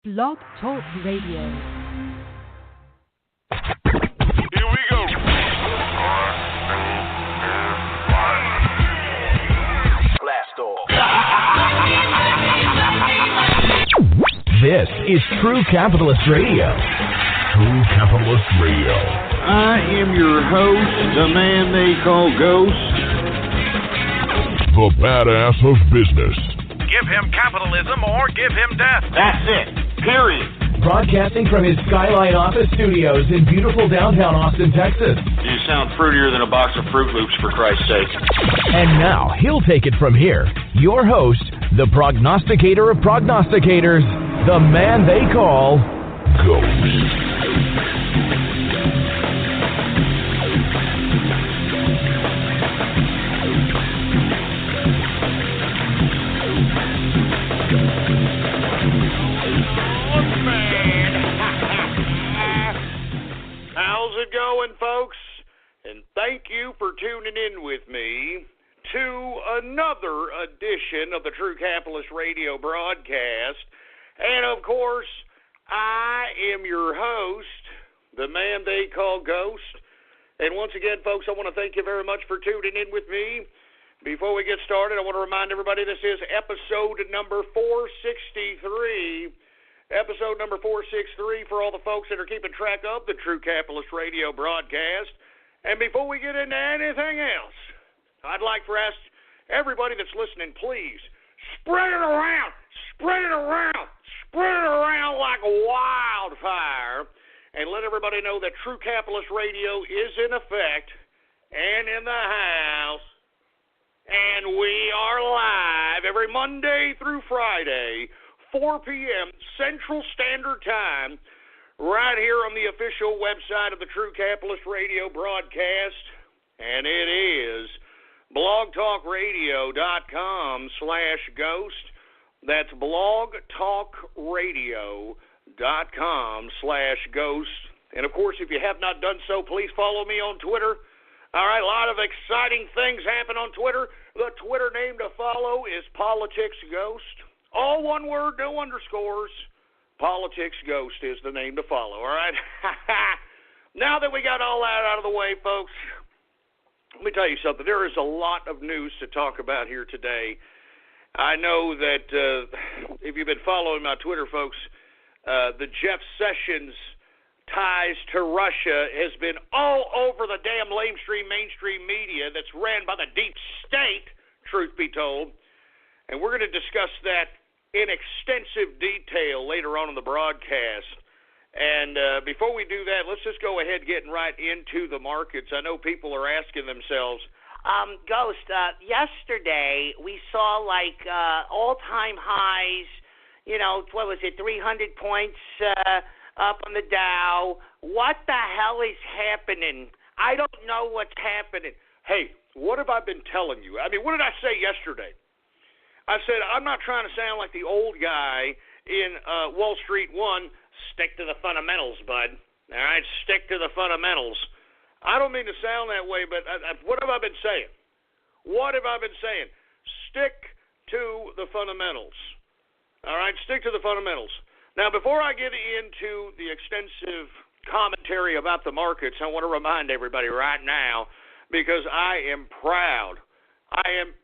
Blog Talk Radio. Here we go. Blast off. This is True Capitalist Radio. True Capitalist Radio. I am your host, the man they call Ghost. The badass of business. Give him capitalism or give him death. That's it. Period. Broadcasting from his Skyline office studios in beautiful downtown Austin, Texas. You sound fruitier than a box of Fruit Loops, for Christ's sake. And now, he'll take it from here. Your host, the prognosticator of prognosticators, the man they call Ghost. How's it going, folks? And thank you for tuning in with me to another edition of the True Capitalist Radio broadcast. And, of course, I am your host, the man they call Ghost. And once again, folks, I want to thank you very much for tuning in with me. Before we get started, I want to remind everybody this is episode number 463. Episode number 463 for all the folks that are keeping track of the True Capitalist Radio broadcast. And before we get into anything else, I'd like for everybody that's listening, please spread it around, spread it around, spread it around like wildfire, and let everybody know that True Capitalist Radio is in effect and in the house, and we are live every Monday through Friday, 4 p.m. Central Standard Time, right here on the official website of the True Capitalist Radio broadcast, and it is blogtalkradio.com/ghost. That's blogtalkradio.com/ghost. And, of course, if you have not done so, please follow me on Twitter. All right, a lot of exciting things happen on Twitter. The Twitter name to follow is PoliticsGhost. All one word, no underscores. Politics Ghost is the name to follow, all right? Now that we got all that out of the way, folks, let me tell you something. There is a lot of news to talk about here today. I know that if you've been following my Twitter, folks, the Jeff Sessions ties to Russia has been all over the damn mainstream media that's ran by the deep state, truth be told. And we're going to discuss that in extensive detail later on in the broadcast. And before we do that, let's just go ahead getting right into the markets. I know people are asking themselves, Ghost, yesterday we saw like all-time highs, what was it, 300 points up on the Dow. What the hell is happening? I don't know what's happening. Hey, what have I been telling you? I mean, what did I say yesterday? I said, I'm not trying to sound like the old guy in Wall Street One. Stick to the fundamentals, bud. All right, stick to the fundamentals. I don't mean to sound that way, but what have I been saying? What have I been saying? Stick to the fundamentals. All right, stick to the fundamentals. Now, before I get into the extensive commentary about the markets, I want to remind everybody right now, because I am proud. I am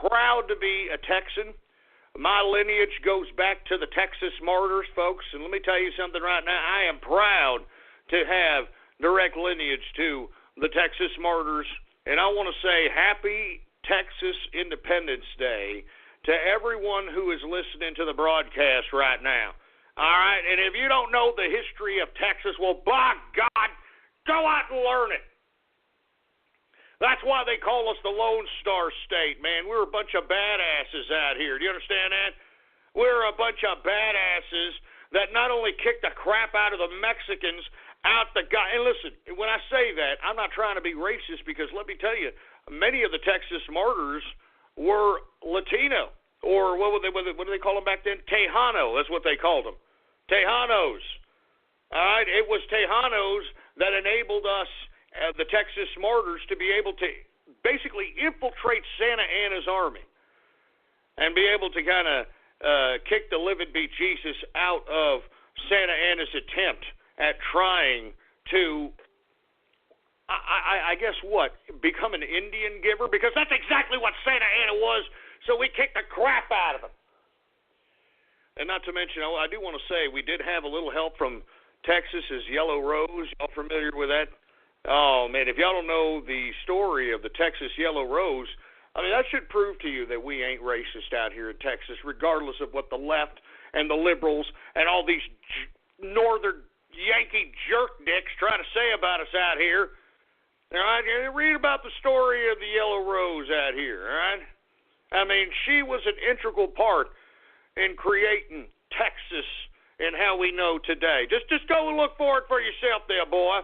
proud to be a Texan. My lineage goes back to the Texas Martyrs, folks, and let me tell you something right now. I am proud to have direct lineage to the Texas Martyrs, and I want to say happy Texas Independence Day to everyone who is listening to the broadcast right now. All right, and if you don't know the history of Texas, well, by God, go out and learn it. That's why they call us the Lone Star State, man. We're a bunch of badasses out here. Do you understand that? We're a bunch of badasses that not only kick the crap out of the Mexicans out the guy. And listen, when I say that, I'm not trying to be racist because let me tell you, many of the Texas Martyrs were Latino, or what do they call them back then? Tejano, that's what they called them. Tejanos. All right, it was Tejanos that enabled us, the Texas Martyrs, to be able to basically infiltrate Santa Anna's army and be able to kind of kick the living bejesus out of Santa Anna's attempt at trying to, I guess what, become an Indian giver? Because that's exactly what Santa Anna was, so we kicked the crap out of him. And not to mention, I do want to say, we did have a little help from Texas's Yellow Rose. Y'all familiar with that? Oh, man, if y'all don't know the story of the Texas Yellow Rose, I mean, that should prove to you that we ain't racist out here in Texas, regardless of what the left and the liberals and all these northern Yankee jerk dicks try to say about us out here. All right, read about the story of the Yellow Rose out here, all right? I mean, she was an integral part in creating Texas and how we know today. Just go and look for it for yourself there, boy.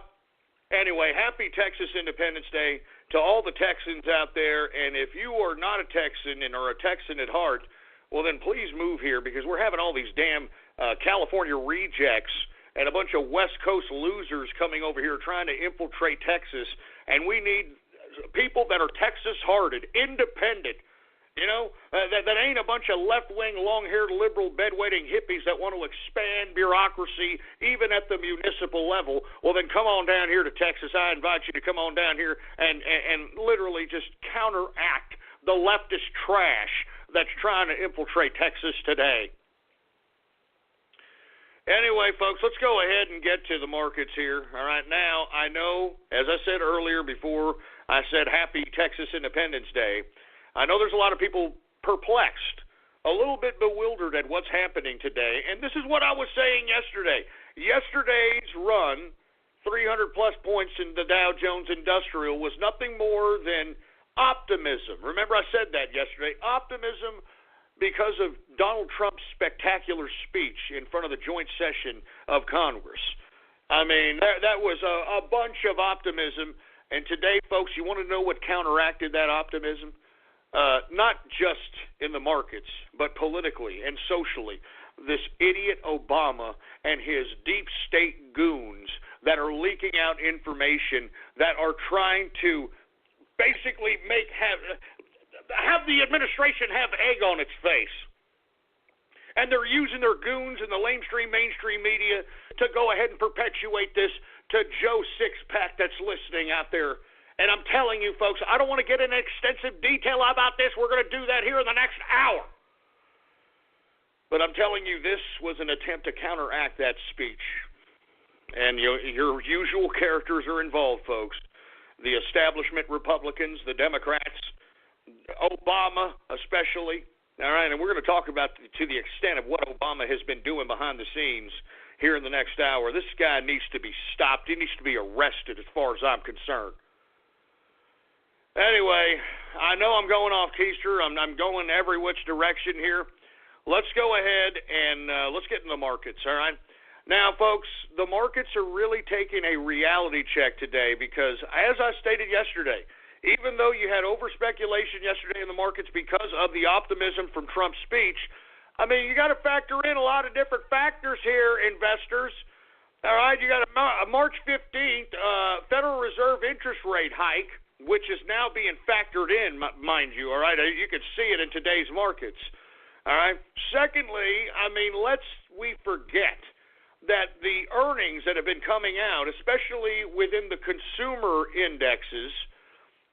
Anyway, happy Texas Independence Day to all the Texans out there. And if you are not a Texan and are a Texan at heart, well, then please move here, because we're having all these damn California rejects and a bunch of West Coast losers coming over here trying to infiltrate Texas. And we need people that are Texas-hearted, independent, you know, that ain't a bunch of left-wing, long-haired, liberal, bed-wetting hippies that want to expand bureaucracy even at the municipal level. Well, then come on down here to Texas. I invite you to come on down here and literally just counteract the leftist trash that's trying to infiltrate Texas today. Anyway, folks, let's go ahead and get to the markets here. All right, now, I know, as I said earlier before I said happy Texas Independence Day, I know there's a lot of people perplexed, a little bit bewildered at what's happening today, and this is what I was saying yesterday. Yesterday's run, 300-plus points in the Dow Jones Industrial, was nothing more than optimism. Remember, I said that yesterday. Optimism because of Donald Trump's spectacular speech in front of the joint session of Congress. I mean, that was a bunch of optimism, and today, folks, you want to know what counteracted that optimism? Not just in the markets, but politically and socially. This idiot Obama and his deep state goons that are leaking out information that are trying to basically have the administration have egg on its face. And they're using their goons in the mainstream media to go ahead and perpetuate this to Joe Six-Pack that's listening out there. And I'm telling you, folks, I don't want to get into extensive detail about this. We're going to do that here in the next hour. But I'm telling you, this was an attempt to counteract that speech. And your usual characters are involved, folks. The establishment Republicans, the Democrats, Obama especially. All right, and we're going to talk about to the extent of what Obama has been doing behind the scenes here in the next hour. This guy needs to be stopped. He needs to be arrested as far as I'm concerned. Anyway, I know I'm going off keister. I'm going every which direction here. Let's go ahead and let's get in the markets, all right? Now, folks, the markets are really taking a reality check today because, as I stated yesterday, even though you had over-speculation yesterday in the markets because of the optimism from Trump's speech, I mean, you got to factor in a lot of different factors here, investors. All right, you got a March 15th Federal Reserve interest rate hike, which is now being factored in, mind you, all right? You can see it in today's markets, all right? Secondly, I mean, lest we forget that the earnings that have been coming out, especially within the consumer indexes,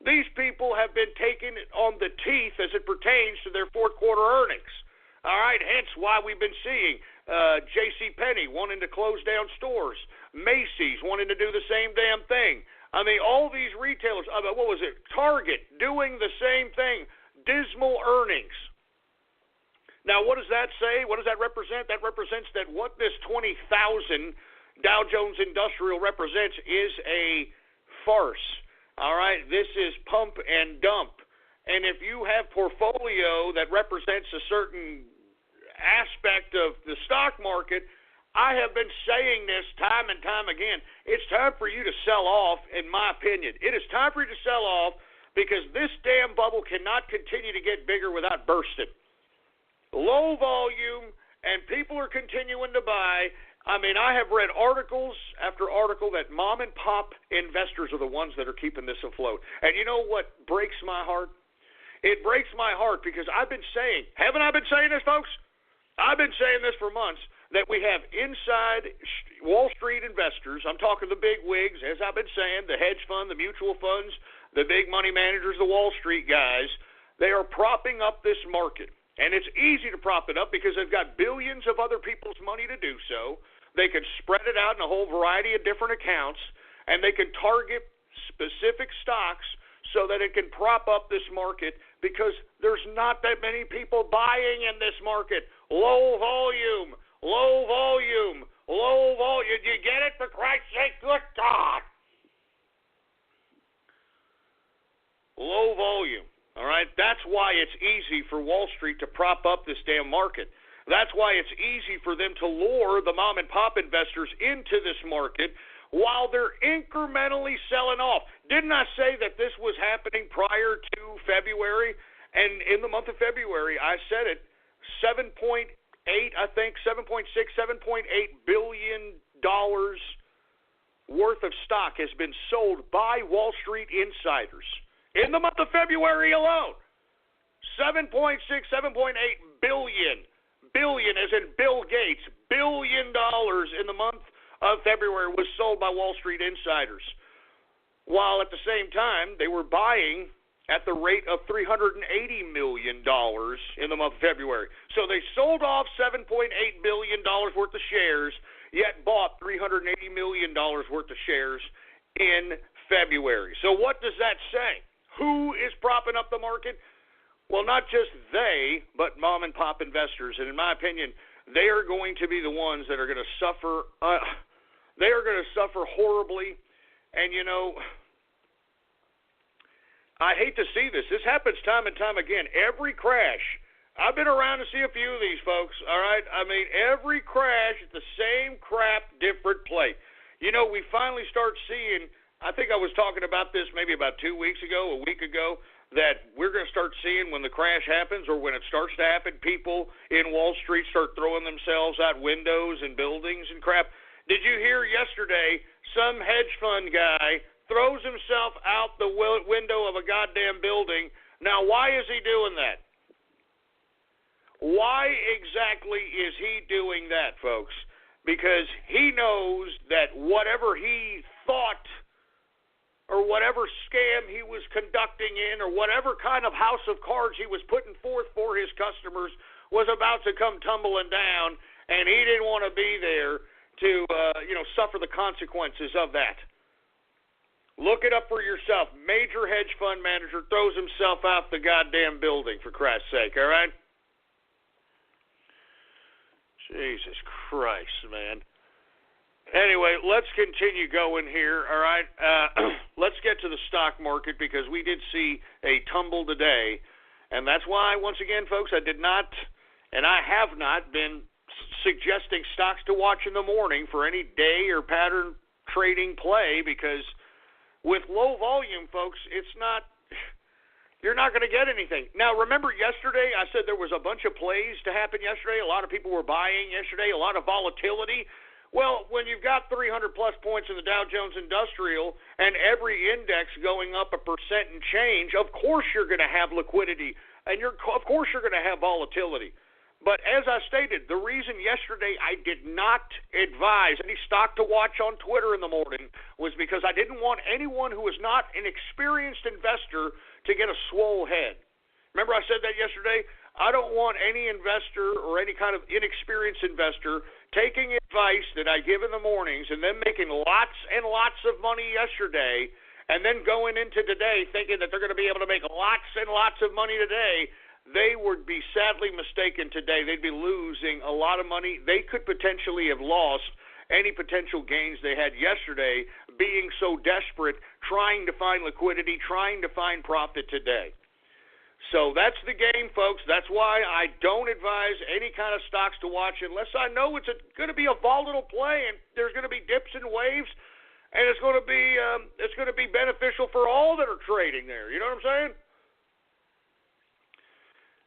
these people have been taken on the teeth as it pertains to their fourth quarter earnings, all right? Hence why we've been seeing JCPenney wanting to close down stores, Macy's wanting to do the same damn thing. I mean, all these retailers, what was it, Target, doing the same thing, dismal earnings. Now, what does that say? What does that represent? That represents that what this 20,000 Dow Jones Industrial represents is a farce, all right? This is pump and dump. And if you have portfolio that represents a certain aspect of the stock market, I have been saying this time and time again. It's time for you to sell off, in my opinion. It is time for you to sell off because this damn bubble cannot continue to get bigger without bursting. Low volume, and people are continuing to buy. I mean, I have read articles after article that mom and pop investors are the ones that are keeping this afloat. And you know what breaks my heart? It breaks my heart because I've been saying, haven't I been saying this, folks? I've been saying this for months, that we have inside Wall Street investors, I'm talking the big wigs, as I've been saying, the hedge fund, the mutual funds, the big money managers, the Wall Street guys, they are propping up this market. And it's easy to prop it up because they've got billions of other people's money to do so. They can spread it out in a whole variety of different accounts, and they can target specific stocks so that it can prop up this market because there's not that many people buying in this market. Low volume, low volume, low volume. You get it? For Christ's sake, good God. Low volume. All right, that's why it's easy for Wall Street to prop up this damn market. That's why it's easy for them to lure the mom and pop investors into this market while they're incrementally selling off. Didn't I say that this was happening prior to February? And in the month of February, I said it, 7.8, I think, 7.6, $7.8 billion worth of stock has been sold by Wall Street insiders. In the month of February alone, 7.6, $7.8 billion. Billion, as in Bill Gates, $1 billion in the month of February was sold by Wall Street insiders. While at the same time, they were buying at the rate of $380 million in the month of February. So they sold off $7.8 billion worth of shares, yet bought $380 million worth of shares in February. So what does that say? Who is propping up the market? Well, not just they, but mom and pop investors. And in my opinion, they are going to be the ones that are going to suffer. They are going to suffer horribly. And, you know, I hate to see this. This happens time and time again. Every crash. I've been around to see a few of these folks, all right? I mean, every crash, it's the same crap, different play. You know, we finally start seeing, I think I was talking about this maybe about 2 weeks ago, a week ago, that we're going to start seeing when the crash happens or when it starts to happen, people in Wall Street start throwing themselves out windows and buildings and crap. Did you hear yesterday some hedge fund guy throws himself out the window of a goddamn building? Now, why is he doing that? Why exactly is he doing that, folks? Because he knows that whatever he thought or whatever scam he was conducting in or whatever kind of house of cards he was putting forth for his customers was about to come tumbling down, and he didn't want to be there to suffer the consequences of that. Look it up for yourself. Major hedge fund manager throws himself out the goddamn building, for Christ's sake, all right? Jesus Christ, man. Anyway, let's continue going here, all right? Let's get to the stock market because we did see a tumble today. And that's why, once again, folks, I did not, and I have not been suggesting stocks to watch in the morning for any day or pattern trading play because with low volume, folks, it's not, you're not going to get anything. Now, remember yesterday I said there was a bunch of plays to happen yesterday. A lot of people were buying yesterday, a lot of volatility. Well, when you've got 300-plus points in the Dow Jones Industrial and every index going up 1% and change, of course you're going to have liquidity, and of course you're going to have volatility. But as I stated, the reason yesterday I did not advise any stock to watch on Twitter in the morning was because I didn't want anyone who was not an experienced investor to get a swole head. Remember I said that yesterday? I don't want any investor or any kind of inexperienced investor taking advice that I give in the mornings and then making lots and lots of money yesterday and then going into today thinking that they're going to be able to make lots and lots of money today. They would be sadly mistaken today. They'd be losing a lot of money. They could potentially have lost any potential gains they had yesterday being so desperate, trying to find liquidity, trying to find profit today. So that's the game, folks. That's why I don't advise any kind of stocks to watch unless I know it's going to be a volatile play and there's going to be dips and waves, and it's going to be beneficial for all that are trading there. You know what I'm saying?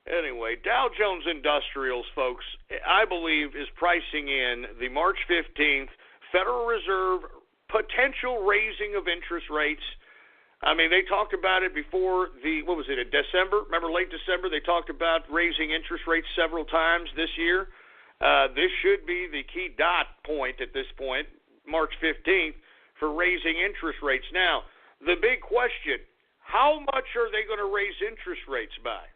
Anyway, Dow Jones Industrials, folks, I believe is pricing in the March 15th Federal Reserve potential raising of interest rates. I mean, they talked about it before in December? Remember late December? They talked about raising interest rates several times this year. This should be the key dot point at this point, March 15th, for raising interest rates. Now, the big question, how much are they going to raise interest rates by?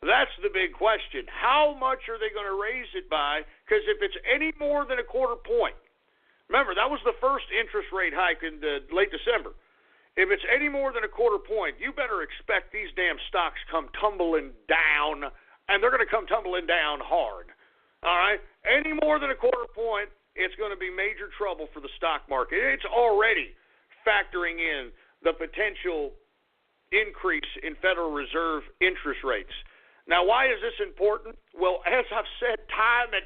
That's the big question. How much are they going to raise it by? Because if it's any more than a quarter point, remember, that was the first interest rate hike in late December. If it's any more than a quarter point, you better expect these damn stocks come tumbling down, and they're going to come tumbling down hard. All right? Any more than a quarter point, it's going to be major trouble for the stock market. It's already factoring in the potential increase in Federal Reserve interest rates. Now, why is this important? Well, as I've said time and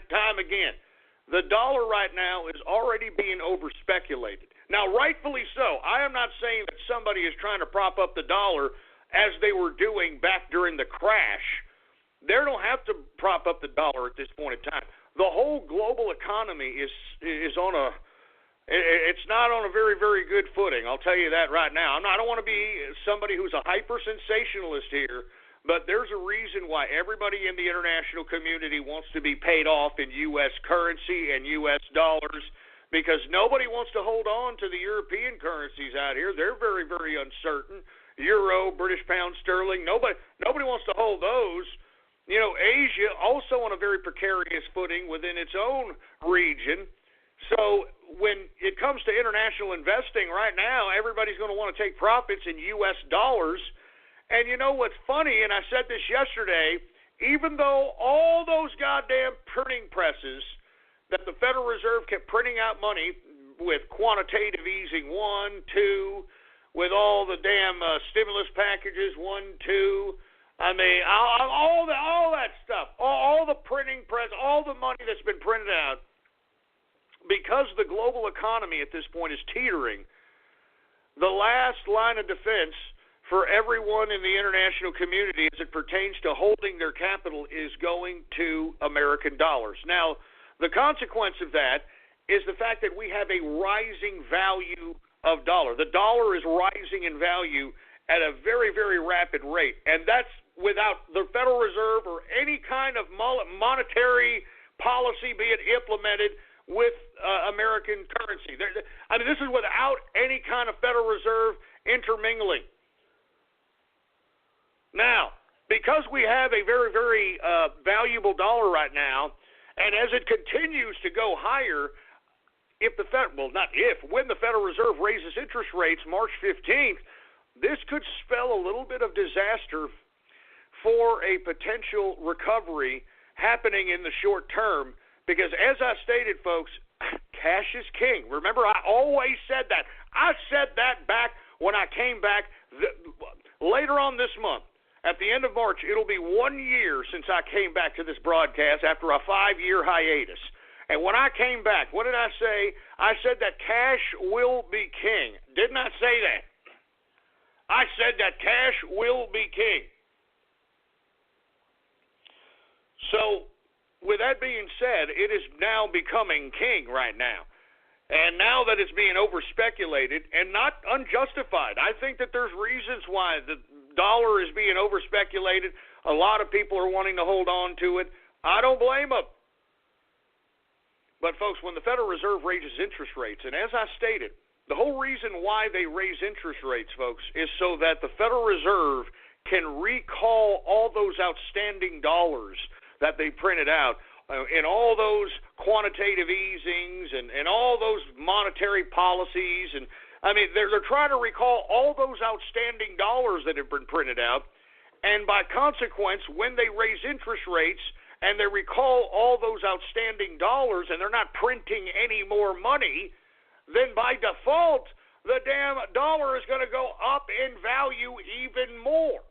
time again, the dollar right now is already being overspeculated. Now, rightfully so. I am not saying that somebody is trying to prop up the dollar as they were doing back during the crash. They don't have to prop up the dollar at this point in time. The whole global economy is on a it's not on a very, very good footing. I'll tell you that right now. I don't want to be somebody who's a hyper-sensationalist here, but there's a reason why everybody in the international community wants to be paid off in U.S. currency and U.S. dollars, because nobody wants to hold on to the European currencies out here. They're very, very uncertain. Euro, British pound sterling, nobody wants to hold those. You know, Asia also on a very precarious footing within its own region. So when it comes to international investing right now, everybody's going to want to take profits in U.S. dollars. And you know what's funny, and I said this yesterday, even though all those goddamn printing presses that the Federal Reserve kept printing out money with quantitative easing 1, 2, with all the damn stimulus packages 1, 2, I mean, all that stuff, all the printing press, all the money that's been printed out, because the global economy at this point is teetering, the last line of defense for everyone in the international community as it pertains to holding their capital is going to American dollars. Now, the consequence of that is the fact that we have a rising value of dollar. The dollar is rising in value at a very, very rapid rate, and that's without the Federal Reserve or any kind of monetary policy being implemented with American currency. I mean, this is without any kind of Federal Reserve intermingling. Now, because we have a very, very valuable dollar right now, and as it continues to go higher, when the Federal Reserve raises interest rates March 15th, this could spell a little bit of disaster for a potential recovery happening in the short term, because as I stated, folks, cash is king. Remember, I always said that. I said that back when I came back later on this month. At the end of March, it'll be 1 year since I came back to this broadcast after a 5-year hiatus. And when I came back, what did I say? I said that cash will be king. Didn't I say that? I said that cash will be king. So, with that being said, it is now becoming king right now. And now that it's being overspeculated and not unjustified, I think that there's reasons why the dollar is being overspeculated. A lot of people are wanting to hold on to it. I don't blame them. But, folks, when the Federal Reserve raises interest rates, and as I stated, the whole reason why they raise interest rates, folks, is so that the Federal Reserve can recall all those outstanding dollars that they printed out in all those quantitative easings and all those monetary policies. And, I mean, they're trying to recall all those outstanding dollars that have been printed out. And by consequence, when they raise interest rates and they recall all those outstanding dollars and they're not printing any more money, then by default, the damn dollar is going to go up in value even more.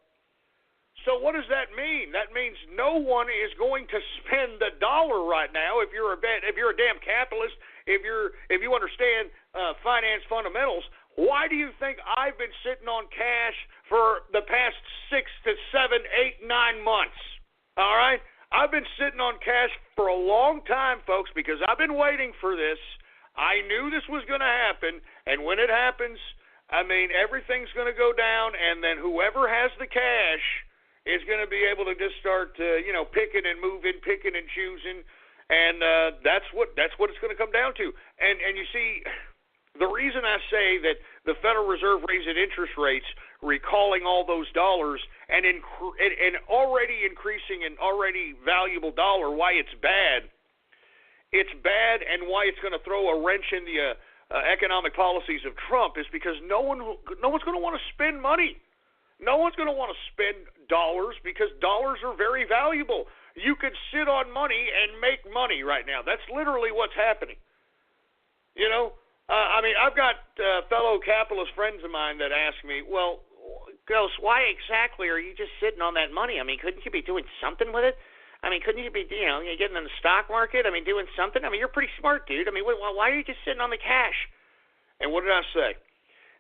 So what does that mean? That means no one is going to spend the dollar right now. If you're a damn capitalist, if you understand finance fundamentals, why do you think I've been sitting on cash for the past 6 to 7, 8, 9 months? All right, I've been sitting on cash for a long time, folks, because I've been waiting for this. I knew this was going to happen, and when it happens, I mean, everything's going to go down, and then whoever has the cash is going to be able to just start, picking and moving, picking and choosing And that's what it's going to come down to. And you see, the reason I say that the Federal Reserve raising interest rates, recalling all those dollars, and already increasing an already valuable dollar, why it's bad. It's bad, and why it's going to throw a wrench in the economic policies of Trump is because no one's going to want to spend money. No one's going to want to spend dollars because dollars are very valuable. You could sit on money and make money right now. That's literally what's happening. You know, I've got fellow capitalist friends of mine that ask me, well, Ghost, why exactly are you just sitting on that money? I mean, couldn't you be doing something with it? I mean, couldn't you be, getting in the stock market? I mean, doing something? I mean, you're pretty smart, dude. I mean, why are you just sitting on the cash? And what did I say?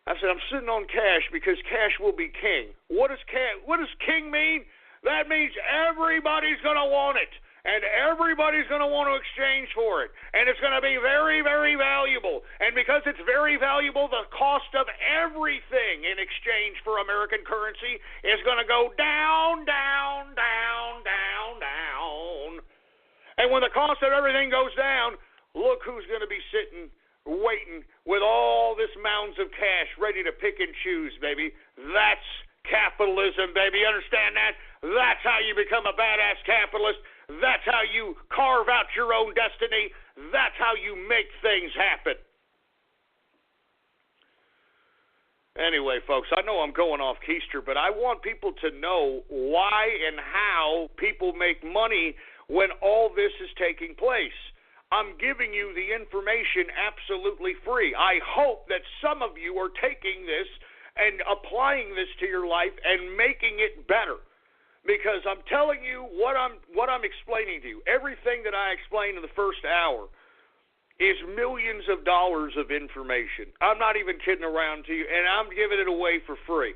I said, I'm sitting on cash because cash will be king. What does king mean? That means everybody's going to want it, and everybody's going to want to exchange for it, and it's going to be very, very valuable. And because it's very valuable, the cost of everything in exchange for American currency is going to go down, down, down, down, down. And when the cost of everything goes down, look who's going to be sitting, waiting with all this mounds of cash ready to pick and choose, baby. That's capitalism, baby. You understand that? That's how you become a badass capitalist. That's how you carve out your own destiny. That's how you make things happen. Anyway, folks, I know I'm going off keister, but I want people to know why and how people make money when all this is taking place. I'm giving you the information absolutely free. I hope that some of you are taking this and applying this to your life and making it better. Because I'm telling you what I'm explaining to you. Everything that I explained in the first hour is millions of dollars of information. I'm not even kidding around to you, and I'm giving it away for free.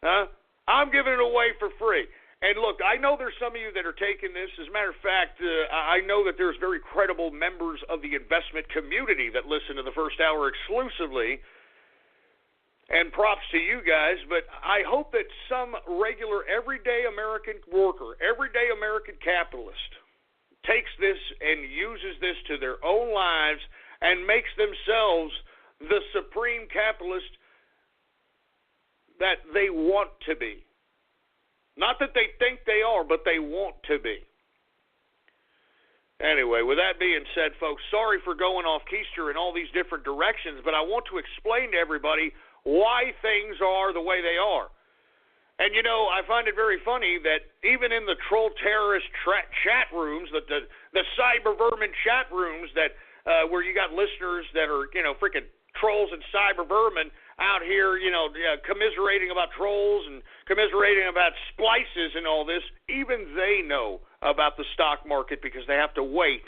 I'm giving it away for free. And look, I know there's some of you that are taking this. As a matter of fact, I know that there's very credible members of the investment community that listen to the first hour exclusively. And props to you guys, but I hope that some regular, everyday American worker, everyday American capitalist takes this and uses this to their own lives and makes themselves the supreme capitalist that they want to be. Not that they think they are, but they want to be. Anyway, with that being said, folks, sorry for going off keister in all these different directions, but I want to explain to everybody why things are the way they are. And, I find it very funny that even in the troll terrorist chat rooms, the cyber vermin chat rooms that where you got listeners that are, freaking trolls and cyber vermin out here, commiserating about trolls and commiserating about splices and all this, even they know about the stock market because they have to wait.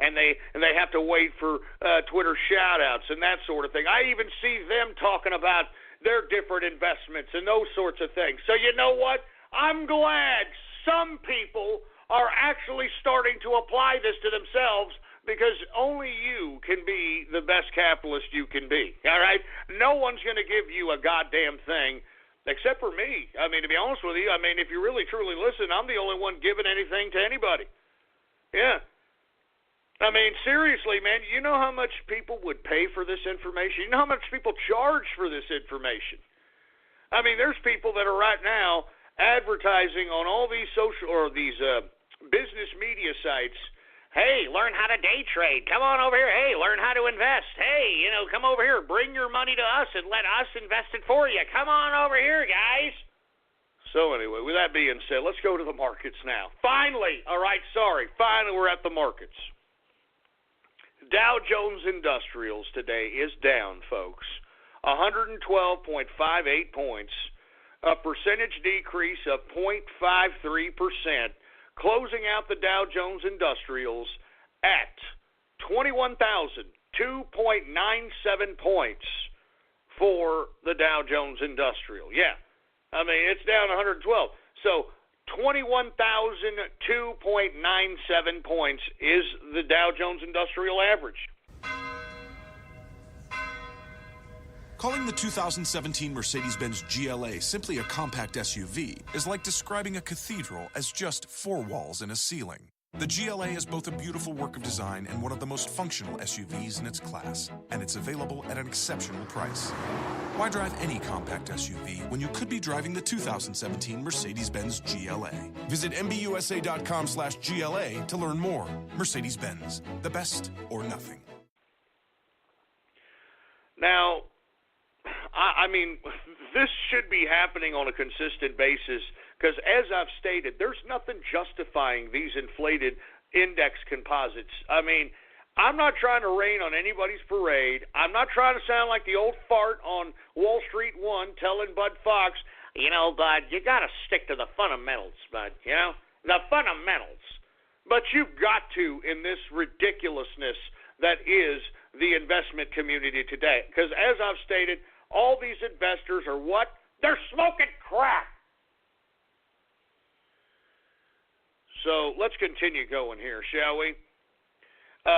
And they have to wait for Twitter shout-outs and that sort of thing. I even see them talking about their different investments and those sorts of things. So you know what? I'm glad some people are actually starting to apply this to themselves because only you can be the best capitalist you can be, all right? No one's going to give you a goddamn thing except for me. I mean, to be honest with you, if you really, truly listen, I'm the only one giving anything to anybody. Yeah. Seriously, man, you know how much people would pay for this information? You know how much people charge for this information? There's people that are right now advertising on all these business media sites. Hey, learn how to day trade. Come on over here. Hey, learn how to invest. Hey, come over here. Bring your money to us and let us invest it for you. Come on over here, guys. So anyway, with that being said, let's go to the markets now. Finally, finally we're at the markets. Dow Jones Industrials today is down, folks, 112.58 points, a percentage decrease of 0.53%, closing out the Dow Jones Industrials at 21,002.97 points for the Dow Jones Industrial. Yeah, it's down 112. So 21,002.97 points is the Dow Jones Industrial average. Calling the 2017 Mercedes-Benz GLA simply a compact SUV is like describing a cathedral as just 4 walls and a ceiling. The GLA is both a beautiful work of design and one of the most functional SUVs in its class, and it's available at an exceptional price. Why drive any compact SUV when you could be driving the 2017 Mercedes-Benz GLA? Visit MBUSA.com/GLA to learn more. Mercedes-Benz, the best or nothing. Now, I mean, this should be happening on a consistent basis because, as I've stated, there's nothing justifying these inflated index composites. I mean, I'm not trying to rain on anybody's parade. I'm not trying to sound like the old fart on Wall Street 1 telling Bud Fox, you know, Bud, you got to stick to the fundamentals, Bud, you know, the fundamentals. But you've got to in this ridiculousness that is the investment community today. Because, as I've stated, all these investors are what? They're smoking crack. So let's continue going here, shall we?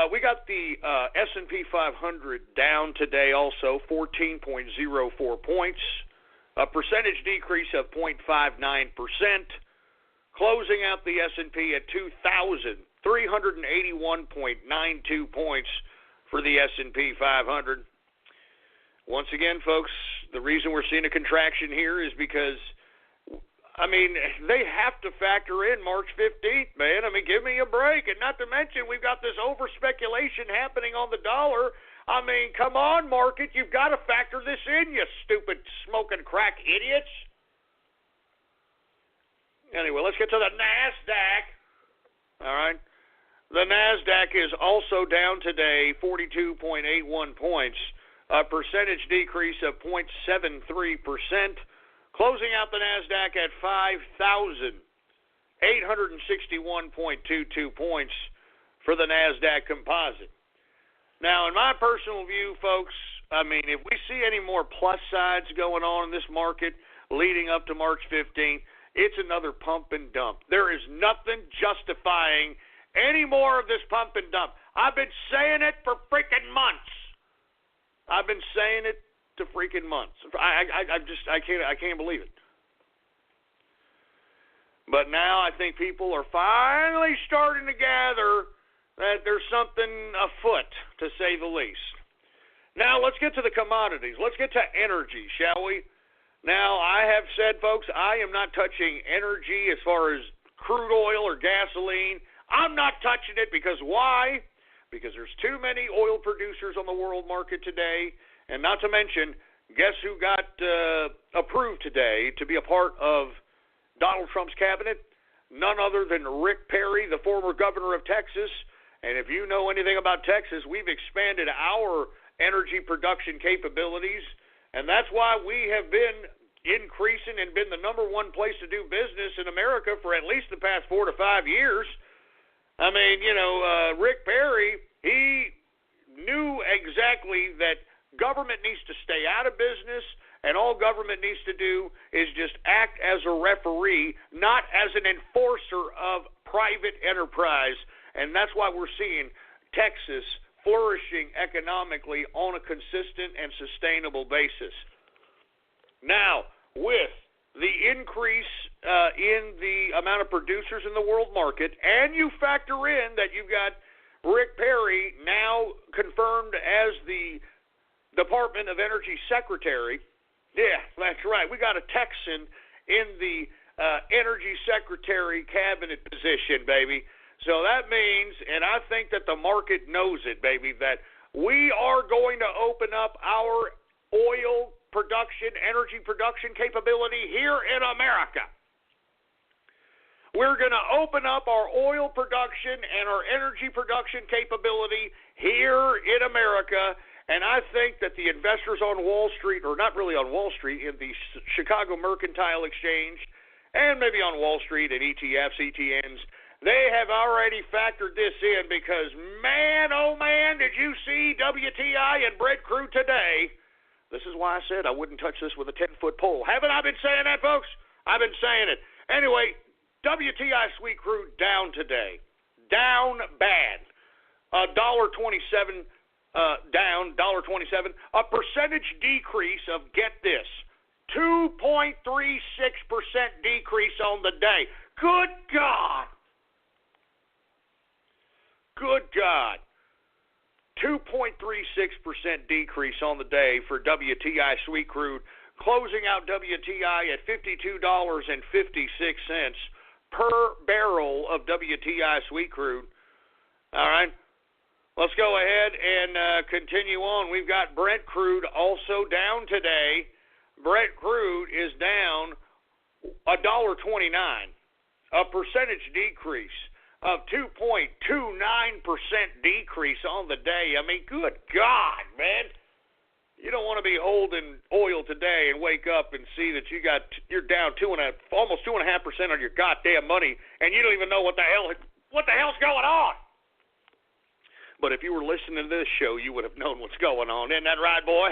We got the S&P 500 down today also, 14.04 points, a percentage decrease of 0.59%, closing out the S&P at 2,381.92 points for the S&P 500. Once again, folks, the reason we're seeing a contraction here is because, I mean, they have to factor in March 15th, man. I mean, give me a break. And not to mention, we've got this over-speculation happening on the dollar. I mean, come on, market. You've got to factor this in, you stupid smoking crack idiots. Anyway, let's get to the NASDAQ. All right. The NASDAQ is also down today, 42.81 points, a percentage decrease of 0.73%. Closing out the NASDAQ at 5,861.22 points for the NASDAQ composite. Now, in my personal view, folks, I mean, if we see any more plus sides going on in this market leading up to March 15th, it's another pump and dump. There is nothing justifying any more of this pump and dump. I've been saying it for freaking months. I've been saying it to freaking months. I can't believe it. But now I think people are finally starting to gather that there's something afoot, to say the least. Now let's get to the commodities. Let's get to energy, shall we? Now, I have said, folks, I am not touching energy as far as crude oil or gasoline. I'm not touching it because why? Because there's too many oil producers on the world market today. And not to mention, guess who got approved today to be a part of Donald Trump's cabinet? None other than Rick Perry, the former governor of Texas. And if you know anything about Texas, we've expanded our energy production capabilities. And that's why we have been increasing and been the number one place to do business in America for at least the past 4 to 5 years. I mean, you know, Rick Perry, he knew exactly that government needs to stay out of business, and all government needs to do is just act as a referee, not as an enforcer of private enterprise. And that's why we're seeing Texas flourishing economically on a consistent and sustainable basis. Now, with the increase in the amount of producers in the world market, and you factor in that you've got Rick Perry now confirmed as the Department of Energy Secretary. Yeah, that's right. We got a Texan in the Energy Secretary cabinet position, baby. So that means, and I think that the market knows it, baby, that we are going to open up our oil production, energy production capability here in America. We're going to open up our oil production and our energy production capability here in America. And I think that the investors on Wall Street, or not really on Wall Street, in the Chicago Mercantile Exchange, and maybe on Wall Street and ETFs, ETNs, they have already factored this in because, man, oh, man, did you see WTI and Brent crude today? This is why I said I wouldn't touch this with a 10-foot pole. Haven't I been saying that, folks? I've been saying it. Anyway, WTI sweet crude down today. Down bad. $1.27 down, $1.27. A percentage decrease of, get this, 2.36% decrease on the day. Good God. good God. 2.36% decrease on the day for WTI sweet crude, closing out WTI at $52.56 per barrel of WTI sweet crude. All right, let's go ahead and continue on. We've got Brent crude also down today. Brent crude is down $1.29, a percentage decrease of 2.29% decrease on the day. I mean, good God, man. You don't want to be holding oil today and wake up and see that you're down almost 2.5% on your goddamn money, and you don't even know what the hell's going on. But if you were listening to this show, you would have known what's going on. Isn't that right, boy?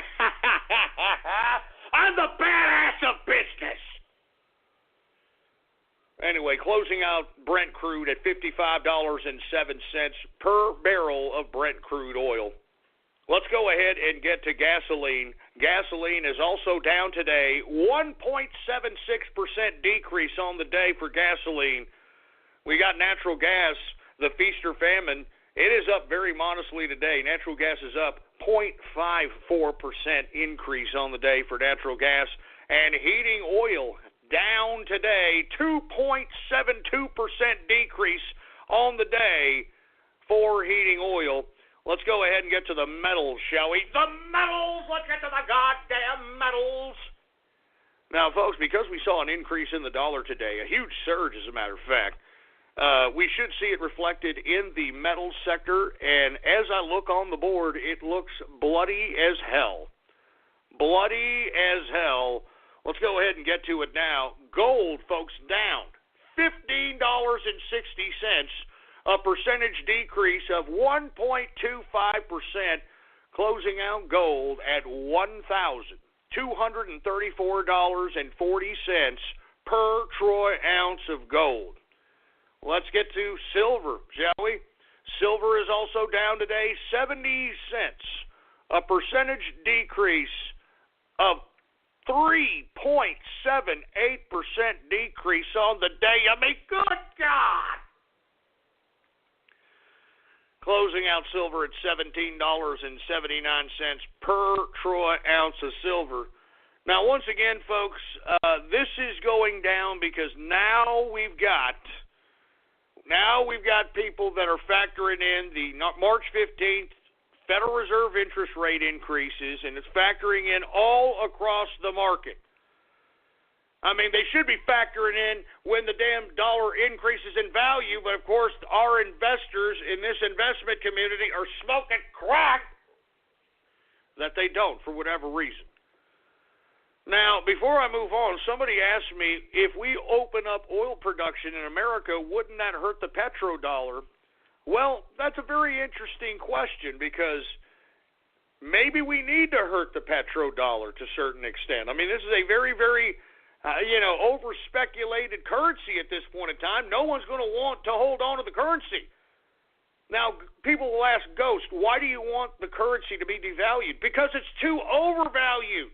I'm the badass of business. Anyway, closing out Brent crude at $55.07 per barrel of Brent crude oil. Let's go ahead and get to gasoline. Gasoline is also down today, 1.76% decrease on the day for gasoline. We got natural gas, the feast or famine. It is up very modestly today. Natural gas is up 0.54% increase on the day for natural gas. And heating oil down today, 2.72% decrease on the day for heating oil. Let's go ahead and get to the metals, shall we? The metals! Let's get to the goddamn metals! Now, folks, because we saw an increase in the dollar today, a huge surge, as a matter of fact, we should see it reflected in the metals sector, and as I look on the board, it looks bloody as hell. Bloody as hell. Let's go ahead and get to it now. Gold, folks, down $15.60. A percentage decrease of 1.25%, closing out gold at $1,234.40 per troy ounce of gold. Let's get to silver, shall we? Silver is also down today, 70 cents, a percentage decrease of 3.78% decrease on the day. I mean, good God! Closing out silver at $17.79 per troy ounce of silver. Now, once again, folks, this is going down because now we've got people that are factoring in the March 15th Federal Reserve interest rate increases, and it's factoring in all across the market. I mean, they should be factoring in when the damn dollar increases in value, but of course our investors in this investment community are smoking crack that they don't for whatever reason. Now, before I move on, somebody asked me, if we open up oil production in America, wouldn't that hurt the petrodollar? Well, that's a very interesting question because maybe we need to hurt the petrodollar to a certain extent. I mean, this is a very, very over-speculated currency at this point in time. No one's going to want to hold on to the currency. Now, people will ask Ghost, why do you want the currency to be devalued? Because it's too overvalued.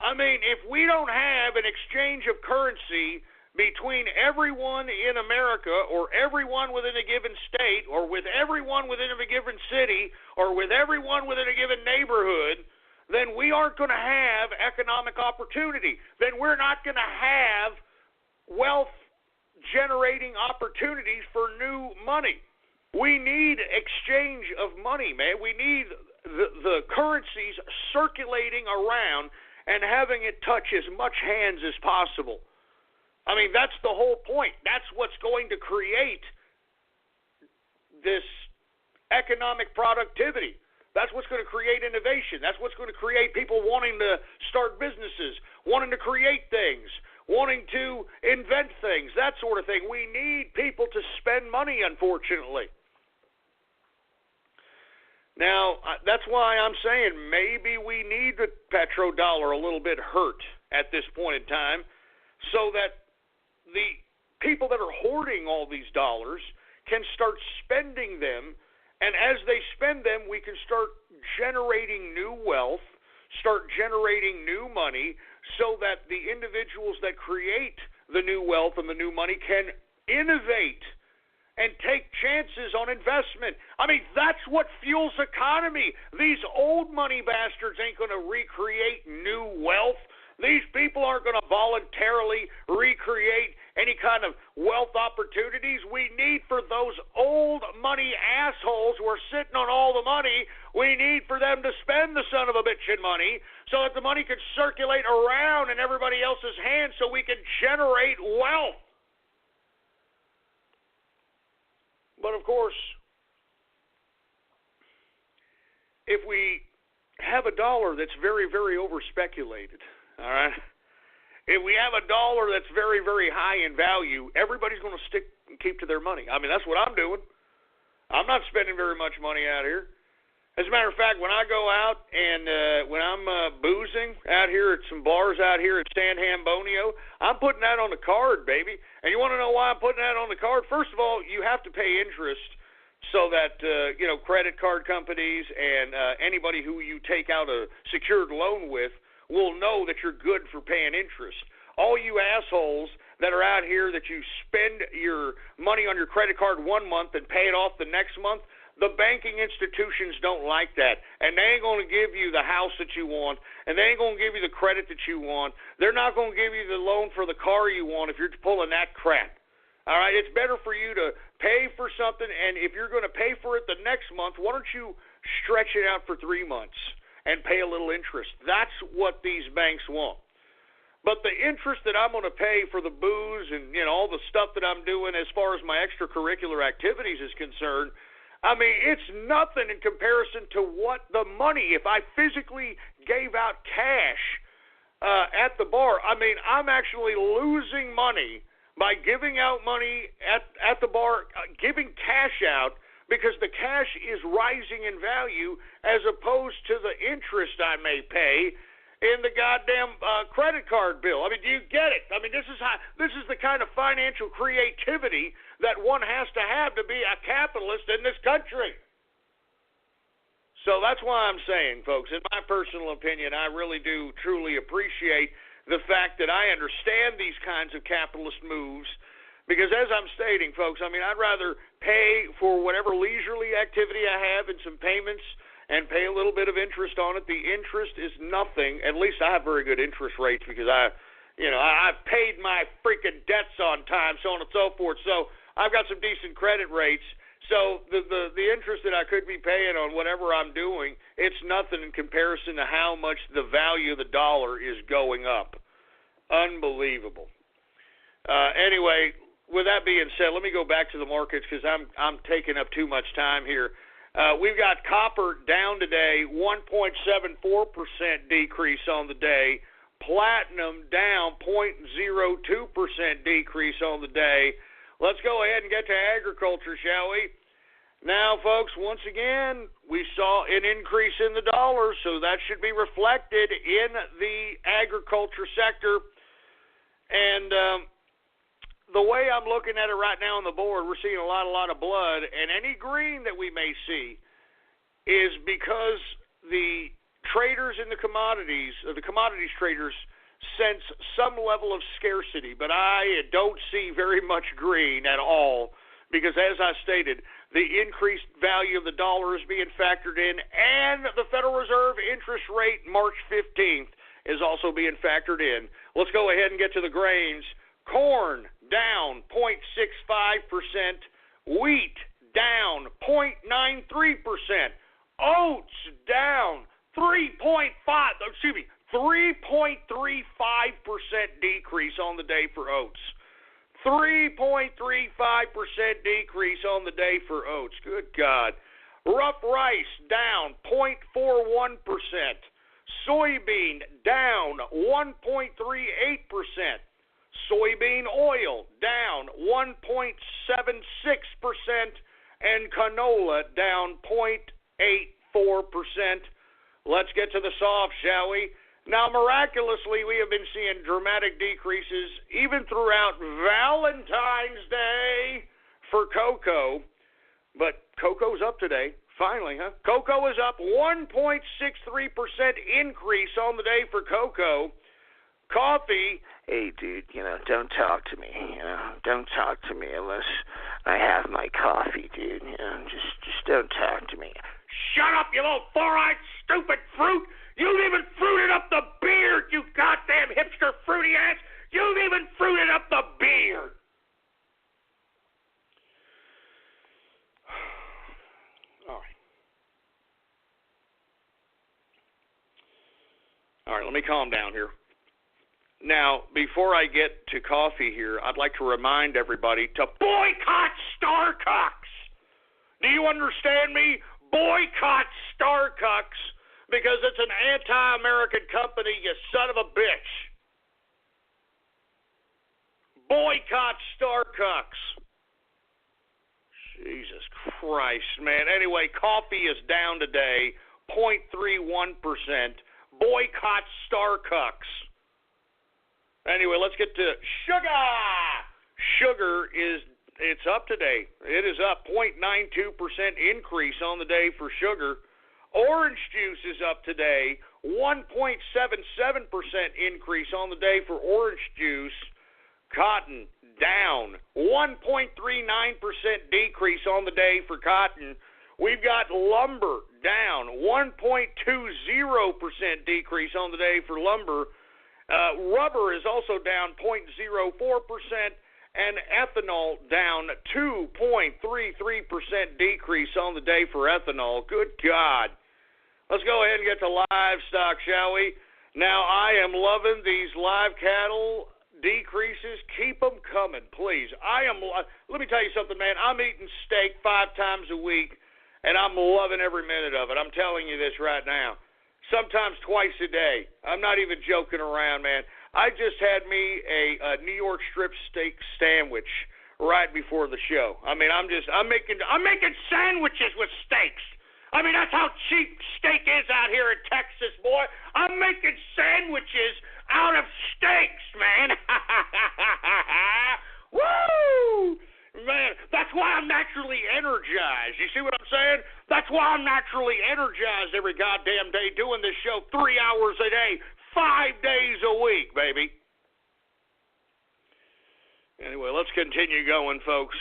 I mean, if we don't have an exchange of currency between everyone in America or everyone within a given state or with everyone within a given city or with everyone within a given neighborhood, then we aren't going to have economic opportunity. Then we're not going to have wealth-generating opportunities for new money. We need exchange of money, man. We need the currencies circulating around and having it touch as much hands as possible. I mean, that's the whole point. That's what's going to create this economic productivity. That's what's going to create innovation. That's what's going to create people wanting to start businesses, wanting to create things, wanting to invent things, that sort of thing. We need people to spend money, unfortunately. Now, that's why I'm saying maybe we need the petrodollar a little bit hurt at this point in time so that the people that are hoarding all these dollars can start spending them. And as they spend them, we can start generating new wealth, start generating new money, so that the individuals that create the new wealth and the new money can innovate and take chances on investment. I mean, that's what fuels economy. These old money bastards ain't going to recreate new wealth. These people aren't going to voluntarily recreate any kind of wealth opportunities. We need for those old money assholes who are sitting on all the money, we need for them to spend the son of a bitchin' money so that the money can circulate around in everybody else's hands so we can generate wealth. But, of course, if we have a dollar that's very, very over-speculated, all right, if we have a dollar that's very, very high in value, everybody's going to stick and keep to their money. I mean, that's what I'm doing. I'm not spending very much money out here. As a matter of fact, when I go out and when I'm boozing out here at some bars out here at San Hambonio, I'm putting that on the card, baby. And you want to know why I'm putting that on the card? First of all, you have to pay interest so that, credit card companies and anybody who you take out a secured loan with will know that you're good for paying interest. All you assholes that are out here that you spend your money on your credit card one month and pay it off the next month, the banking institutions don't like that, and they ain't going to give you the house that you want, and they ain't going to give you the credit that you want. They're not going to give you the loan for the car you want if you're pulling that crap. All right, it's better for you to pay for something, and if you're going to pay for it the next month, why don't you stretch it out for 3 months and pay a little interest? That's what these banks want. But the interest that I'm going to pay for the booze and all the stuff that I'm doing as far as my extracurricular activities is concerned, I mean, it's nothing in comparison to what the money, if I physically gave out cash at the bar, I mean, I'm actually losing money by giving out money at the bar, giving cash out, because the cash is rising in value as opposed to the interest I may pay in the goddamn credit card bill. I mean, do you get it? I mean, this is the kind of financial creativity that one has to be a capitalist in this country. So that's why I'm saying, folks, in my personal opinion, I really do truly appreciate the fact that I understand these kinds of capitalist moves, because as I'm stating, folks, I mean, I'd rather pay for whatever leisurely activity I have and some payments and pay a little bit of interest on it. The interest is nothing. At least I have very good interest rates because I've paid my freaking debts on time, so on and so forth. So I've got some decent credit rates. So the interest that I could be paying on whatever I'm doing, it's nothing in comparison to how much the value of the dollar is going up. Unbelievable. Anyway, with that being said, let me go back to the markets because I'm taking up too much time here. We've got copper down today, 1.74% decrease on the day. Platinum down 0.02% decrease on the day. Let's go ahead and get to agriculture, shall we? Now, folks, once again, we saw an increase in the dollar, so that should be reflected in the agriculture sector. And the way I'm looking at it right now on the board, we're seeing a lot of blood, and any green that we may see is because the traders in the commodities traders sense some level of scarcity, but I don't see very much green at all because, as I stated, the increased value of the dollar is being factored in, and the Federal Reserve interest rate March 15th is also being factored in. Let's go ahead and get to the grains. Corn down 0.65%, wheat down 0.93%, oats down 3.35% decrease on the day for oats. 3.35% decrease on the day for oats. Good God. Rough rice down 0.41%. Soybean down 1.38%. Soybean oil down 1.76%, and canola down 0.84%. Let's get to the soft, shall we? Now, miraculously, we have been seeing dramatic decreases even throughout Valentine's Day for cocoa. But cocoa's up today, finally, huh? Cocoa is up 1.63% increase on the day for cocoa. Coffee, hey, dude, don't talk to me. Don't talk to me unless I have my coffee, dude. You know, just don't talk to me. Shut up, you little four-eyed stupid fruit! You've even fruited up the beard, you goddamn hipster fruity ass! You've even fruited up the beard! All right, let me calm down here. Now, before I get to coffee here, I'd like to remind everybody to boycott Starbucks. Do you understand me? Boycott Starbucks because it's an anti-American company, you son of a bitch. Boycott Starbucks. Jesus Christ, man. Anyway, coffee is down today, 0.31%. Boycott Starbucks. Anyway, let's get to sugar. Sugar it's up today. It is up 0.92% increase on the day for sugar. Orange juice is up today, 1.77% increase on the day for orange juice. Cotton down, 1.39% decrease on the day for cotton. We've got lumber down, 1.20% decrease on the day for lumber. Rubber is also down 0.04%, and ethanol down 2.33% decrease on the day for ethanol. Good God. Let's go ahead and get to livestock, shall we? Now, I am loving these live cattle decreases. Keep them coming, please. Let me tell you something, man. I'm eating steak 5 times a week, and I'm loving every minute of it. I'm telling you this right now. Sometimes twice a day. I'm not even joking around, man. I just had me a New York strip steak sandwich right before the show. I mean, I'm making sandwiches with steaks. I mean, that's how cheap steak is out here in Texas, boy. I'm making sandwiches out of steaks, man. Woo! Man, that's why I'm naturally energized. You see what I'm saying? That's why I'm naturally energized every goddamn day doing this show 3 hours a day, 5 days a week, baby. Anyway, let's continue going, folks.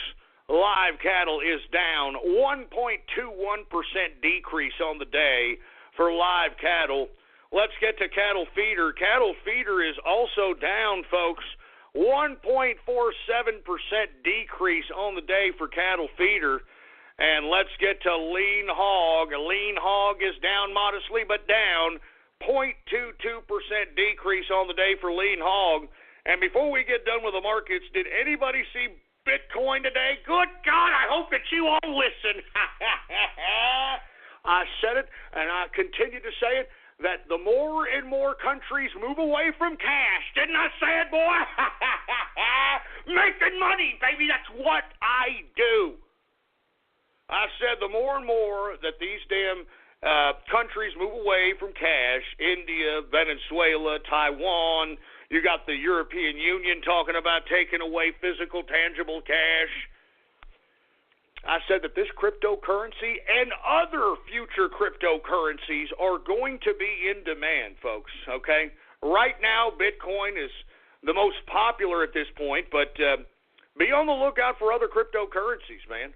Live cattle is down 1.21% decrease on the day for live cattle. Let's get to cattle feeder. Cattle feeder is also down, folks. 1.47% decrease on the day for cattle feeder. And let's get to lean hog. Lean hog is down modestly, but down 0.22% decrease on the day for lean hog. And before we get done with the markets, did anybody see Bitcoin today? Good God, I hope that you all listen. I said it, and I continue to say it, that the more and more countries move away from cash. Didn't I say it, boy? Making money, baby, that's what I do. I said the more and more that these damn countries move away from cash, India, Venezuela, Taiwan, you got the European Union talking about taking away physical, tangible cash. I said that this cryptocurrency and other future cryptocurrencies are going to be in demand, folks, okay? Right now, Bitcoin is the most popular at this point, but be on the lookout for other cryptocurrencies, man.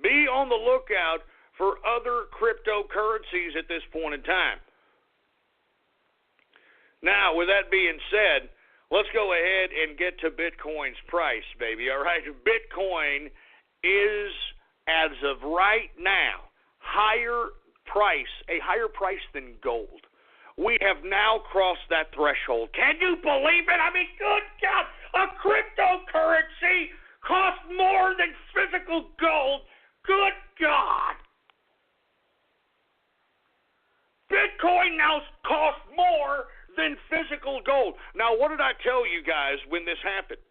Be on the lookout for other cryptocurrencies at this point in time. Now, with that being said, let's go ahead and get to Bitcoin's price, baby, all right? Bitcoin is, as of right now, a higher price than gold. We have now crossed that threshold. Can you believe it? I mean, good God, a cryptocurrency costs more than physical gold. Good God. Bitcoin now costs more than physical gold. Now, what did I tell you guys when this happened?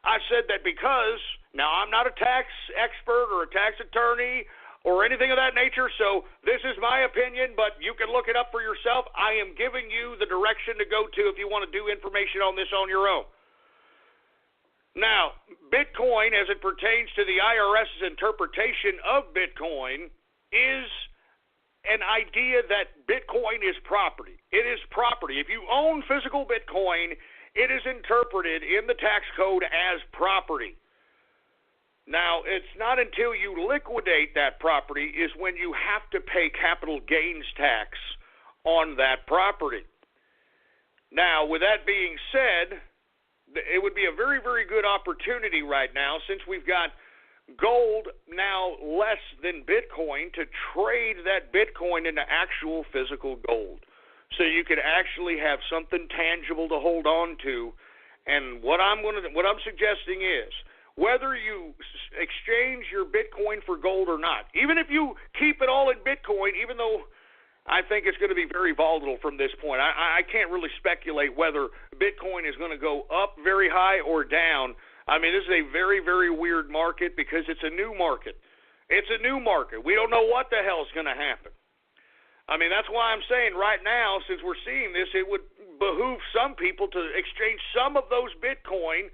I said that because, now I'm not a tax expert or a tax attorney or anything of that nature, so this is my opinion, but you can look it up for yourself. I am giving you the direction to go to if you want to do information on this on your own. Now, Bitcoin, as it pertains to the IRS's interpretation of Bitcoin, is an idea that Bitcoin is property. It is property. If you own physical Bitcoin, it is interpreted in the tax code as property. Now, it's not until you liquidate that property is when you have to pay capital gains tax on that property. Now, with that being said, it would be a very, very good opportunity right now, since we've got gold now less than Bitcoin, to trade that Bitcoin into actual physical gold, so you can actually have something tangible to hold on to. And what I'm suggesting is, whether you exchange your Bitcoin for gold or not, even if you keep it all in Bitcoin, even though I think it's going to be very volatile from this point. I can't really speculate whether Bitcoin is going to go up very high or down. I mean, this is a very, very weird market because it's a new market. It's a new market. We don't know what the hell is going to happen. I mean, that's why I'm saying right now, since we're seeing this, it would behoove some people to exchange some of those Bitcoin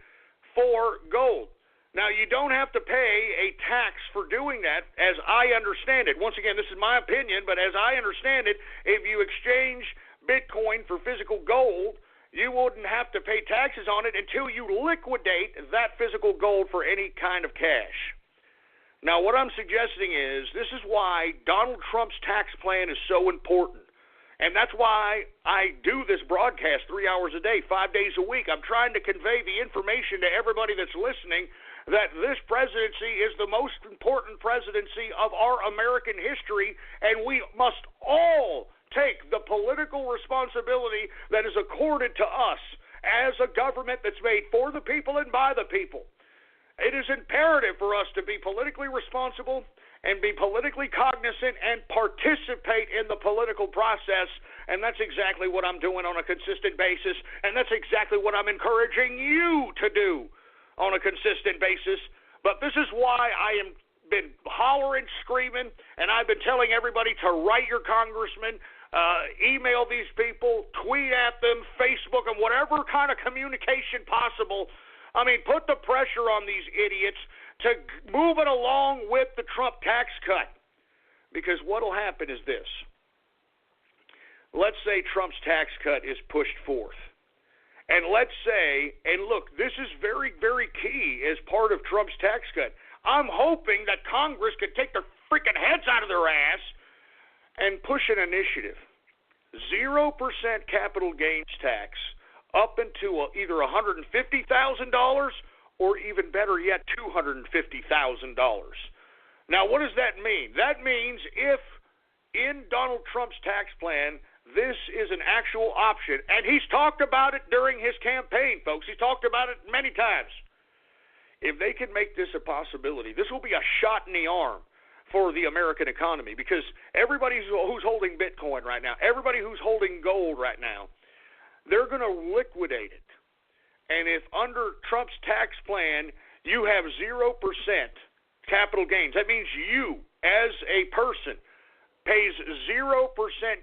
for gold. Now, you don't have to pay a tax for doing that, as I understand it. Once again, this is my opinion, but as I understand it, if you exchange Bitcoin for physical gold, you wouldn't have to pay taxes on it until you liquidate that physical gold for any kind of cash. Now, what I'm suggesting is, this is why Donald Trump's tax plan is so important. And that's why I do this broadcast 3 hours a day, 5 days a week. I'm trying to convey the information to everybody that's listening that this presidency is the most important presidency of our American history, and we must all take the political responsibility that is accorded to us as a government that's made for the people and by the people. It is imperative for us to be politically responsible and be politically cognizant and participate in the political process, and that's exactly what I'm doing on a consistent basis, and that's exactly what I'm encouraging you to do on a consistent basis. But this is why I am been hollering, screaming, and I've been telling everybody to write your congressman, email these people, tweet at them, Facebook, and whatever kind of communication possible. I mean, put the pressure on these idiots to move it along with the Trump tax cut. Because what will happen is this. Let's say Trump's tax cut is pushed forth. And let's say, and look, this is very, very key as part of Trump's tax cut. I'm hoping that Congress could take their freaking heads out of their ass and push an initiative. 0% capital gains tax up into either $150,000 or even better yet, $250,000. Now, what does that mean? That means if in Donald Trump's tax plan, this is an actual option, and he's talked about it during his campaign, folks. He's talked about it many times. If they can make this a possibility, this will be a shot in the arm for the American economy, because everybody who's holding Bitcoin right now, everybody who's holding gold right now, they're going to liquidate it. And if under Trump's tax plan you have 0% capital gains, that means you, as a person, pays 0%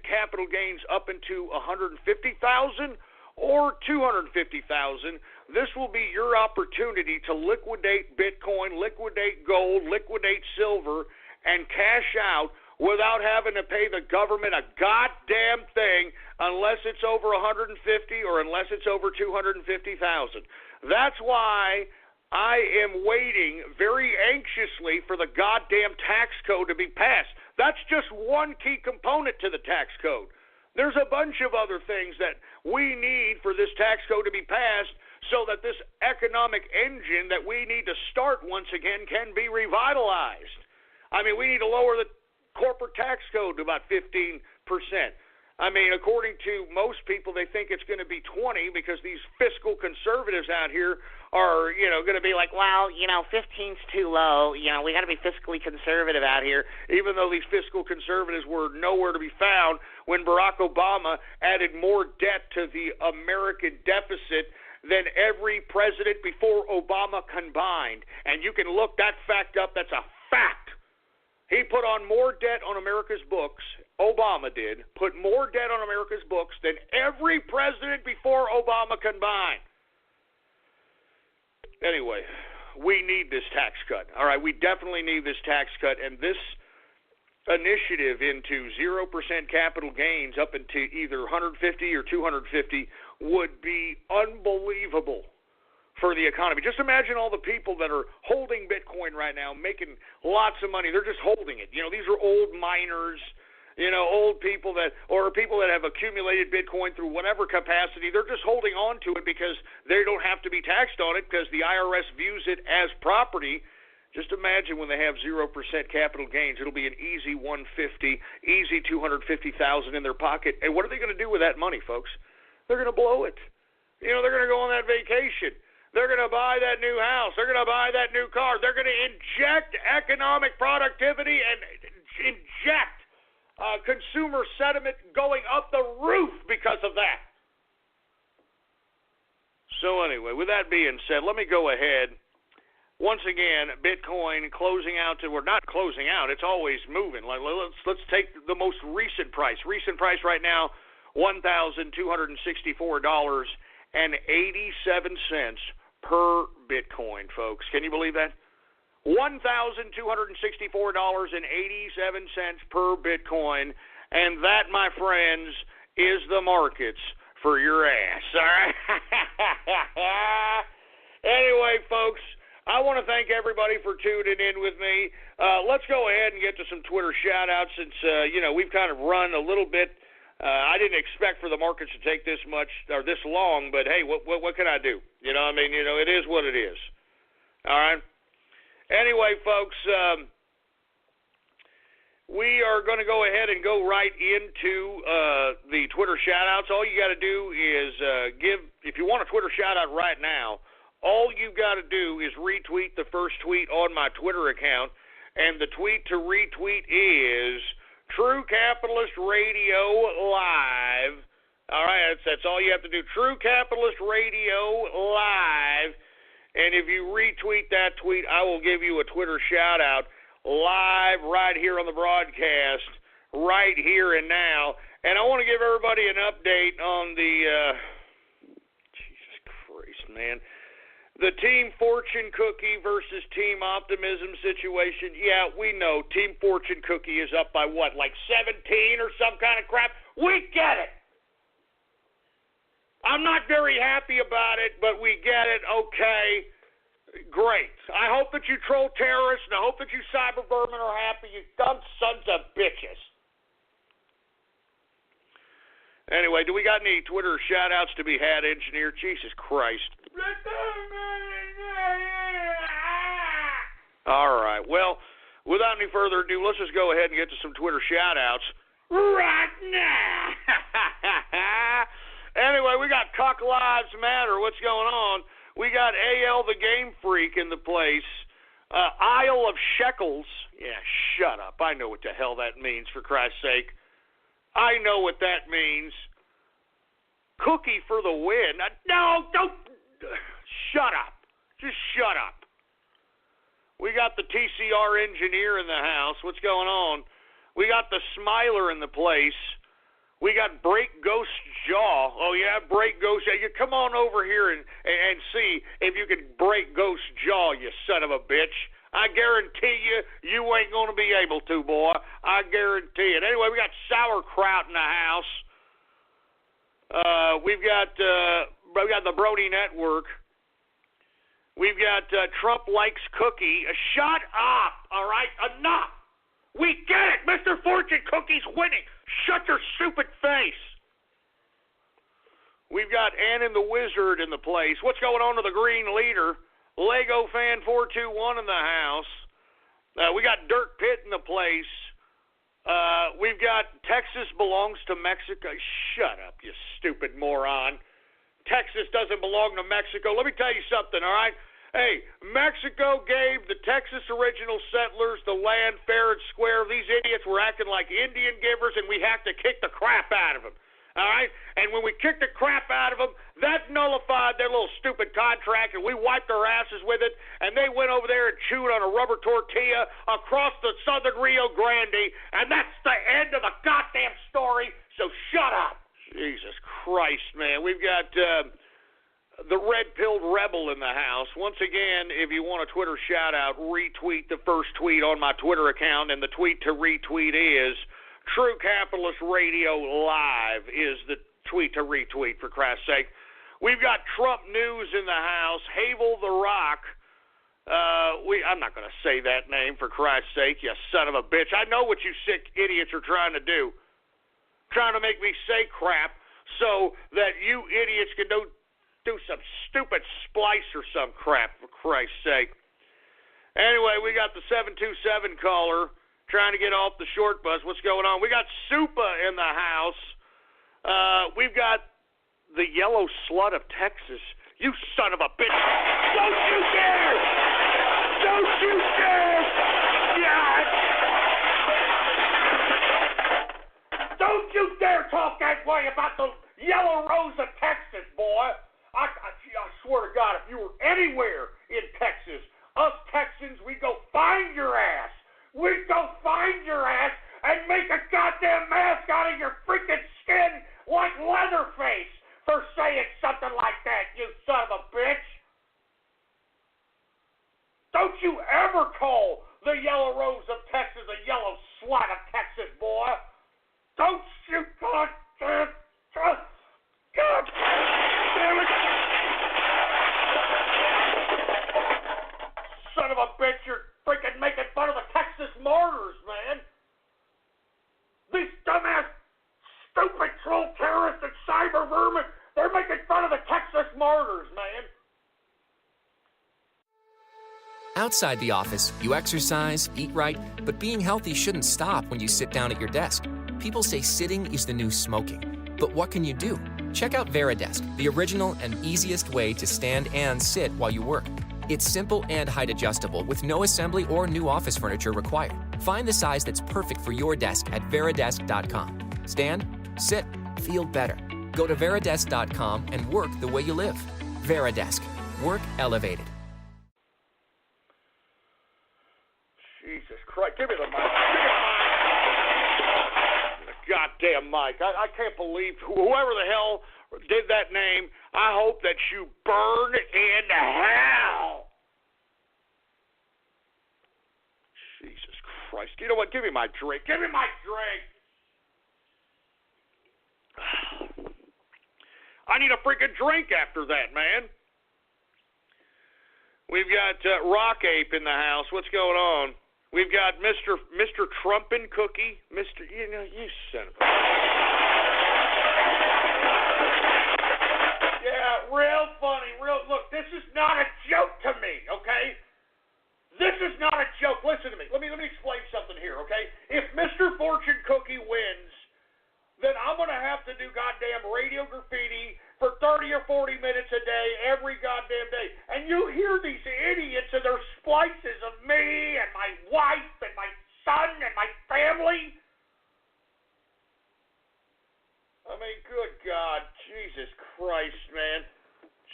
capital gains up into $150,000 or $250,000. This will be your opportunity to liquidate Bitcoin, liquidate gold, liquidate silver, and cash out without having to pay the government a goddamn thing unless it's over $150,000 or unless it's over $250,000. That's why I am waiting very anxiously for the goddamn tax code to be passed. That's just one key component to the tax code. There's a bunch of other things that we need for this tax code to be passed so that this economic engine that we need to start once again can be revitalized. I mean, we need to lower the corporate tax code to about 15%. I mean, according to most people, they think it's going to be 20 because these fiscal conservatives out here are, going to be like, well, 15's too low. We got to be fiscally conservative out here, even though these fiscal conservatives were nowhere to be found when Barack Obama added more debt to the American deficit than every president before Obama combined. And you can look that fact up. That's a fact. He put on more debt on America's books, Obama did, put more debt on America's books than every president before Obama combined. Anyway, we need this tax cut. All right, we definitely need this tax cut, and this initiative into 0% capital gains up into either 150 or 250 would be unbelievable for the economy. Just imagine all the people that are holding Bitcoin right now, making lots of money. They're just holding it. These are old miners, old people or people that have accumulated Bitcoin through whatever capacity. They're just holding on to it because they don't have to be taxed on it because the IRS views it as property. Just imagine when they have 0% capital gains, it'll be an easy 150, easy 250,000 in their pocket. And what are they going to do with that money, folks? They're going to blow it. They're going to go on that vacation. They're going to buy that new house. They're going to buy that new car. They're going to inject economic productivity and inject consumer sentiment going up the roof because of that. So anyway, with that being said, let me go ahead. Once again, Bitcoin closing out to, we're not closing out, it's always moving. Let's take the most recent price. Recent price right now, $1,264.87 per Bitcoin, folks. Can you believe that? $1,264.87 per Bitcoin, and that, my friends, is the markets for your ass. All right? Anyway, folks, I want to thank everybody for tuning in with me. Let's go ahead and get to some Twitter shout-outs since, we've kind of run a little bit. I didn't expect for the markets to take this much or this long, but hey, what can I do? It is what it is. All right? Anyway, folks, we are going to go ahead and go right into the Twitter shout-outs. All you got to do is if you want a Twitter shout-out right now, all you've got to do is retweet the first tweet on my Twitter account, and the tweet to retweet is True Capitalist Radio Live. All right, that's all you have to do. True Capitalist Radio Live. And if you retweet that tweet, I will give you a Twitter shout-out live right here on the broadcast, right here and now. And I want to give everybody an update on the, Jesus Christ, man, the Team Fortune Cookie versus Team Optimism situation. Yeah, we know Team Fortune Cookie is up by what, like 17 or some kind of crap? We get it. I'm not very happy about it, but we get it. Okay, great. I hope that you troll terrorists, and I hope that you cyber vermin are happy, you dumb sons of bitches. Anyway, do we got any Twitter shout-outs to be had, Engineer? Jesus Christ. All right. Well, without any further ado, let's just go ahead and get to some Twitter shout-outs right now. Anyway, we got Cuck Lives Matter. What's going on? We got AL the Game Freak in the place. Isle of Shekels. Yeah, shut up. I know what the hell that means, for Christ's sake. I know what that means. Cookie for the win. No, don't. Shut up. Just shut up. We got the TCR engineer in the house. What's going on? We got the Smiler in the place. We got Break Ghost Jaw. Oh, yeah, Break Ghost Jaw. You come on over here and see if you can break Ghost Jaw, you son of a bitch. I guarantee you ain't going to be able to, boy. I guarantee it. Anyway, we got Sauerkraut in the house. We've got the Brody Network. We've got Trump Likes Cookie. Shut up, all right? Enough. We get it. Mr. Fortune Cookie's winning. Shut your stupid face. We've got Ann and the Wizard in the place. What's going on to the Green Leader? Lego Fan 421 in the house. We got Dirt Pit in the place. We've got Texas belongs to Mexico. Shut up, you stupid moron. Texas doesn't belong to Mexico. Let me tell you something, all right? Hey, Mexico gave the Texas original settlers the land fair and square. These idiots were acting like Indian givers, and we have to kick the crap out of them. All right? And when we kicked the crap out of them, that nullified their little stupid contract, and we wiped our asses with it, and they went over there and chewed on a rubber tortilla across the southern Rio Grande, and that's the end of the goddamn story, so shut up. Jesus Christ, man. We've got the Red-Pilled Rebel in the house. Once again, if you want a Twitter shout-out, retweet the first tweet on my Twitter account, and the tweet to retweet is True Capitalist Radio Live is the tweet to retweet, for Christ's sake. We've got Trump news in the house. Havel the Rock. I'm not going to say that name, for Christ's sake, you son of a bitch. I know what you sick idiots are trying to do. Trying to make me say crap so that you idiots can do some stupid splice or some crap, for Christ's sake. Anyway, we got the 727 caller trying to get off the short bus. What's going on? We got Supa in the house. We've got the yellow slut of Texas. You son of a bitch. Don't you dare! Don't you dare! Yes! Don't you dare talk that way about the yellow rose of Texas, boy. I swear to God, if you were anywhere in Texas, us Texans, we'd go find your ass. We'd go find your ass and make a goddamn mask out of your freaking skin like Leatherface for saying something like that, you son of a bitch. Don't you ever call the yellow rose of Texas a yellow slut of Texas, boy. Don't you God damn it. Son of a bitch, you're freaking making fun of the Texas martyrs, man. These dumbass, stupid troll terrorists and cyber vermin, they're making fun of the Texas martyrs, man. Outside the office, you exercise, eat right, but being healthy shouldn't stop when you sit down at your desk. People say sitting is the new smoking. But what can you do? Check out VeriDesk, the original and easiest way to stand and sit while you work. It's simple and height adjustable with no assembly or new office furniture required. Find the size that's perfect for your desk at veridesk.com. Stand, sit, feel better. Go to veridesk.com and work the way you live. VeriDesk. Work elevated. Jesus Christ. Give me the mic. Give me the mic. The goddamn mic. I can't believe whoever the hell did that name. I hope that you burn in hell. Jesus Christ. You know what? Give me my drink. Give me my drink. I need a freaking drink after that, man. We've got Rock Ape in the house. What's going on? We've got Mr. Trumpin' Cookie. You son of a... Yeah, real funny. Look, this is not a joke to me, okay? This is not a joke. Listen to me. Let me explain something here, okay? If Mr. Fortune Cookie wins, then I'm going to have to do goddamn radio graffiti for 30 or 40 minutes a day, every goddamn day. And you hear these idiots and their splices of me and my wife and my son and my family. I mean, good God, Jesus Christ, man.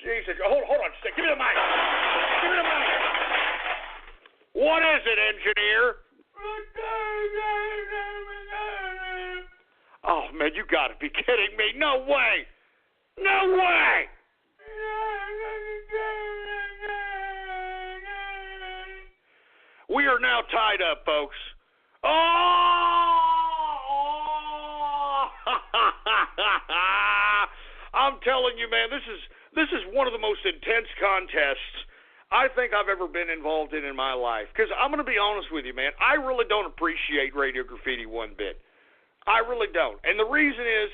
Jesus. Hold on a second. Give me the mic. Give me the mic. What is it, engineer? Oh, man, you got to be kidding me. No way. No way. We are now tied up, folks. I'm telling you, man, this is one of the most intense contests I think I've ever been involved in my life. Because I'm going to be honest with you, man, I really don't appreciate radio graffiti one bit. I really don't. And the reason is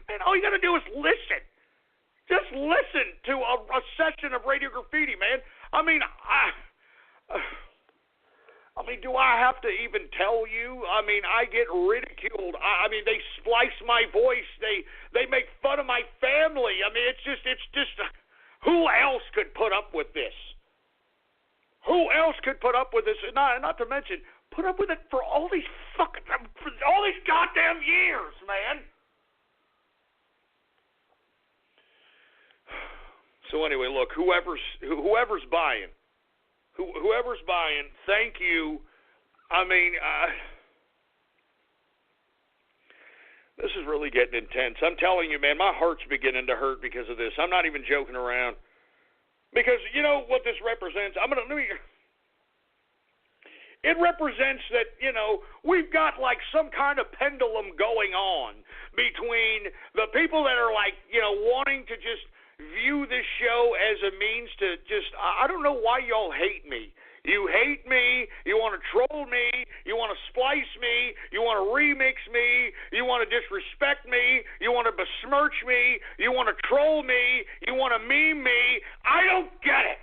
man, all you got to do is listen. Just listen to a session of radio graffiti, man. I mean, do I have to even tell you? I mean, I get ridiculed. I mean, they splice my voice. They make fun of my family. I mean, it's just. Who else could put up with this? Who else could put up with this? And not to mention, put up with it for all these goddamn years, man. So anyway, look, whoever's buying, thank you. I mean, this is really getting intense. I'm telling you, man, my heart's beginning to hurt because of this. I'm not even joking around. Because you know what this represents? It represents that, we've got like some kind of pendulum going on between the people that are like, wanting to just, view this show as a means to just, I don't know why y'all hate me. You hate me, you want to troll me, you want to splice me, you want to remix me, you want to disrespect me, you want to besmirch me, you want to troll me, you want to meme me. I don't get it.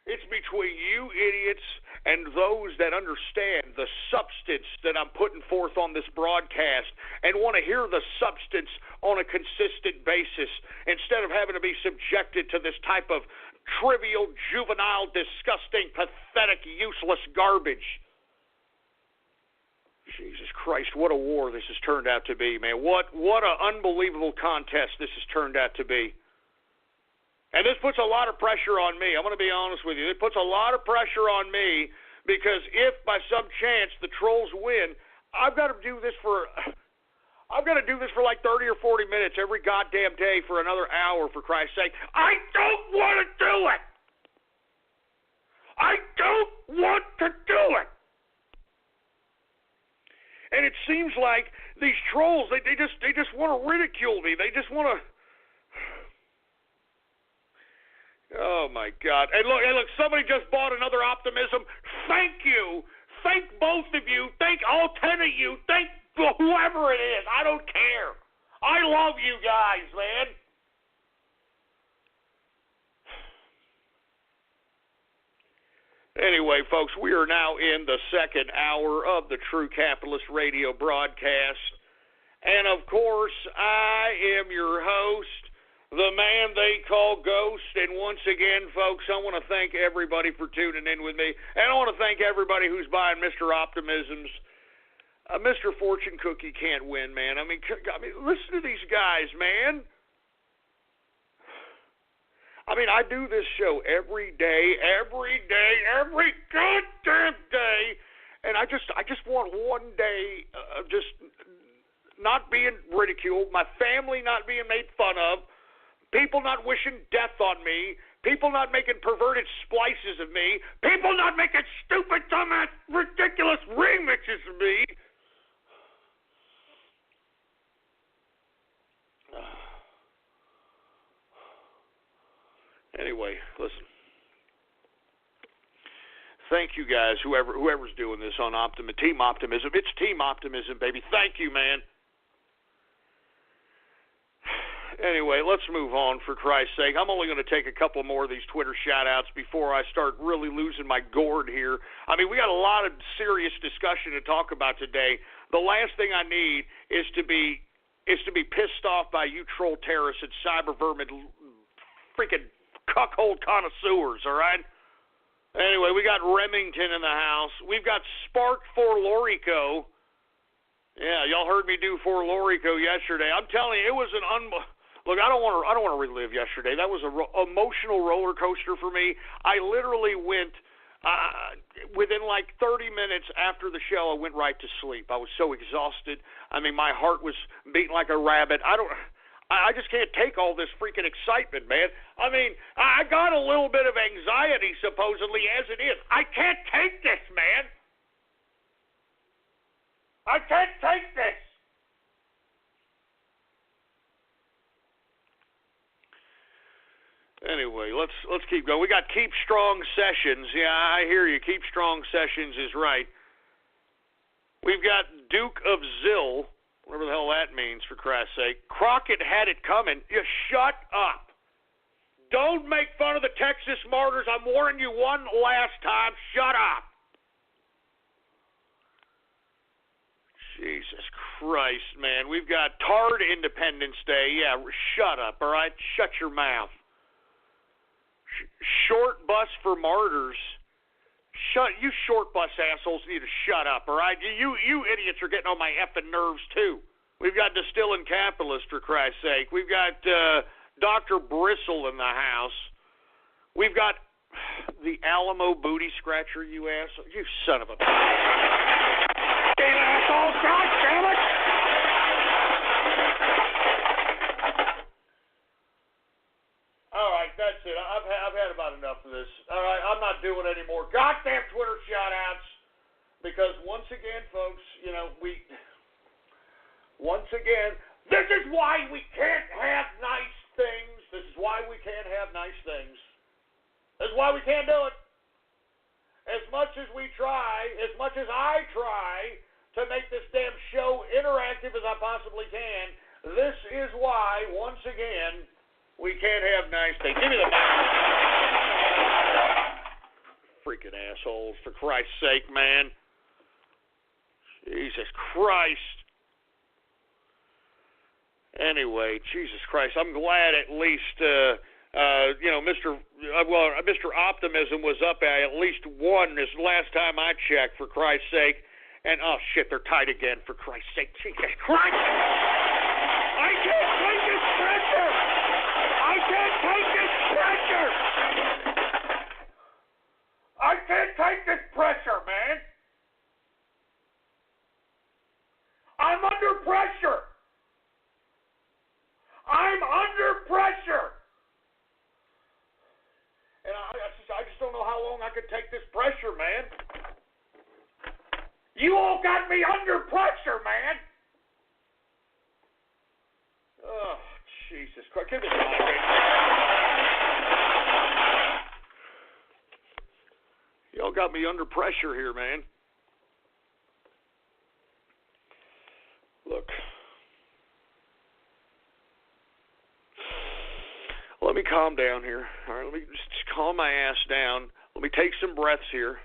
It's between you idiots and those that understand the substance that I'm putting forth on this broadcast and want to hear the substance on a consistent basis instead of having to be subjected to this type of trivial, juvenile, disgusting, pathetic, useless garbage. Jesus Christ, what a war this has turned out to be, man. What an unbelievable contest this has turned out to be. And this puts a lot of pressure on me. I'm going to be honest with you. It puts a lot of pressure on me because if by some chance the trolls win, I've got to do this for like 30 or 40 minutes every goddamn day for another hour, for Christ's sake. I don't want to do it. I don't want to do it. And it seems like these trolls, they just want to ridicule me. They just want to. Oh my God! And look, somebody just bought another Optimism. Thank you. Thank both of you. Thank all 10 of you. Thank whoever it is. I don't care. I love you guys, man. Anyway, folks, we are now in the second hour of the True Capitalist Radio broadcast. And, of course, I am your host, the man they call Ghost. And once again, folks, I want to thank everybody for tuning in with me. And I want to thank everybody who's buying Mr. Optimism's. Mr. Fortune Cookie can't win, man. I mean, listen to these guys, man. I mean, I do this show every day, every goddamn day, and I just want one day of just not being ridiculed, my family not being made fun of, people not wishing death on me, people not making perverted splices of me, people not making stupid, dumbass, ridiculous remixes of me. Anyway, listen. Thank you guys, whoever's doing this on Team Optimism. It's Team Optimism, baby. Thank you, man. Anyway, let's move on, for Christ's sake. I'm only going to take a couple more of these Twitter shout-outs before I start really losing my gourd here. I mean, we got a lot of serious discussion to talk about today. The last thing I need is to be pissed off by you troll terrorists and cyber vermin freaking cuckold connoisseurs, all right? Anyway, we got Remington in the house. We've got Spark for Lorico. Yeah, y'all heard me do for Lorico yesterday. I'm telling you, it was an look. I don't want to relive yesterday. That was an emotional roller coaster for me. I literally went within like 30 minutes after the show. I went right to sleep. I was so exhausted. I mean, my heart was beating like a rabbit. I just can't take all this freaking excitement, man. I mean, I got a little bit of anxiety, supposedly, as it is. I can't take this, man. I can't take this. Anyway, let's keep going. We got Keep Strong Sessions. Yeah, I hear you. Keep Strong Sessions is right. We've got Duke of Zill. Whatever the hell that means, for Christ's sake. Crockett had it coming. You shut up. Don't make fun of the Texas martyrs. I'm warning you one last time. Shut up. Jesus Christ, man. We've got Tard Independence Day. Yeah, shut up, all right? Shut your mouth. Short bus for martyrs. You short bus assholes need to shut up, all right? You idiots are getting on my effing nerves, too. We've got Distilling Capitalist, for Christ's sake. We've got Dr. Bristle in the house. We've got the Alamo Booty Scratcher, you asshole. You son of a... asshole! God damn it! All right, that's it. I've had about enough of this. All right, I'm not doing any more goddamn Twitter shout-outs because once again, folks, this is why we can't have nice why we can't have nice things. That's why we can't do it. As much as we try, as much as I try to make this damn show interactive as I possibly can, this is why, once again, we can't have nice things. Give me the mic. Freaking assholes, for Christ's sake, man. Jesus Christ. Anyway, Jesus Christ, I'm glad at least, Mr. Optimism was up at least one this last time I checked, for Christ's sake. And, oh, shit, they're tied again, for Christ's sake. Jesus Christ! I can't take this pressure! I can't take this pressure! I can't take this pressure, man! I'm under pressure! I'm under pressure! And I just don't know how long I could take this pressure, man. You all got me under pressure, man. Oh, Jesus Christ. Give me the mic. Y'all got me under pressure here, man. Look. Let me calm down here. All right, let me just calm my ass down. Let me take some breaths here.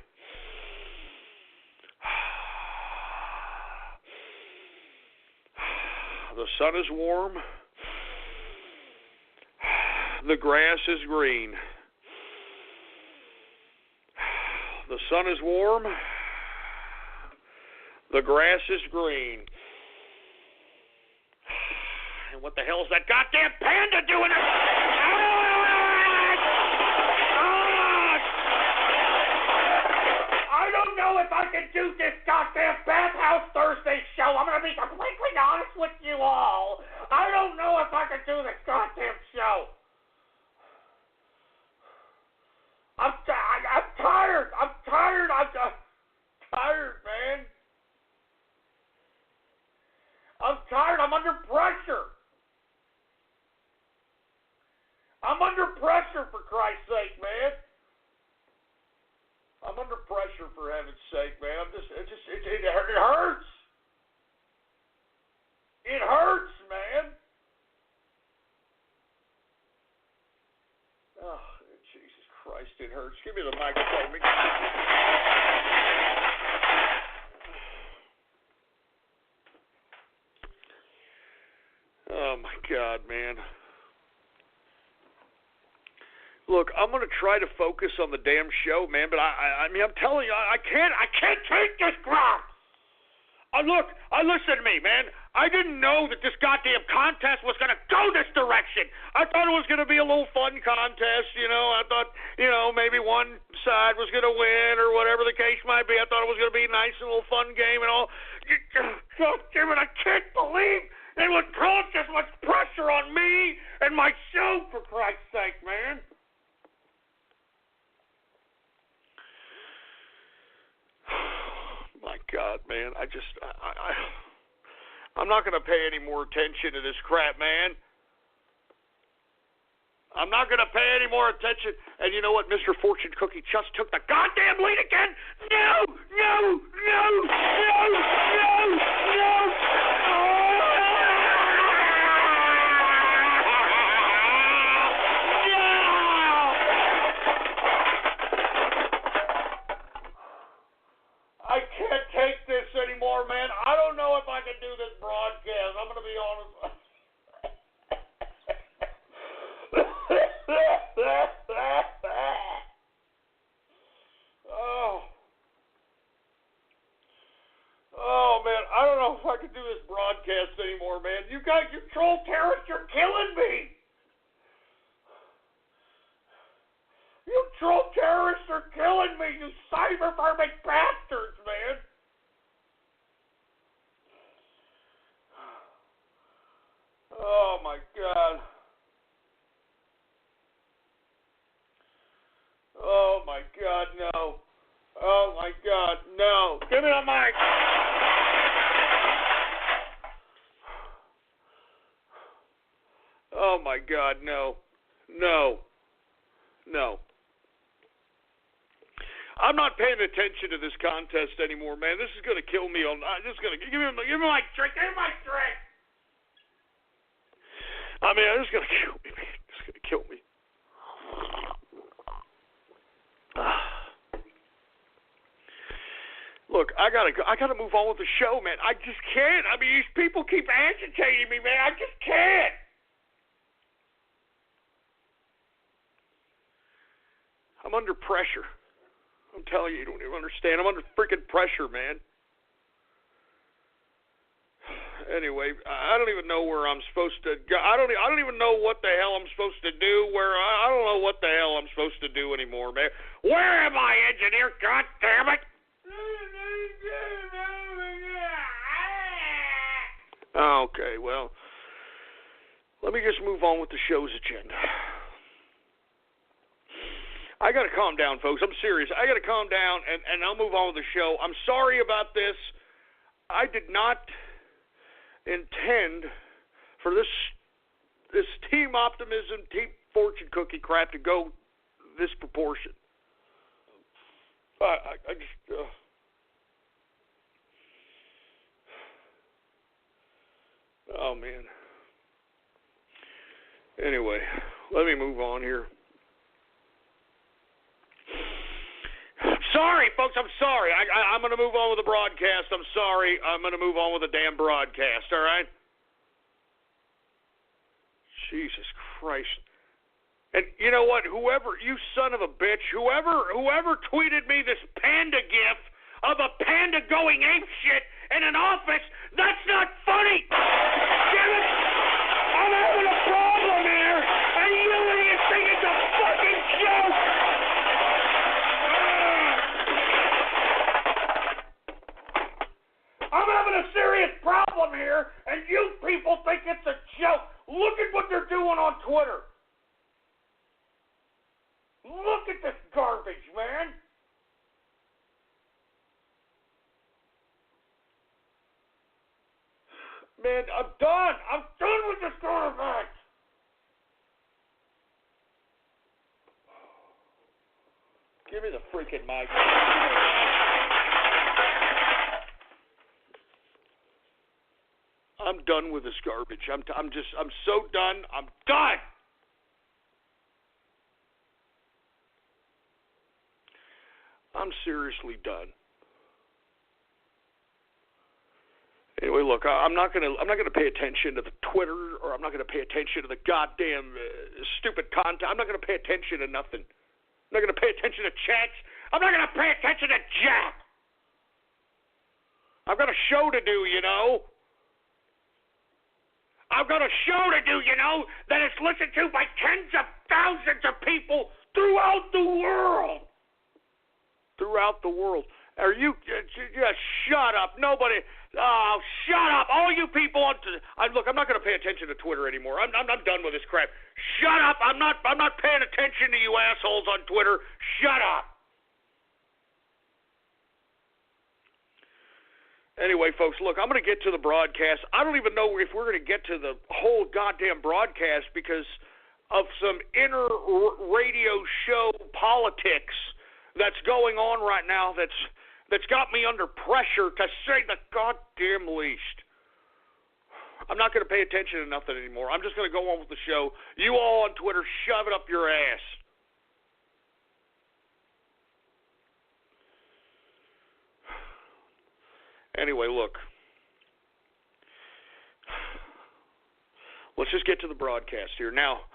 The sun is warm. The grass is green. The sun is warm. The grass is green. And what the hell is that goddamn panda doing? I don't know if I can do this goddamn Bathhouse Thursday show. I'm going to be completely honest with you all. I don't know if I can do this goddamn show. I'm tired. I'm tired, man. I'm tired. I'm under pressure. I'm under pressure, for Christ's sake, man. I'm under pressure, for heaven's sake, man. It hurts. It hurts, man. Oh, Jesus Christ, it hurts. Give me the microphone. Oh, my God, man. Look, I'm going to try to focus on the damn show, man, but I mean, I'm telling you, I can't take this crap. Listen to me, man. I didn't know that this goddamn contest was going to go this direction. I thought it was going to be a little fun contest, you know. I thought, you know, maybe one side was going to win or whatever the case might be. I thought it was going to be a nice little fun game and all. God damn it, I can't believe it would cause this much pressure on me and my show, for Christ's sake, man. My God, man, I'm not going to pay any more attention to this crap, man. I'm not going to pay any more attention. And you know what? Mr. Fortune Cookie just took the goddamn lead again. No. I can't take this anymore, man. I don't know if I can do this broadcast. I'm going to be honest. Oh, man. I don't know if I can do this broadcast anymore, man. You guys, you troll terrorists, you're killing me. You troll terrorists are killing me, you cyber-vermin bastards, man. Oh, my God. Oh, my God, no. Oh, my God, no. Give me the mic. Oh, my God, no. No. I'm not paying attention to this contest anymore, man. This is going to kill me. Give me my drink. Give me my drink. I mean, this is going to kill me, man. It's going to kill me. Look, I gotta move on with the show, man. I just can't. I mean, these people keep agitating me, man. I just can't. I'm under pressure. I'm telling you, you don't even understand. I'm under freaking pressure, man. Anyway, I don't even know where I'm supposed to go. I don't even know what the hell I'm supposed to do. I don't know what the hell I'm supposed to do anymore, man. Where am I, engineer? God damn it! Okay, well, let me just move on with the show's agenda. I got to calm down, folks. I'm serious. I got to calm down, and I'll move on with the show. I'm sorry about this. I did not intend for this Team Optimism, Team Fortune Cookie crap to go this proportion. I just... Oh, man. Anyway, let me move on here. Sorry, folks, I'm sorry. I'm going to move on with the broadcast. I'm sorry. I'm going to move on with the damn broadcast, all right? Jesus Christ. And you know what? Whoever, you son of a bitch, whoever tweeted me this panda gif of a panda going apeshit in an office, that's not funny. Damn it. I'm having a problem here, and you idiots think it's a fucking joke. I'm having a serious problem here, and you people think it's a joke. Look at what they're doing on Twitter. Look at this garbage, man. Man, I'm done. I'm done with this garbage. Give me the freaking mic. I'm done with this garbage. I'm so done. I'm done. I'm seriously done. Anyway, look, I'm not gonna pay attention to the Twitter, or I'm not gonna pay attention to the goddamn stupid content. I'm not gonna pay attention to nothing. I'm not gonna pay attention to chats. I'm not gonna pay attention to jack. I've got a show to do, you know. I've got a show to do, you know, that is listened to by tens of thousands of people throughout the world. Throughout the world. Are you? Just shut up. Nobody. Oh, shut up. All you people on. Look, I'm not going to pay attention to Twitter anymore. I'm done with this crap. Shut up. I'm not paying attention to you assholes on Twitter. Shut up. Anyway, folks, look, I'm going to get to the broadcast. I don't even know if we're going to get to the whole goddamn broadcast because of some inner radio show politics that's going on right now that's got me under pressure to say the goddamn least. I'm not going to pay attention to nothing anymore. I'm just going to go on with the show. You all on Twitter, shove it up your ass. Anyway, look. Let's just get to the broadcast here. Now,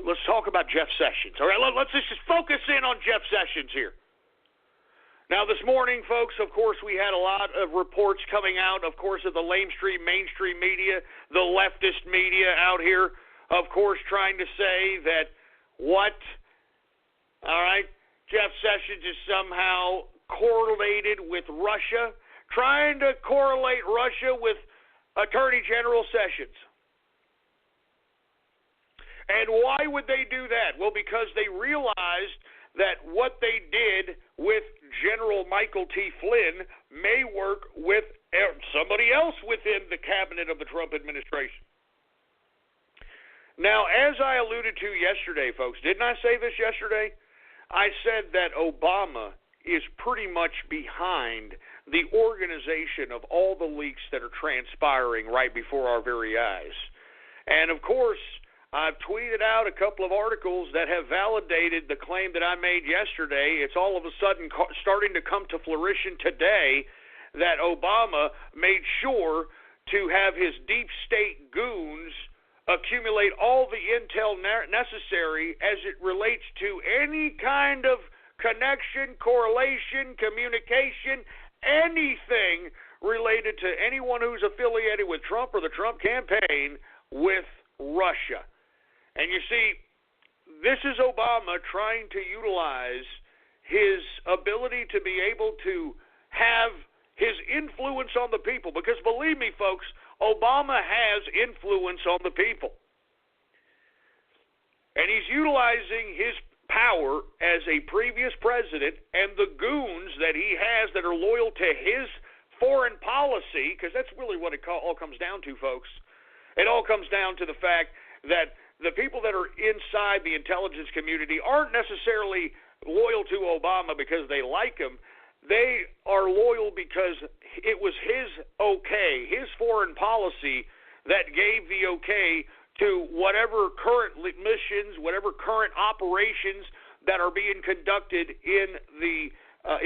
let's talk about Jeff Sessions. All right, let's just focus in on Jeff Sessions here. Now, this morning, folks, of course, we had a lot of reports coming out, of course, of the mainstream media, the leftist media out here, of course, trying to say that Jeff Sessions is somehow correlated with Russia, trying to correlate Russia with Attorney General Sessions. And why would they do that? Well, because they realized that what they did with General Michael T. Flynn may work with somebody else within the cabinet of the Trump administration. Now, as I alluded to yesterday, folks, didn't I say this yesterday? I said that Obama is pretty much behind the organization of all the leaks that are transpiring right before our very eyes. And, of course, I've tweeted out a couple of articles that have validated the claim that I made yesterday. It's all of a sudden starting to come to fruition today that Obama made sure to have his deep state goons accumulate all the intel necessary as it relates to any kind of connection, correlation, communication, anything related to anyone who's affiliated with Trump or the Trump campaign with Russia. And you see, this is Obama trying to utilize his ability to be able to have his influence on the people, because believe me, folks, Obama has influence on the people. And he's utilizing his power as a previous president and the goons that he has that are loyal to his foreign policy, because that's really what it all comes down to, folks. It all comes down to the fact that the people that are inside the intelligence community aren't necessarily loyal to Obama because they like him. They are loyal because it was his okay, his foreign policy that gave the okay to whatever current missions, whatever current operations that are being conducted in the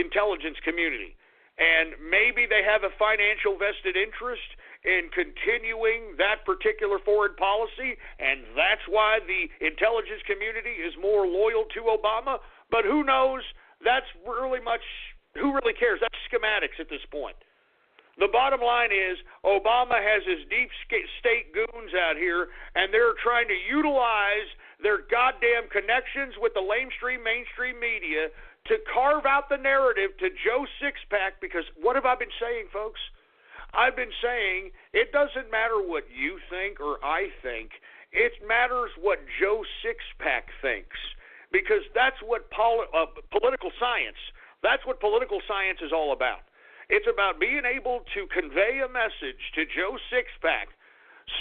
intelligence community. And maybe they have a financial vested interest in continuing that particular foreign policy, and that's why the intelligence community is more loyal to Obama. But who knows? That's really much... Who really cares? That's schematics at this point. The bottom line is Obama has his deep state goons out here, and they're trying to utilize their goddamn connections with the mainstream media to carve out the narrative to Joe Sixpack, because what have I been saying, folks? I've been saying it doesn't matter what you think or I think. It matters what Joe Sixpack thinks, because that's what political science. That's what political science is all about. It's about being able to convey a message to Joe Sixpack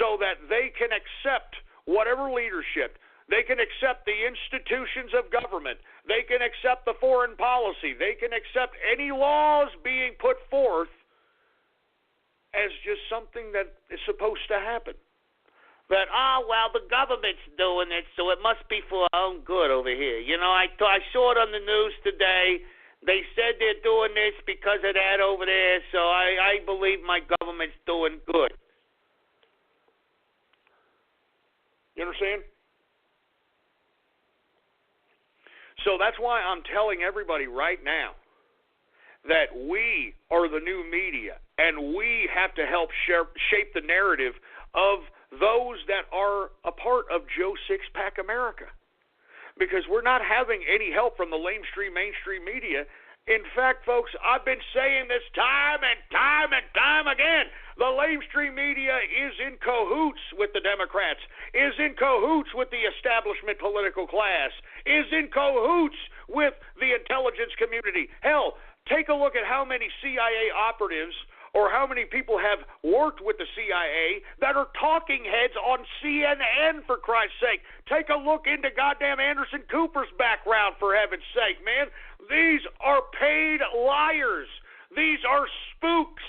so that they can accept whatever leadership, they can accept the institutions of government, they can accept the foreign policy, they can accept any laws being put forth as just something that is supposed to happen. That, well, the government's doing it, so it must be for our own good over here. You know, I saw it on the news today. They said they're doing this because of that over there, so I believe my government's doing good. You understand? So that's why I'm telling everybody right now that we are the new media, and we have to help shape the narrative of those that are a part of Joe Sixpack America. Because we're not having any help from the mainstream media. In fact, folks, I've been saying this time and time again. The mainstream media is in cahoots with the Democrats, is in cahoots with the establishment political class, is in cahoots with the intelligence community. Hell, take a look at how many CIA operatives or how many people have worked with the CIA that are talking heads on CNN, for Christ's sake. Take a look into goddamn Anderson Cooper's background, for heaven's sake, man. These are paid liars. These are spooks.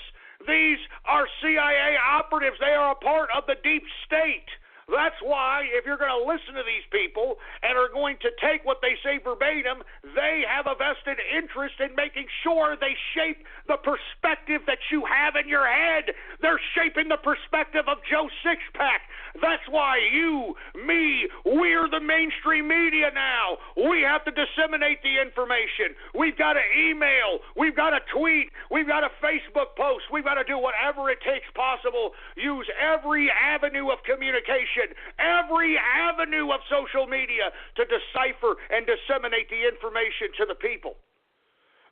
These are CIA operatives. They are a part of the deep state. That's why, if you're going to listen to these people and are going to take what they say verbatim, they have a vested interest in making sure they shape the perspective that you have in your head. They're shaping the perspective of Joe Sixpack. That's why you, me, we're the mainstream media now. We have to disseminate the information. We've got to email. We've got to tweet. We've got to Facebook post. We've got to do whatever it takes possible. Use every avenue of communication, every avenue of social media to decipher and disseminate the information to the people.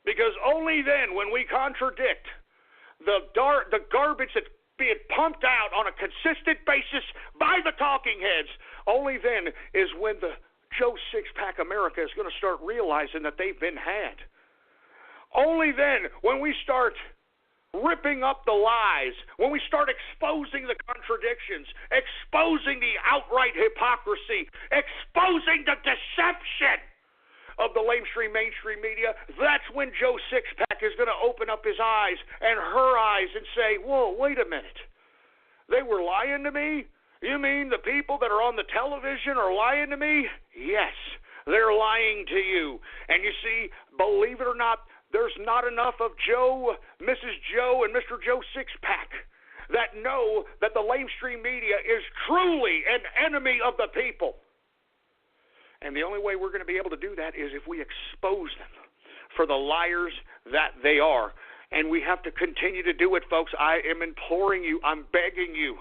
Because only then, when we contradict the garbage that's being pumped out on a consistent basis by the talking heads, only then is when the Joe Sixpack America is going to start realizing that they've been had. Only then, when we start ripping up the lies, when we start exposing the contradictions, exposing the outright hypocrisy, exposing the deception of the mainstream media, that's when Joe Sixpack is going to open up his eyes and her eyes and say, whoa, wait a minute. They were lying to me? You mean the people that are on the television are lying to me? Yes, they're lying to you. And you see, believe it or not, there's not enough of Joe, Mrs. Joe, and Mr. Joe Sixpack that know that the mainstream media is truly an enemy of the people. And the only way we're going to be able to do that is if we expose them for the liars that they are. And we have to continue to do it, folks. I am imploring you, I'm begging you,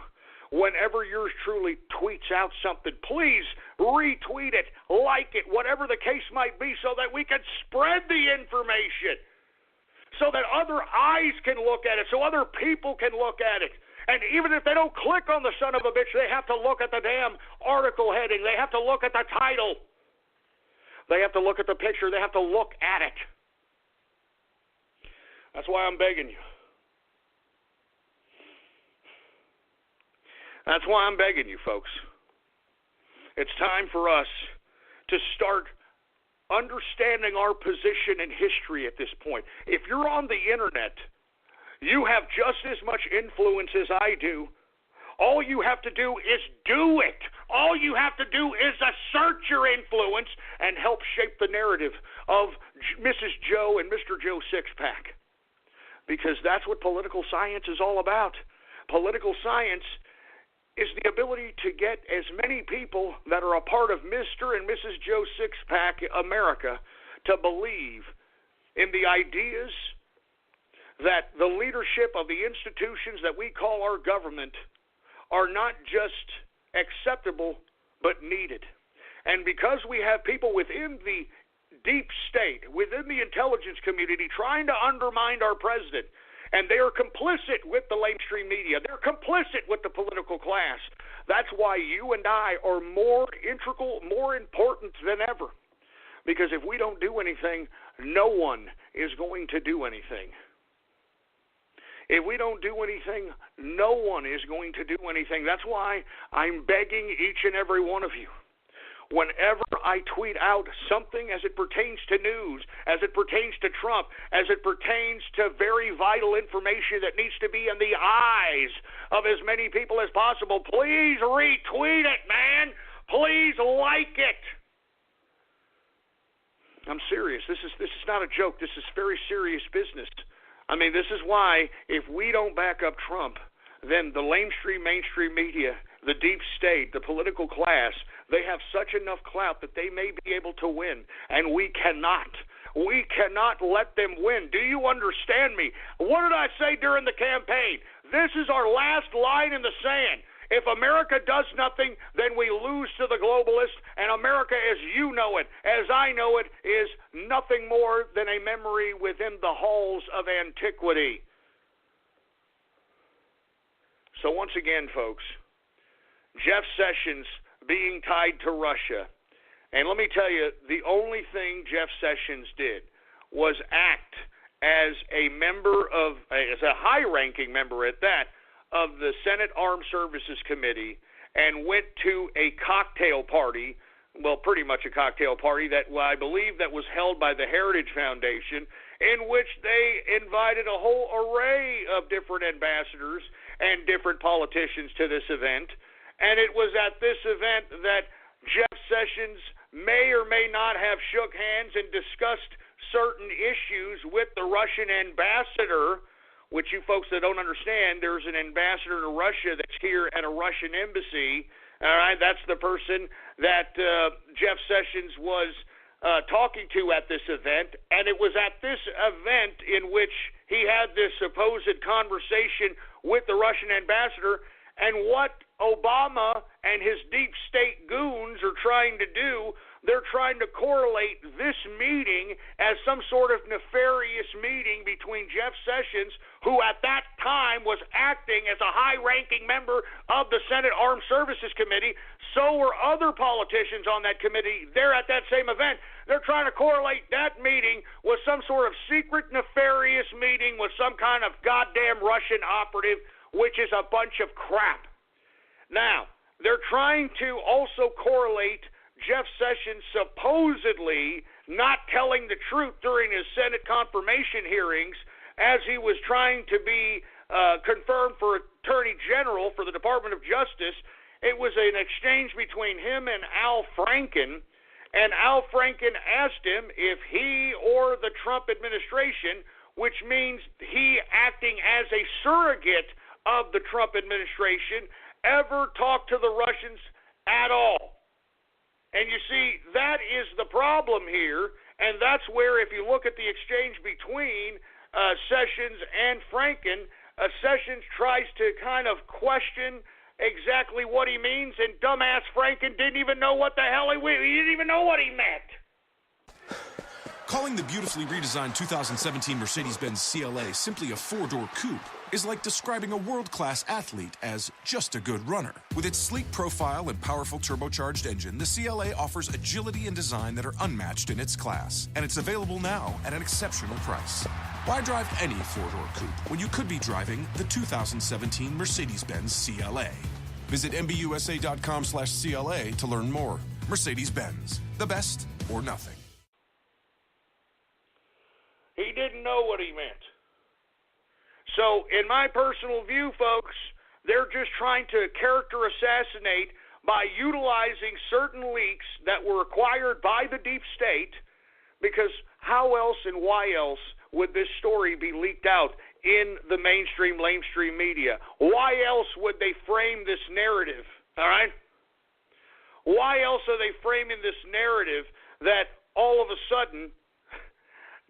whenever yours truly tweets out something, please retweet it, like it, whatever the case might be, so that we can spread the information, so that other eyes can look at it, so other people can look at it. And even if they don't click on the son of a bitch, they have to look at the damn article heading. They have to look at the title. They have to look at the picture. They have to look at it. That's why I'm begging you. That's why I'm begging you, folks. It's time for us to start understanding our position in history at this point. If you're on the internet, you have just as much influence as I do. All you have to do is do it. All you have to do is assert your influence and help shape the narrative of Mrs. Joe and Mr. Joe Sixpack. Because that's what political science is all about. Political science is the ability to get as many people that are a part of Mr. and Mrs. Joe Sixpack America to believe in the ideas that the leadership of the institutions that we call our government are not just acceptable, but needed. And because we have people within the deep state, within the intelligence community, trying to undermine our president, and they are complicit with the mainstream media, they're complicit with the political class, that's why you and I are more integral, more important than ever. Because if we don't do anything, no one is going to do anything. If we don't do anything, no one is going to do anything. That's why I'm begging each and every one of you, whenever I tweet out something as it pertains to news, as it pertains to Trump, as it pertains to very vital information that needs to be in the eyes of as many people as possible, please retweet it, man. Please like it. I'm serious. This is not a joke. This is very serious business. I mean, this is why if we don't back up Trump, then the mainstream media, the deep state, the political class, they have such enough clout that they may be able to win, and we cannot. We cannot let them win. Do you understand me? What did I say during the campaign? This is our last line in the sand. If America does nothing, then we lose to the globalists, and America as you know it, as I know it, is nothing more than a memory within the halls of antiquity. So once again, folks, Jeff Sessions being tied to Russia, and let me tell you, the only thing Jeff Sessions did was act as a member of, as a high-ranking member at that, of the Senate Armed Services Committee, and went to a cocktail party, well, pretty much a cocktail party that I believe that was held by the Heritage Foundation, in which they invited a whole array of different ambassadors and different politicians to this event. And it was at this event that Jeff Sessions may or may not have shook hands and discussed certain issues with the Russian ambassador, which you folks that don't understand, there's an ambassador to Russia that's here at a Russian embassy. All right, that's the person that Jeff Sessions was talking to at this event. And it was at this event in which he had this supposed conversation with the Russian ambassador. And what Obama and his deep state goons are trying to do, they're trying to correlate this meeting as some sort of nefarious meeting between Jeff Sessions, who at that time was acting as a high-ranking member of the Senate Armed Services Committee. So were other politicians on that committee there at that same event. They're trying to correlate that meeting with some sort of secret nefarious meeting with some kind of goddamn Russian operative, which is a bunch of crap. Now, they're trying to also correlate Jeff Sessions supposedly not telling the truth during his Senate confirmation hearings as he was trying to be confirmed for Attorney General for the Department of Justice. It was an exchange between him and Al Franken, and Al Franken asked him if he or the Trump administration, which means he acting as a surrogate of the Trump administration, ever talked to the Russians at all. And you see, that is the problem here, and that's where, if you look at the exchange between Sessions and Franken, Sessions tries to kind of question exactly what he means, and dumbass Franken didn't even know what the hell he didn't even know what he meant. Calling the beautifully redesigned 2017 Mercedes-Benz CLA simply a four-door coupe is like describing a world-class athlete as just a good runner. With its sleek profile and powerful turbocharged engine, the CLA offers agility and design that are unmatched in its class, and it's available now at an exceptional price. Why drive any four-door coupe when you could be driving the 2017 Mercedes-Benz CLA? Visit MBUSA.com/CLA to learn more. Mercedes-Benz, the best or nothing. He didn't know what he meant. So, in my personal view, folks, they're just trying to character assassinate by utilizing certain leaks that were acquired by the deep state, because how else and why else would this story be leaked out in the mainstream media? Why else would they frame this narrative, all right? Why else are they framing this narrative that all of a sudden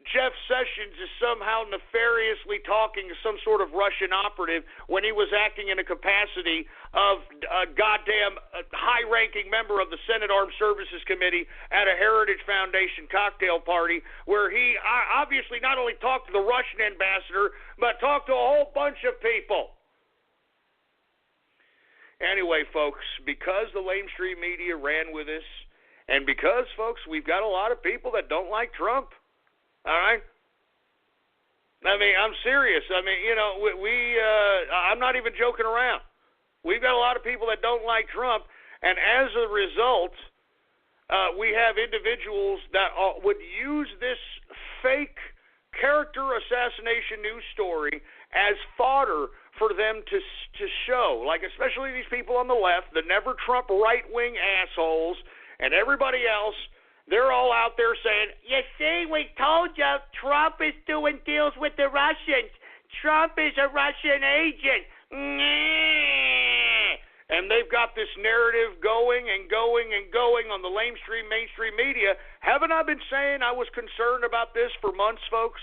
Jeff Sessions is somehow nefariously talking to some sort of Russian operative when he was acting in a capacity of a goddamn high-ranking member of the Senate Armed Services Committee at a Heritage Foundation cocktail party, where he obviously not only talked to the Russian ambassador, but talked to a whole bunch of people. Anyway, folks, because the lamestream media ran with this, and because, folks, we've got a lot of people that don't like Trump, all right? I mean, I'm serious. I mean, you know, I'm not even joking around. We've got a lot of people that don't like Trump, and as a result, we have individuals that would use this fake character assassination news story as fodder for them to show, like especially these people on the left, the never Trump right-wing assholes, and everybody else. They're all out there saying, you see, we told you Trump is doing deals with the Russians. Trump is a Russian agent. And they've got this narrative going and going and going on the mainstream media. Haven't I been saying I was concerned about this for months, folks?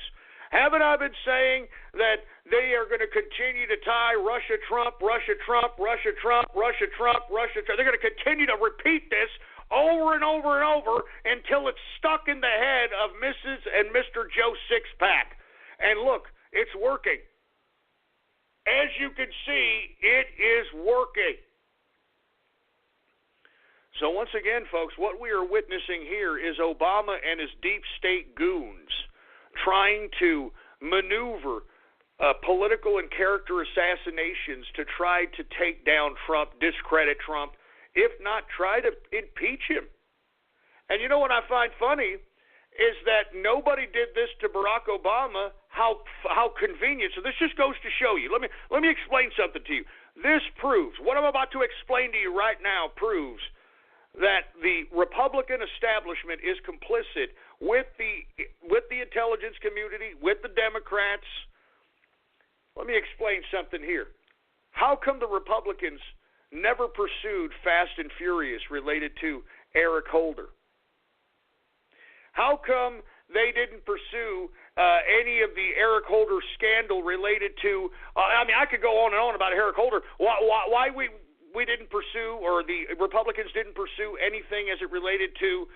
Haven't I been saying that they are going to continue to tie Russia, Trump, Russia, Trump, Russia, Trump, Russia, Trump, Russia, Trump? They're going to continue to repeat this over and over and over until it's stuck in the head of Mrs. and Mr. Joe Sixpack. And look, it's working. As you can see, it is working. So once again, folks, what we are witnessing here is Obama and his deep state goons trying to maneuver political and character assassinations to try to take down Trump, discredit Trump, if not try to impeach him. And you know what I find funny is that nobody did this to Barack Obama. How convenient. So this just goes to show you. Let me explain something to you. This proves, what I'm about to explain to you right now proves that the Republican establishment is complicit with the intelligence community, with the Democrats. Let me explain something here. How come the Republicans never pursued Fast and Furious related to Eric Holder? How come they didn't pursue any of the Eric Holder scandal related to, I mean, I could go on and on about Eric Holder. Why we didn't pursue, or the Republicans didn't pursue anything as it related to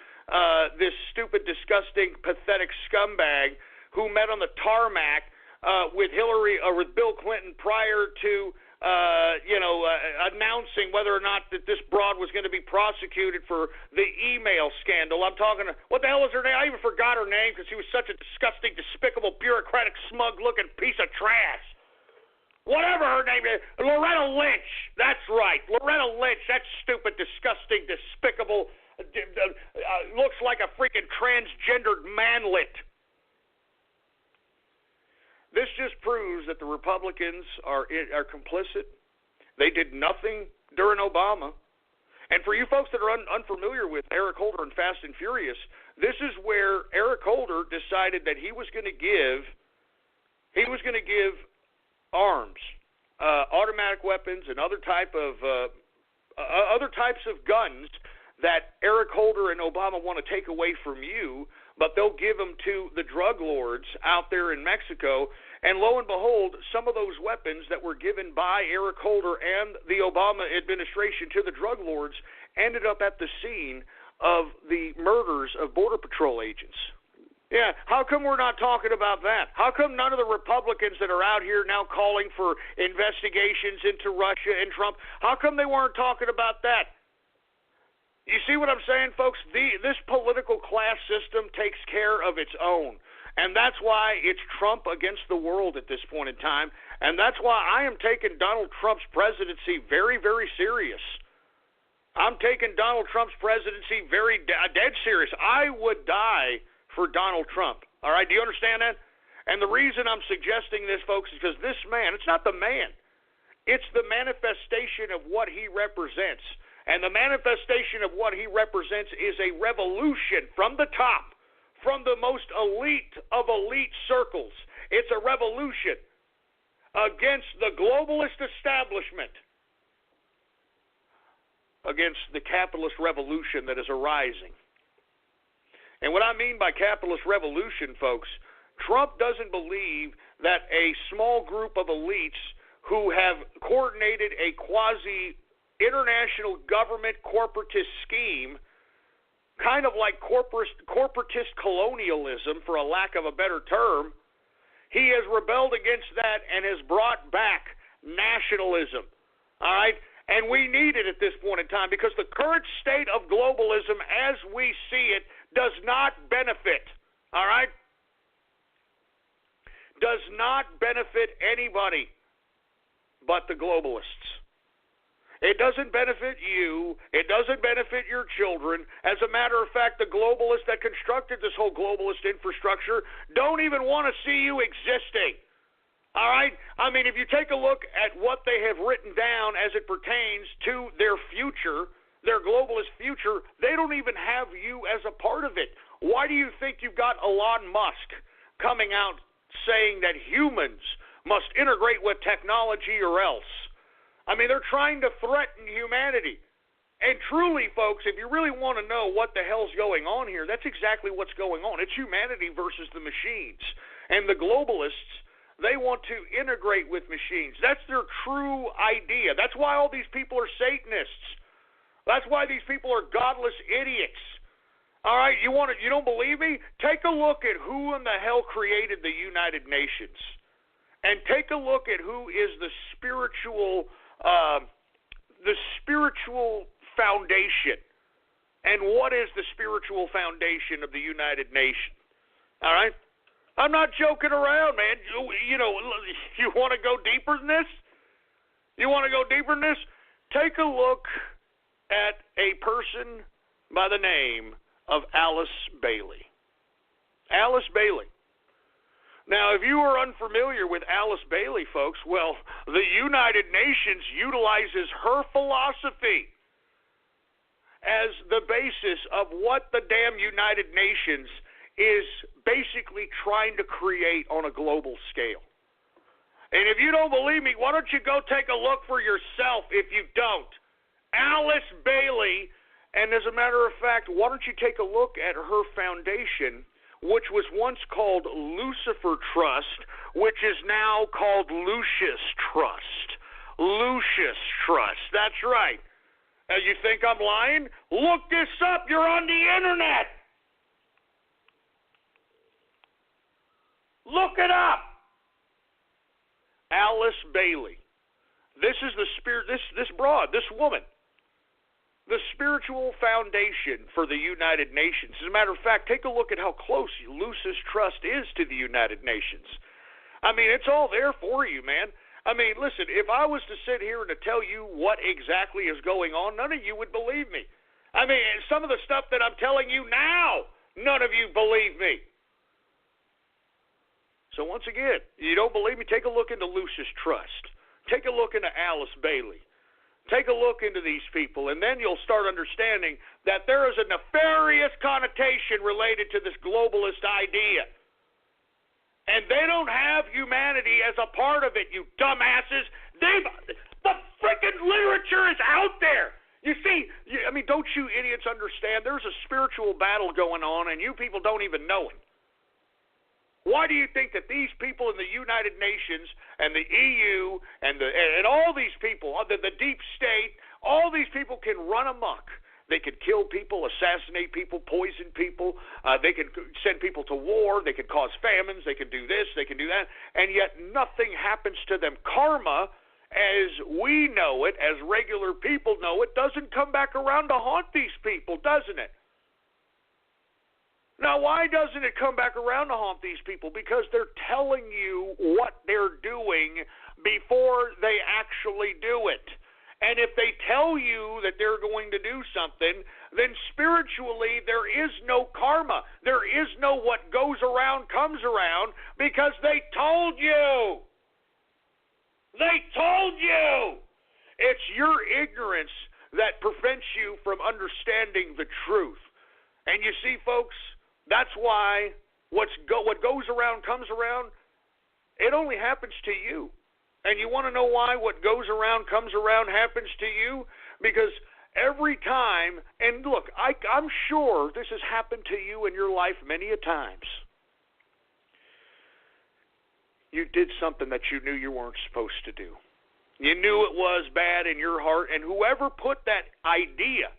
this stupid, disgusting, pathetic scumbag who met on the tarmac with Bill Clinton prior to announcing whether or not that this broad was going to be prosecuted for the email scandal. I'm talking, what the hell was her name? I even forgot her name because she was such a disgusting, despicable, bureaucratic, smug-looking piece of trash. whatever her name is, Loretta Lynch. That's right, Loretta Lynch. That stupid, disgusting, despicable, looks like a freaking transgendered manlet. This just proves that the Republicans are complicit. They did nothing during Obama. And for you folks that are unfamiliar with Eric Holder and Fast and Furious, this is where Eric Holder decided that he was going to give arms, automatic weapons, and other types of guns that Eric Holder and Obama want to take away from you, but they'll give them to the drug lords out there in Mexico. And lo and behold, some of those weapons that were given by Eric Holder and the Obama administration to the drug lords ended up at the scene of the murders of Border Patrol agents. Yeah, how come we're not talking about that? How come none of the Republicans that are out here now calling for investigations into Russia and Trump, how come they weren't talking about that? You see what I'm saying, folks? This political class system takes care of its own. And that's why it's Trump against the world at this point in time. And that's why I am taking Donald Trump's presidency very, very serious. I'm taking Donald Trump's presidency dead serious. I would die for Donald Trump. All right, do you understand that? And the reason I'm suggesting this, folks, is because this man, it's not the man. It's the manifestation of what he represents. And the manifestation of what he represents is a revolution from the top, from the most elite of elite circles. It's a revolution against the globalist establishment, against the capitalist revolution that is arising. And what I mean by capitalist revolution, folks, Trump doesn't believe that a small group of elites who have coordinated a quasi-international government corporatist scheme, kind of like corporatist colonialism, for a lack of a better term, he has rebelled against that and has brought back nationalism. All right? And we need it at this point in time because the current state of globalism as we see it does not benefit. All right? Does not benefit anybody but the globalists. It doesn't benefit you. It doesn't benefit your children. As a matter of fact, the globalists that constructed this whole globalist infrastructure don't even want to see you existing. All right? I mean, if you take a look at what they have written down as it pertains to their future, their globalist future, they don't even have you as a part of it. Why do you think you've got Elon Musk coming out saying that humans must integrate with technology or else? I mean, they're trying to threaten humanity. And truly, folks, if you really want to know what the hell's going on here, that's exactly what's going on. It's humanity versus the machines. And the globalists, they want to integrate with machines. That's their true idea. That's why all these people are Satanists. That's why these people are godless idiots. All right, you don't believe me? Take a look at who in the hell created the United Nations. And take a look at who is the spiritual foundation. And what is the spiritual foundation of the United Nations? All right? I'm not joking around, man. You know, you want to go deeper than this? You want to go deeper than this? Take a look at a person by the name of Alice Bailey. Alice Bailey. Now, if you are unfamiliar with Alice Bailey, folks, well, the United Nations utilizes her philosophy as the basis of what the damn United Nations is basically trying to create on a global scale. And if you don't believe me, why don't you go take a look for yourself if you don't? Alice Bailey, and as a matter of fact, why don't you take a look at her foundation, which was once called Lucifer Trust, which is now called Lucius Trust. Lucius Trust, that's right. You think I'm lying? Look this up, you're on the internet. Look it up. Alice Bailey. This is the spirit, this broad, this woman. The spiritual foundation for the United Nations. As a matter of fact, take a look at how close Lucis Trust is to the United Nations. I mean, it's all there for you, man. I mean, listen, if I was to sit here and to tell you what exactly is going on, none of you would believe me. I mean, some of the stuff that I'm telling you now, none of you believe me. So once again, you don't believe me? Take a look into Lucis Trust. Take a look into Alice Bailey. Take a look into these people, and then you'll start understanding that there is a nefarious connotation related to this globalist idea. And they don't have humanity as a part of it, you dumbasses. The freaking literature is out there. You see, I mean, don't you idiots understand? There's a spiritual battle going on, and you people don't even know it. Why do you think that these people in the United Nations and the EU and all these people, the deep state, all these people can run amok? They can kill people, assassinate people, poison people. They can send people to war. They can cause famines. They can do this. They can do that. And yet nothing happens to them. Karma, as we know it, as regular people know it, doesn't come back around to haunt these people, doesn't it? Now, why doesn't it come back around to haunt these people? Because they're telling you what they're doing before they actually do it. And if they tell you that they're going to do something, then spiritually there is no karma. There is no what goes around comes around, because they told you. They told you. It's your ignorance that prevents you from understanding the truth. And you see, folks, that's why what goes around comes around. It only happens to you. And you want to know why what goes around comes around happens to you? Because every time, and look, I'm sure this has happened to you in your life many a times. You did something that you knew you weren't supposed to do. You knew it was bad in your heart, and whoever put that idea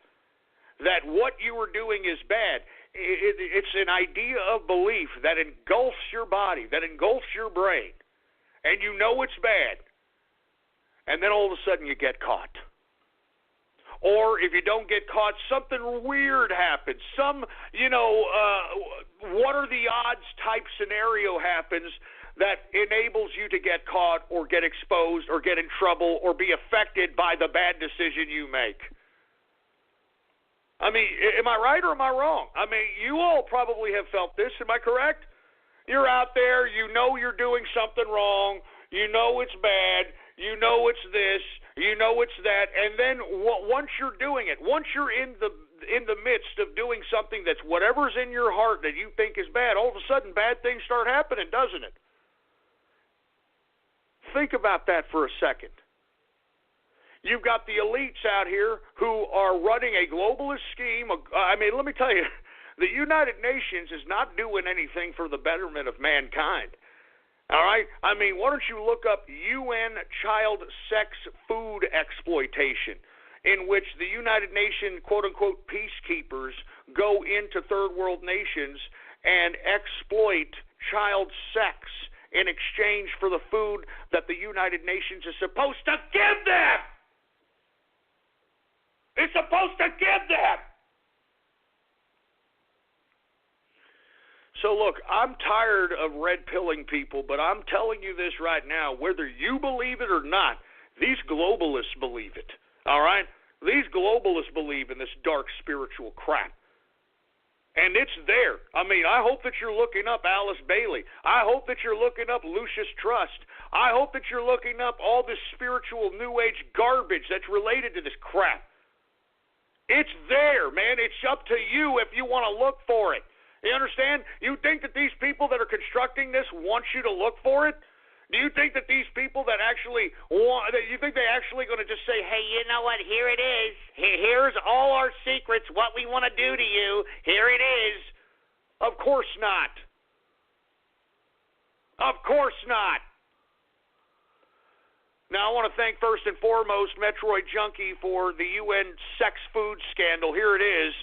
that what you were doing is bad, it's an idea of belief that engulfs your body, that engulfs your brain. And you know it's bad, and then all of a sudden you get caught. Or if you don't get caught, something weird happens. Some, what are the odds type scenario happens that enables you to get caught or get exposed or get in trouble or be affected by the bad decision you make. I mean, am I right or am I wrong? I mean, you all probably have felt this. Am I correct? You're out there, you know you're doing something wrong, you know it's bad, you know it's this, you know it's that, and then once you're doing it, once you're in the midst of doing something that's whatever's in your heart that you think is bad, all of a sudden bad things start happening, doesn't it? Think about that for a second. You've got the elites out here who are running a globalist scheme. I mean, let me tell you, the United Nations is not doing anything for the betterment of mankind. All right? I mean, why don't you look up UN child sex food exploitation, in which the United Nations, quote-unquote, peacekeepers go into third world nations and exploit child sex in exchange for the food that the United Nations is supposed to give them. It's supposed to give them. So look, I'm tired of red-pilling people, but I'm telling you this right now, whether you believe it or not, these globalists believe it, all right? These globalists believe in this dark spiritual crap. And it's there. I mean, I hope that you're looking up Alice Bailey. I hope that you're looking up Lucis Trust. I hope that you're looking up all this spiritual New Age garbage that's related to this crap. It's there, man. It's up to you if you want to look for it. You understand? You think that these people that are constructing this want you to look for it? Do you think that these people that actually want, you think they're actually going to just say, hey, you know what, here it is. Here's all our secrets, what we want to do to you. Here it is. Of course not. Of course not. Now, I want to thank first and foremost Metroid Junkie for the UN sex food scandal. Here it is.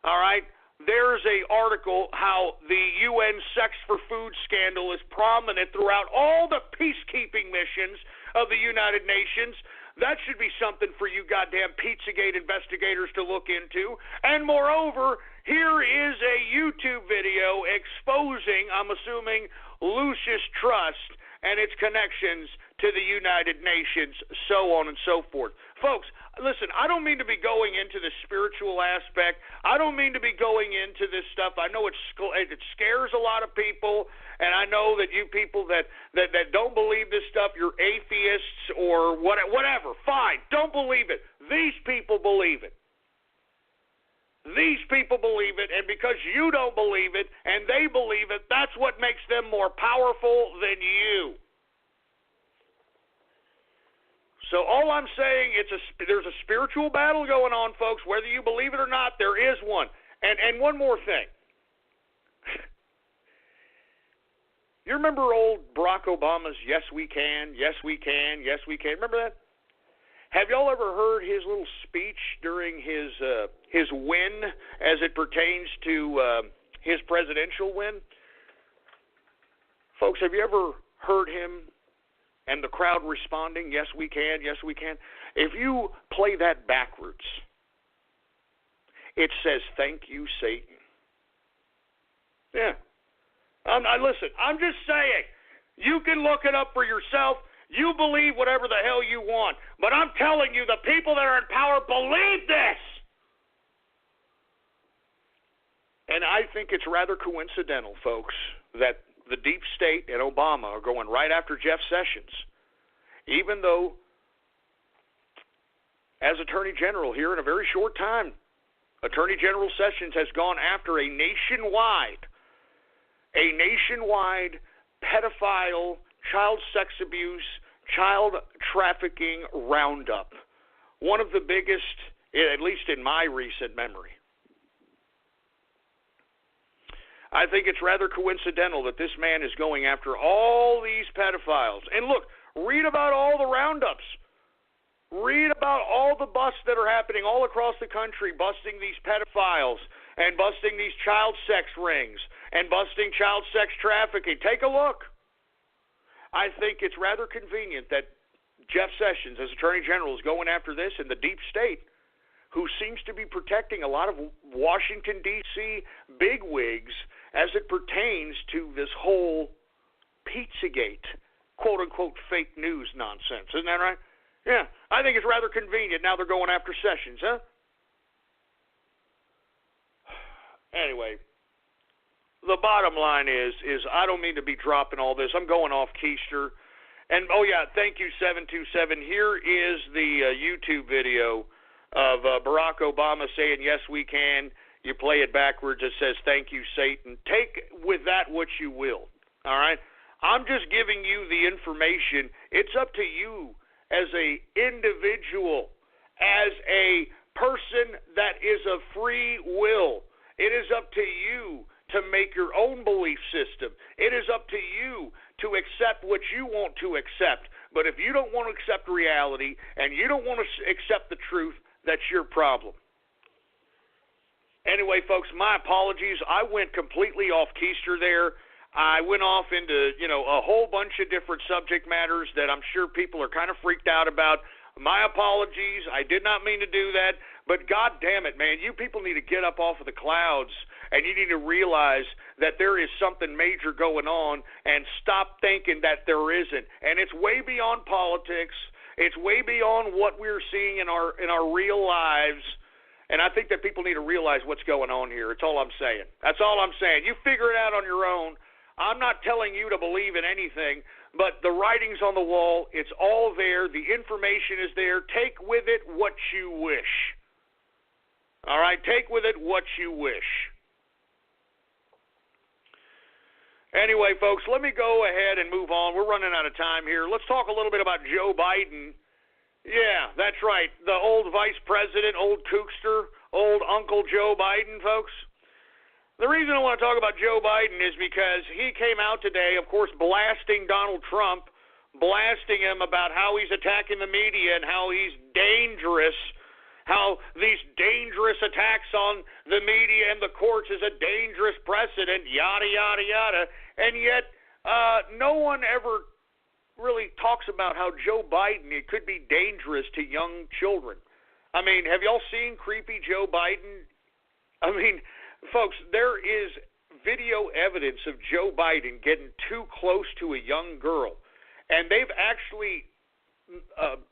All right. There's an article how the UN sex for food scandal is prominent throughout all the peacekeeping missions of the United Nations. That should be something for you goddamn Pizzagate investigators to look into. And moreover, here is a YouTube video exposing, I'm assuming, Lucis Trust and its connections to the United Nations, so on and so forth. Folks, listen, I don't mean to be going into the spiritual aspect. I don't mean to be going into this stuff. I know it scares a lot of people, and I know that you people that don't believe this stuff, you're atheists or whatever. Fine, don't believe it. These people believe it. These people believe it, and because you don't believe it and they believe it, that's what makes them more powerful than you. So all I'm saying, there's a spiritual battle going on, folks. Whether you believe it or not, there is one. And one more thing. You remember old Barack Obama's "Yes, we can, yes, we can, yes, we can"? Remember that? Have y'all ever heard his little speech during his win as it pertains to his presidential win? Folks, have you ever heard him and the crowd responding, "Yes, we can, yes, we can"? If you play that backwards, it says, "Thank you, Satan." Yeah. Listen, I'm just saying, you can look it up for yourself. You believe whatever the hell you want. But I'm telling you, the people that are in power believe this. And I think it's rather coincidental, folks, that the deep state and Obama are going right after Jeff Sessions, even though, as Attorney General here in a very short time, Attorney General Sessions has gone after a nationwide pedophile, child sex abuse, child trafficking roundup. One of the biggest, at least in my recent memory. I think it's rather coincidental that this man is going after all these pedophiles. And look, read about all the roundups. Read about all the busts that are happening all across the country, busting these pedophiles and busting these child sex rings and busting child sex trafficking. Take a look. I think it's rather convenient that Jeff Sessions, as Attorney General, is going after this, and the deep state, who seems to be protecting a lot of Washington, D.C. bigwigs as it pertains to this whole Pizzagate, quote-unquote, fake news nonsense. Isn't that right? Yeah, I think it's rather convenient now they're going after Sessions, huh? Anyway, the bottom line is I don't mean to be dropping all this. I'm going off keister. And, oh, yeah, thank you, 727. Here is the YouTube video of Barack Obama saying, "Yes, we can." You play it backwards. It says, "Thank you, Satan." Take with that what you will, all right? I'm just giving you the information. It's up to you as a individual, as a person that is of free will. It is up to you to make your own belief system. It is up to you to accept what you want to accept. But if you don't want to accept reality and you don't want to accept the truth, that's your problem. Anyway, folks, my apologies. I went completely off keister there. I went off into, a whole bunch of different subject matters that I'm sure people are kind of freaked out about. My apologies. I did not mean to do that. But God damn it, man, you people need to get up off of the clouds, and you need to realize that there is something major going on, and stop thinking that there isn't. And it's way beyond politics. It's way beyond what we're seeing in our real lives. And I think that people need to realize what's going on here. That's all I'm saying. That's all I'm saying. You figure it out on your own. I'm not telling you to believe in anything, but the writing's on the wall. It's all there. The information is there. Take with it what you wish. All right? Take with it what you wish. Anyway, folks, let me go ahead and move on. We're running out of time here. Let's talk a little bit about Joe Biden. Yeah, that's right. The old vice president, old kookster, old Uncle Joe Biden, folks. The reason I want to talk about Joe Biden is because he came out today, of course, blasting Donald Trump, blasting him about how he's attacking the media and how he's dangerous, how these dangerous attacks on the media and the courts is a dangerous precedent, yada, yada, yada. And yet no one ever really talks about how Joe Biden, it could be dangerous to young children. I mean, have y'all seen creepy Joe Biden? I mean, folks, there is video evidence of Joe Biden getting too close to a young girl. and they've actually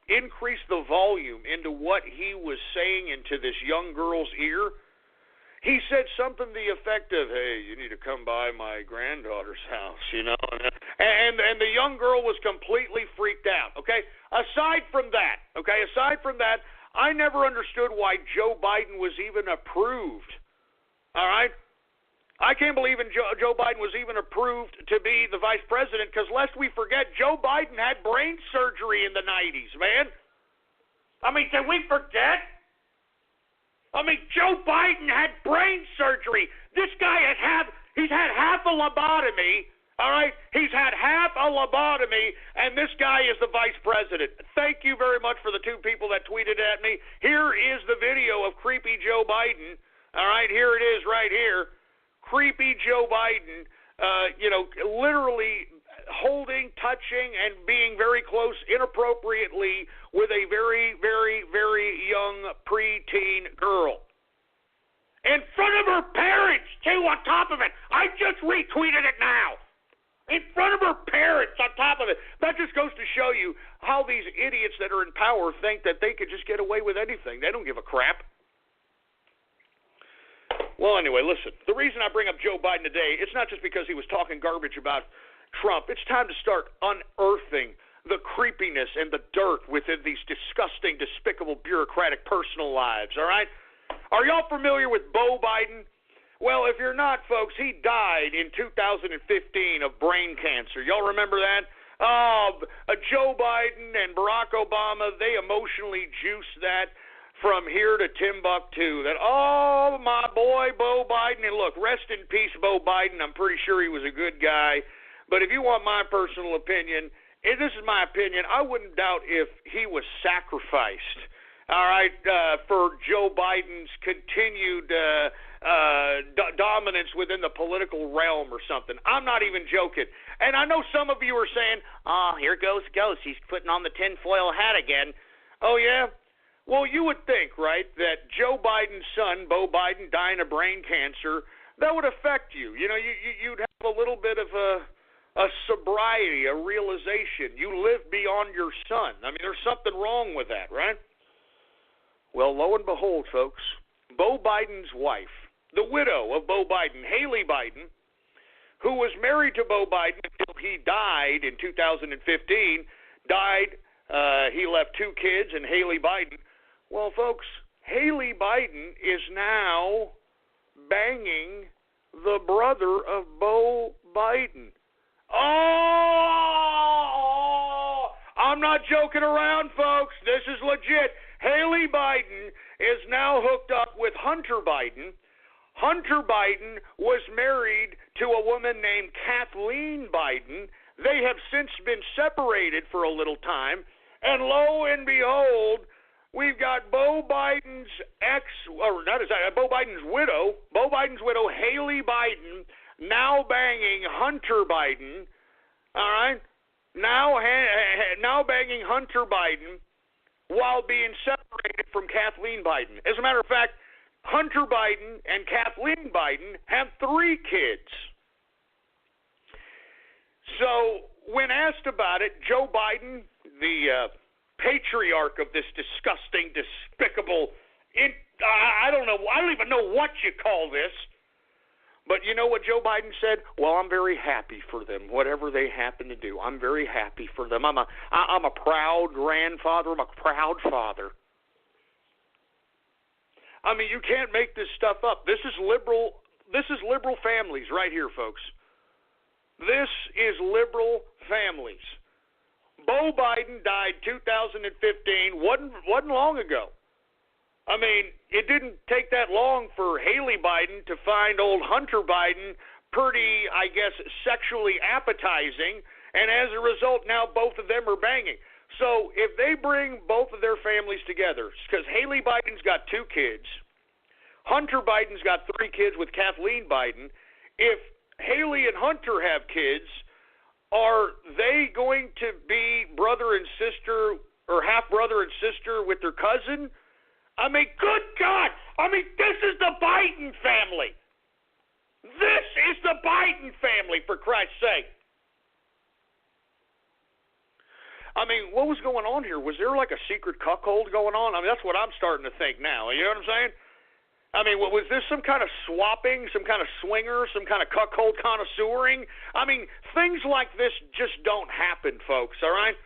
increased the volume into what he was saying into this young girl's ear. He said something to the effect of, "Hey, you need to come by my granddaughter's house," you know, and the young girl was completely freaked out. Okay, aside from that, I never understood why Joe Biden was even approved. All right, I can't believe Joe Biden was even approved to be the vice president, because lest we forget, Joe Biden had brain surgery in the 90s, man. I mean, did we forget? I mean, Joe Biden had brain surgery. This guy he's had half a lobotomy, all right? He's had half a lobotomy, and this guy is the vice president. Thank you very much for the two people that tweeted at me. Here is the video of creepy Joe Biden, all right? Here it is right here. Creepy Joe Biden, literally holding, touching, and being very close inappropriately with a very, very, very young preteen girl. In front of her parents, too, on top of it. I just retweeted it now. In front of her parents, on top of it. That just goes to show you how these idiots that are in power think that they could just get away with anything. They don't give a crap. Well, anyway, listen. The reason I bring up Joe Biden today, it's not just because he was talking garbage about Trump. It's time to start unearthing the creepiness and the dirt within these disgusting, despicable, bureaucratic personal lives, all right? Are y'all familiar with Beau Biden? Well, if you're not, folks, he died in 2015 of brain cancer. Y'all remember that? Joe Biden and Barack Obama, they emotionally juiced that from here to Timbuktu. That, oh, my boy, Beau Biden. And look, rest in peace, Beau Biden. I'm pretty sure he was a good guy. But if you want my personal opinion, and this is my opinion, I wouldn't doubt if he was sacrificed, all right, for Joe Biden's continued dominance within the political realm or something. I'm not even joking. And I know some of you are saying, "Oh, here goes Ghost. He's putting on the tinfoil hat again." Oh, yeah? Well, you would think, right, that Joe Biden's son, Beau Biden, dying of brain cancer, that would affect you. You know, you'd have a little bit of a sobriety, a realization. You live beyond your son. I mean, there's something wrong with that, right? Well, lo and behold, folks, Beau Biden's wife, the widow of Beau Biden, Haley Biden, who was married to Beau Biden until he died in 2015, he left 2 kids and Haley Biden. Well, folks, Haley Biden is now banging the brother of Beau Biden. Oh, I'm not joking around, folks. This is legit. Haley Biden is now hooked up with Hunter Biden. Hunter Biden was married to a woman named Kathleen Biden. They have since been separated for a little time. And lo and behold, we've got Beau Biden's Beau Biden's widow, Haley Biden, now banging Hunter Biden, all right? Now banging Hunter Biden while being separated from Kathleen Biden. As a matter of fact, Hunter Biden and Kathleen Biden have 3 kids. So when asked about it, Joe Biden, the patriarch of this disgusting, despicable, I don't even know what you call this. But you know what Joe Biden said? Well, I'm very happy for them, whatever they happen to do. I'm very happy for them. I'm a proud grandfather. I'm a proud father. I mean, you can't make this stuff up. This is liberal families right here, folks. This is liberal families. Beau Biden died 2015, wasn't long ago. I mean, it didn't take that long for Haley Biden to find old Hunter Biden pretty, I guess, sexually appetizing, and as a result, now both of them are banging. So if they bring both of their families together, because Haley Biden's got 2 kids, Hunter Biden's got 3 kids with Kathleen Biden, if Haley and Hunter have kids, are they going to be brother and sister or half brother and sister with their cousin? I mean, good God. I mean, this is the Biden family. This is the Biden family, for Christ's sake. mean, what was going on here? Was there like a secret cuckold going on? I mean, that's what I'm starting to think now. You know what I'm saying? I mean, was this some kind of swapping, some kind of swinger, some kind of cuckold connoisseuring? I mean, things like this just don't happen, folks, all right?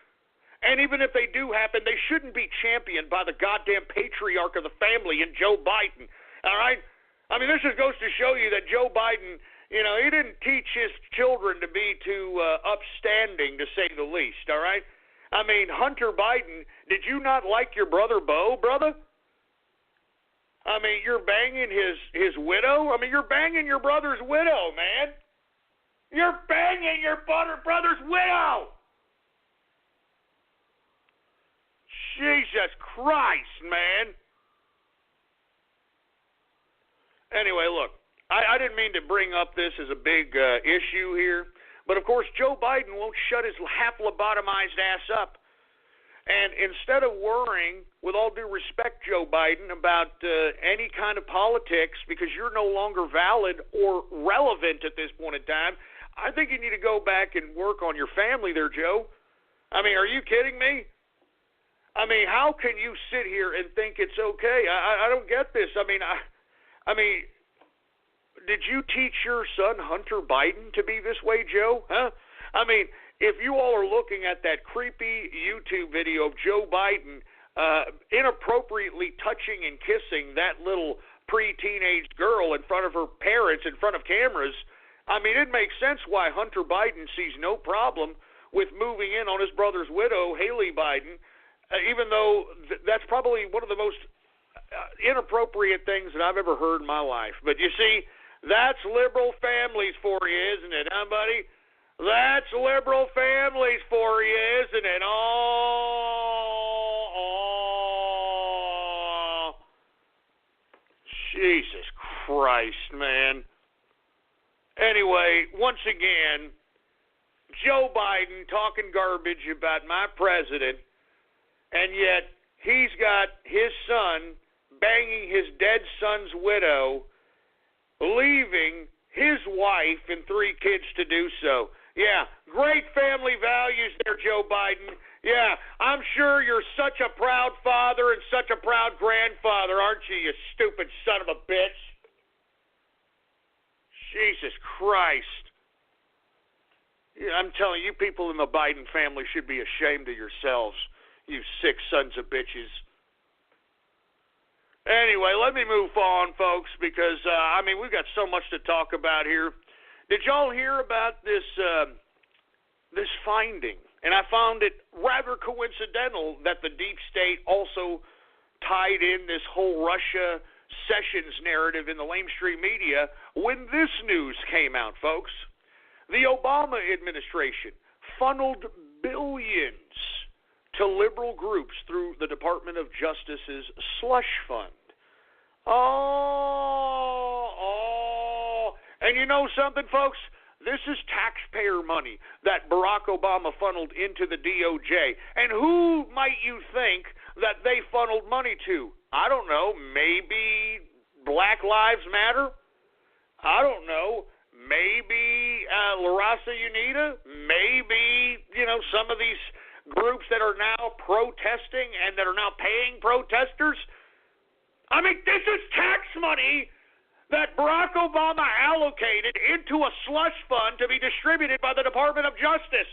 And even if they do happen, they shouldn't be championed by the goddamn patriarch of the family in Joe Biden, all right? I mean, this just goes to show you that Joe Biden, you know, he didn't teach his children to be too upstanding, to say the least, all right? I mean, Hunter Biden, did you not like your brother Beau, brother? I mean, you're banging his widow? I mean, you're banging your brother's widow, man. You're banging your brother's widow! Jesus Christ, man. Anyway, look, I didn't mean to bring up this as a big issue here, but of course Joe Biden won't shut his half-lobotomized ass up. And instead of worrying, with all due respect, Joe Biden, about any kind of politics because you're no longer valid or relevant at this point in time, I think you need to go back and work on your family there, Joe. I mean, are you kidding me? I mean, how can you sit here and think it's okay? I don't get this. I mean, did you teach your son Hunter Biden to be this way, Joe? Huh? I mean, if you all are looking at that creepy YouTube video of Joe Biden inappropriately touching and kissing that little pre-teenage girl in front of her parents, in front of cameras, I mean, it makes sense why Hunter Biden sees no problem with moving in on his brother's widow, Haley Biden, even though that's probably one of the most inappropriate things that I've ever heard in my life. But you see, that's liberal families for you, isn't it, huh, buddy? That's liberal families for you, isn't it? Oh, Jesus Christ, man. Anyway, once again, Joe Biden talking garbage about my president, and yet he's got his son banging his dead son's widow, leaving his wife and 3 kids to do so. Yeah, great family values there, Joe Biden. Yeah, I'm sure you're such a proud father and such a proud grandfather, aren't you, you stupid son of a bitch? Jesus Christ. Yeah, I'm telling you, people in the Biden family should be ashamed of yourselves, you sick sons of bitches. Anyway, let me move on, folks, because, we've got so much to talk about here. Did y'all hear about this finding? And I found it rather coincidental that the deep state also tied in this whole Russia Sessions narrative in the lamestream media when this news came out, folks. The Obama administration funneled billions to liberal groups through the Department of Justice's slush fund. And you know something, folks? This is taxpayer money that Barack Obama funneled into the DOJ. And who might you think that they funneled money to? I don't know. Maybe Black Lives Matter? I don't know. Maybe La Raza Unida? Maybe, some of these groups that are now protesting and that are now paying protesters? I mean, this is tax money that Barack Obama allocated into a slush fund to be distributed by the Department of Justice.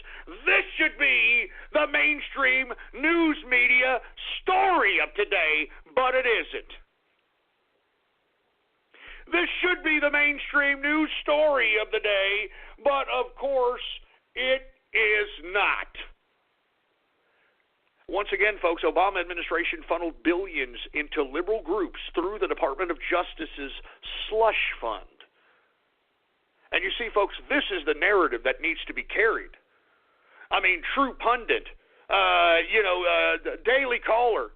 This should be the mainstream news media story of today, but it isn't. This should be the mainstream news story of the day, but of course, it is not. Once again, folks, Obama administration funneled billions into liberal groups through the Department of Justice's slush fund. And you see, folks, this is the narrative that needs to be carried. I mean, True Pundit, Daily Caller,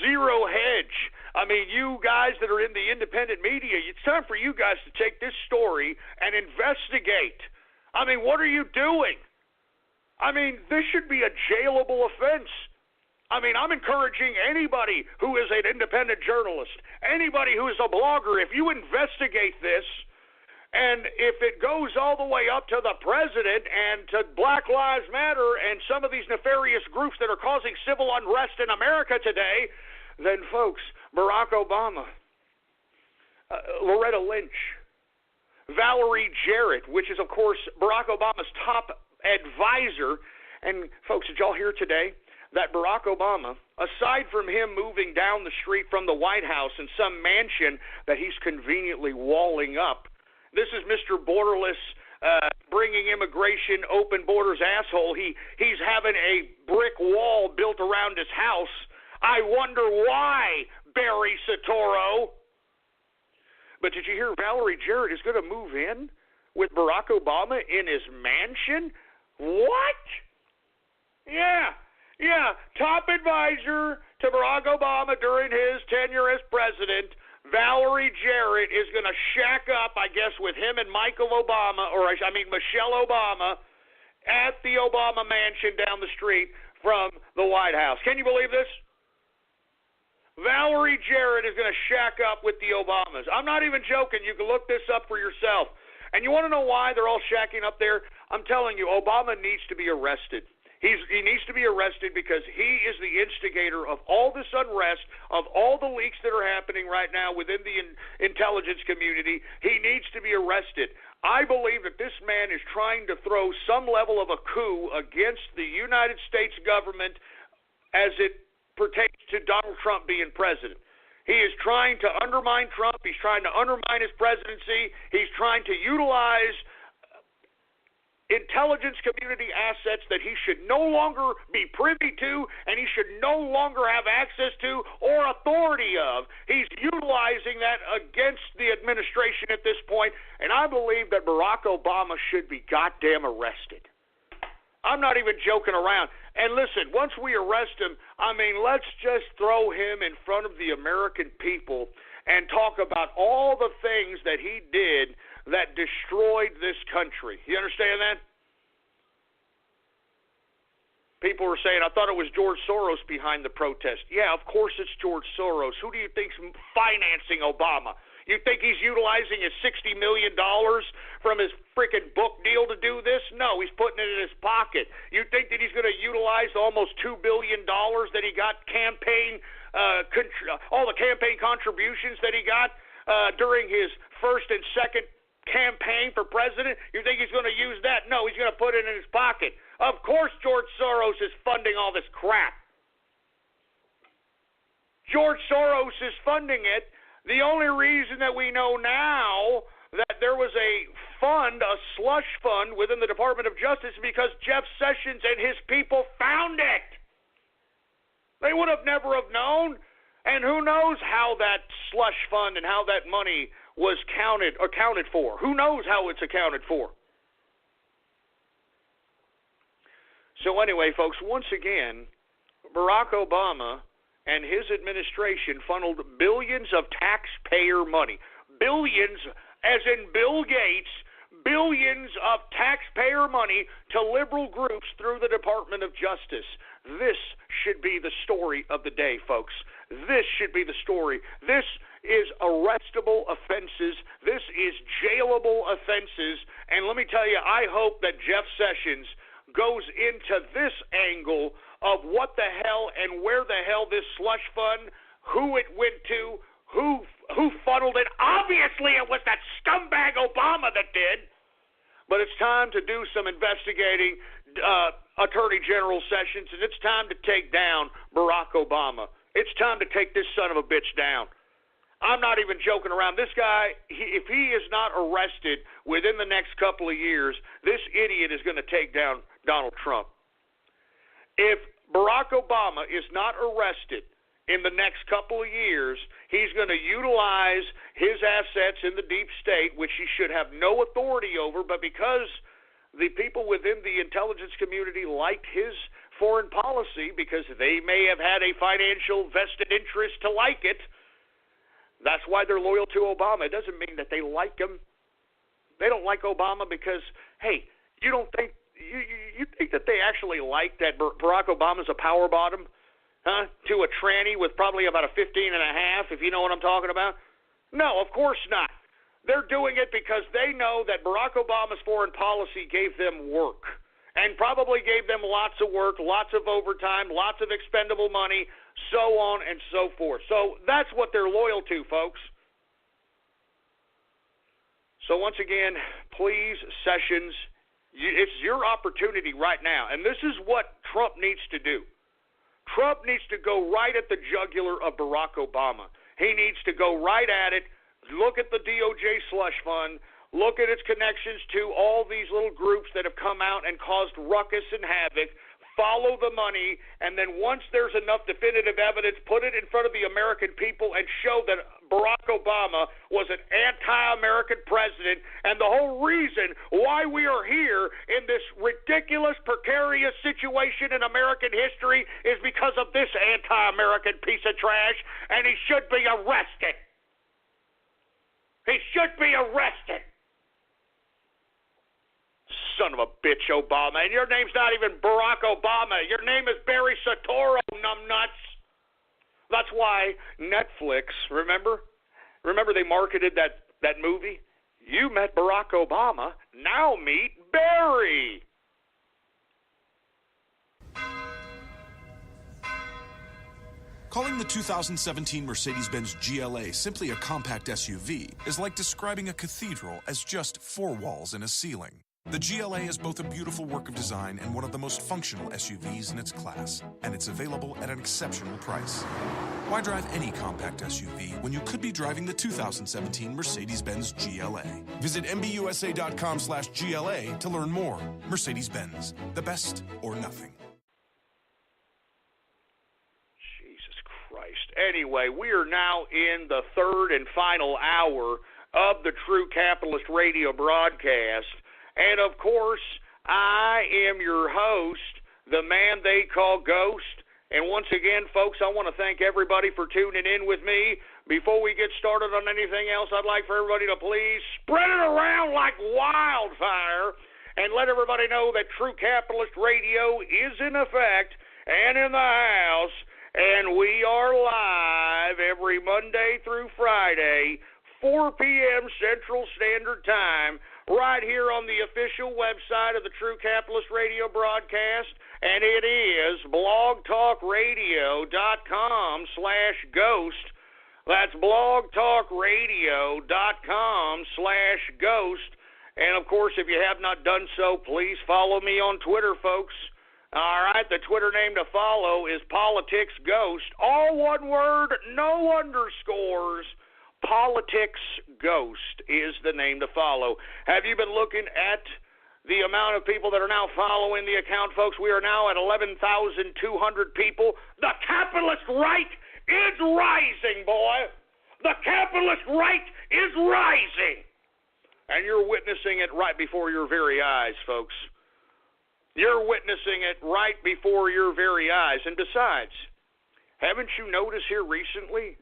Zero Hedge. I mean, you guys that are in the independent media, it's time for you guys to take this story and investigate. I mean, what are you doing? I mean, this should be a jailable offense. I mean, I'm encouraging anybody who is an independent journalist, anybody who is a blogger, if you investigate this And if it goes all the way up to the president and to Black Lives Matter and some of these nefarious groups that are causing civil unrest in America today, then, folks, Barack Obama, Loretta Lynch, Valerie Jarrett, which is, of course, Barack Obama's top advisor. And, folks, did y'all hear today that Barack Obama, aside from him moving down the street from the White House in some mansion that he's conveniently walling up, this is Mr. Borderless, bringing immigration, open borders asshole. He's having a brick wall built around his house. I wonder why, Barry Soetoro. But did you hear Valerie Jarrett is going to move in with Barack Obama in his mansion? What? Yeah. Top advisor to Barack Obama during his tenure as president, Valerie Jarrett, is going to shack up, I guess, with him and Michelle Obama, at the Obama mansion down the street from the White House. Can you believe this? Valerie Jarrett is going to shack up with the Obamas. I'm not even joking. You can look this up for yourself. And you want to know why they're all shacking up there? I'm telling you, Obama needs to be arrested. He needs to be arrested because he is the instigator of all this unrest, of all the leaks that are happening right now within the intelligence community. He needs to be arrested. I believe that this man is trying to throw some level of a coup against the United States government as it pertains to Donald Trump being president. He is trying to undermine Trump. He's trying to undermine his presidency. He's trying to utilize intelligence community assets that he should no longer be privy to and he should no longer have access to or authority of. He's utilizing that against the administration at this point, and I believe that Barack Obama should be goddamn arrested. I'm not even joking around. And listen, once we arrest him, let's just throw him in front of the American people and talk about all the things that he did that destroyed this country. You understand that? People were saying, I thought it was George Soros behind the protest. Yeah, of course it's George Soros. Who do you think's financing Obama? You think he's utilizing his $60 million from his freaking book deal to do this? No, he's putting it in his pocket. You think that he's going to utilize almost $2 billion that he got all the campaign contributions that he got during his first and second campaign for president? You think he's going to use that? No, he's going to put it in his pocket. Of course George Soros is funding all this crap. George Soros is funding it. The only reason that we know now that there was a slush fund within the Department of Justice is because Jeff Sessions and his people found it. They would have never have known. And who knows how that slush fund and how that money was accounted for. Who knows how it's accounted for? So anyway, folks, once again, Barack Obama and his administration funneled billions of taxpayer money. Billions, as in Bill Gates, billions of taxpayer money to liberal groups through the Department of Justice. This should be the story of the day, folks. This should be the story. This is arrestable offenses. This is jailable offenses. And let me tell you, I hope that Jeff Sessions goes into this angle of what the hell and where the hell this slush fund, who it went to, who funneled it. Obviously, it was that scumbag Obama that did. But it's time to do some investigating, Attorney General Sessions, and it's time to take down Barack Obama. It's time to take this son of a bitch down. I'm not even joking around. This guy, if he is not arrested within the next couple of years, this idiot is going to take down Donald Trump. If Barack Obama is not arrested in the next couple of years, he's going to utilize his assets in the deep state, which he should have no authority over, but because the people within the intelligence community liked his foreign policy, because they may have had a financial vested interest to like it, that's why they're loyal to Obama. It doesn't mean that they like him. They don't like Obama because, hey, you don't think you think that they actually like that Barack Obama's a power bottom, huh? To a tranny with probably about a 15 and a half, if you know what I'm talking about? No, of course not. They're doing it because they know that Barack Obama's foreign policy gave them work and probably gave them lots of work, lots of overtime, lots of expendable money, so on and so forth. So that's what they're loyal to, folks. So once again, please, Sessions, it's your opportunity right now. And this is what Trump needs to do. Trump needs to go right at the jugular of Barack Obama. He needs to go right at it. Look at the DOJ slush fund. Look at its connections to all these little groups that have come out and caused ruckus and havoc. Follow the money, and then once there's enough definitive evidence, put it in front of the American people and show that Barack Obama was an anti-American president, and the whole reason why we are here in this ridiculous, precarious situation in American history is because of this anti-American piece of trash, and he should be arrested. He should be arrested. Son of a bitch, Obama. And your name's not even Barack Obama. Your name is Barry Soetoro, numbnuts. That's why Netflix, remember they marketed that movie? You met Barack Obama, now meet Barry. Calling the 2017 Mercedes-Benz GLA simply a compact SUV is like describing a cathedral as just 4 walls and a ceiling. The GLA is both a beautiful work of design and one of the most functional SUVs in its class, and it's available at an exceptional price. Why drive any compact SUV when you could be driving the 2017 Mercedes-Benz GLA? Visit MBUSA.com/GLA to learn more. Mercedes-Benz, the best or nothing. Anyway, we are now in the third and final hour of the True Capitalist Radio broadcast. And, of course, I am your host, the man they call Ghost. And once again, folks, I want to thank everybody for tuning in with me. Before we get started on anything else, I'd like for everybody to please spread it around like wildfire and let everybody know that True Capitalist Radio is in effect and in the house. And we are live every Monday through Friday, 4 p.m. Central Standard Time, right here on the official website of the True Capitalist Radio broadcast, and it is blogtalkradio.com/ghost. That's blogtalkradio.com/ghost. And, of course, if you have not done so, please follow me on Twitter, folks. All right, the Twitter name to follow is Politics Ghost. All one word, no underscores. Politics Ghost is the name to follow. Have you been looking at the amount of people that are now following the account, folks? We are now at 11,200 people. The capitalist right is rising, boy. The capitalist right is rising. And you're witnessing it right before your very eyes, folks. You're witnessing it right before your very eyes. And besides, haven't you noticed here recently?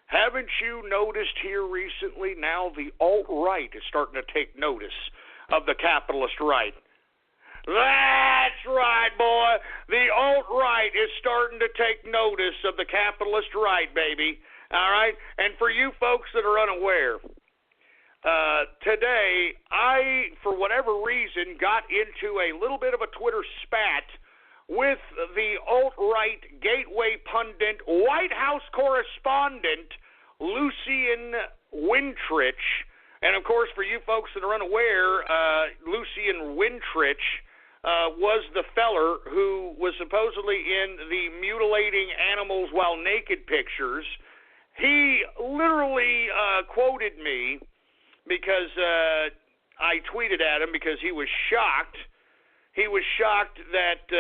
Haven't you noticed here recently now the alt-right is starting to take notice of the capitalist right? That's right, boy. The alt-right is starting to take notice of the capitalist right, baby. All right? And for you folks that are unaware, today, I, for whatever reason, got into a little bit of a Twitter spat with the alt-right gateway pundit, White House correspondent, Lucian Wintrich. And, of course, for you folks that are unaware, Lucian Wintrich was the feller who was supposedly in the mutilating animals while naked pictures. He literally quoted me because I tweeted at him because he was shocked. He was shocked that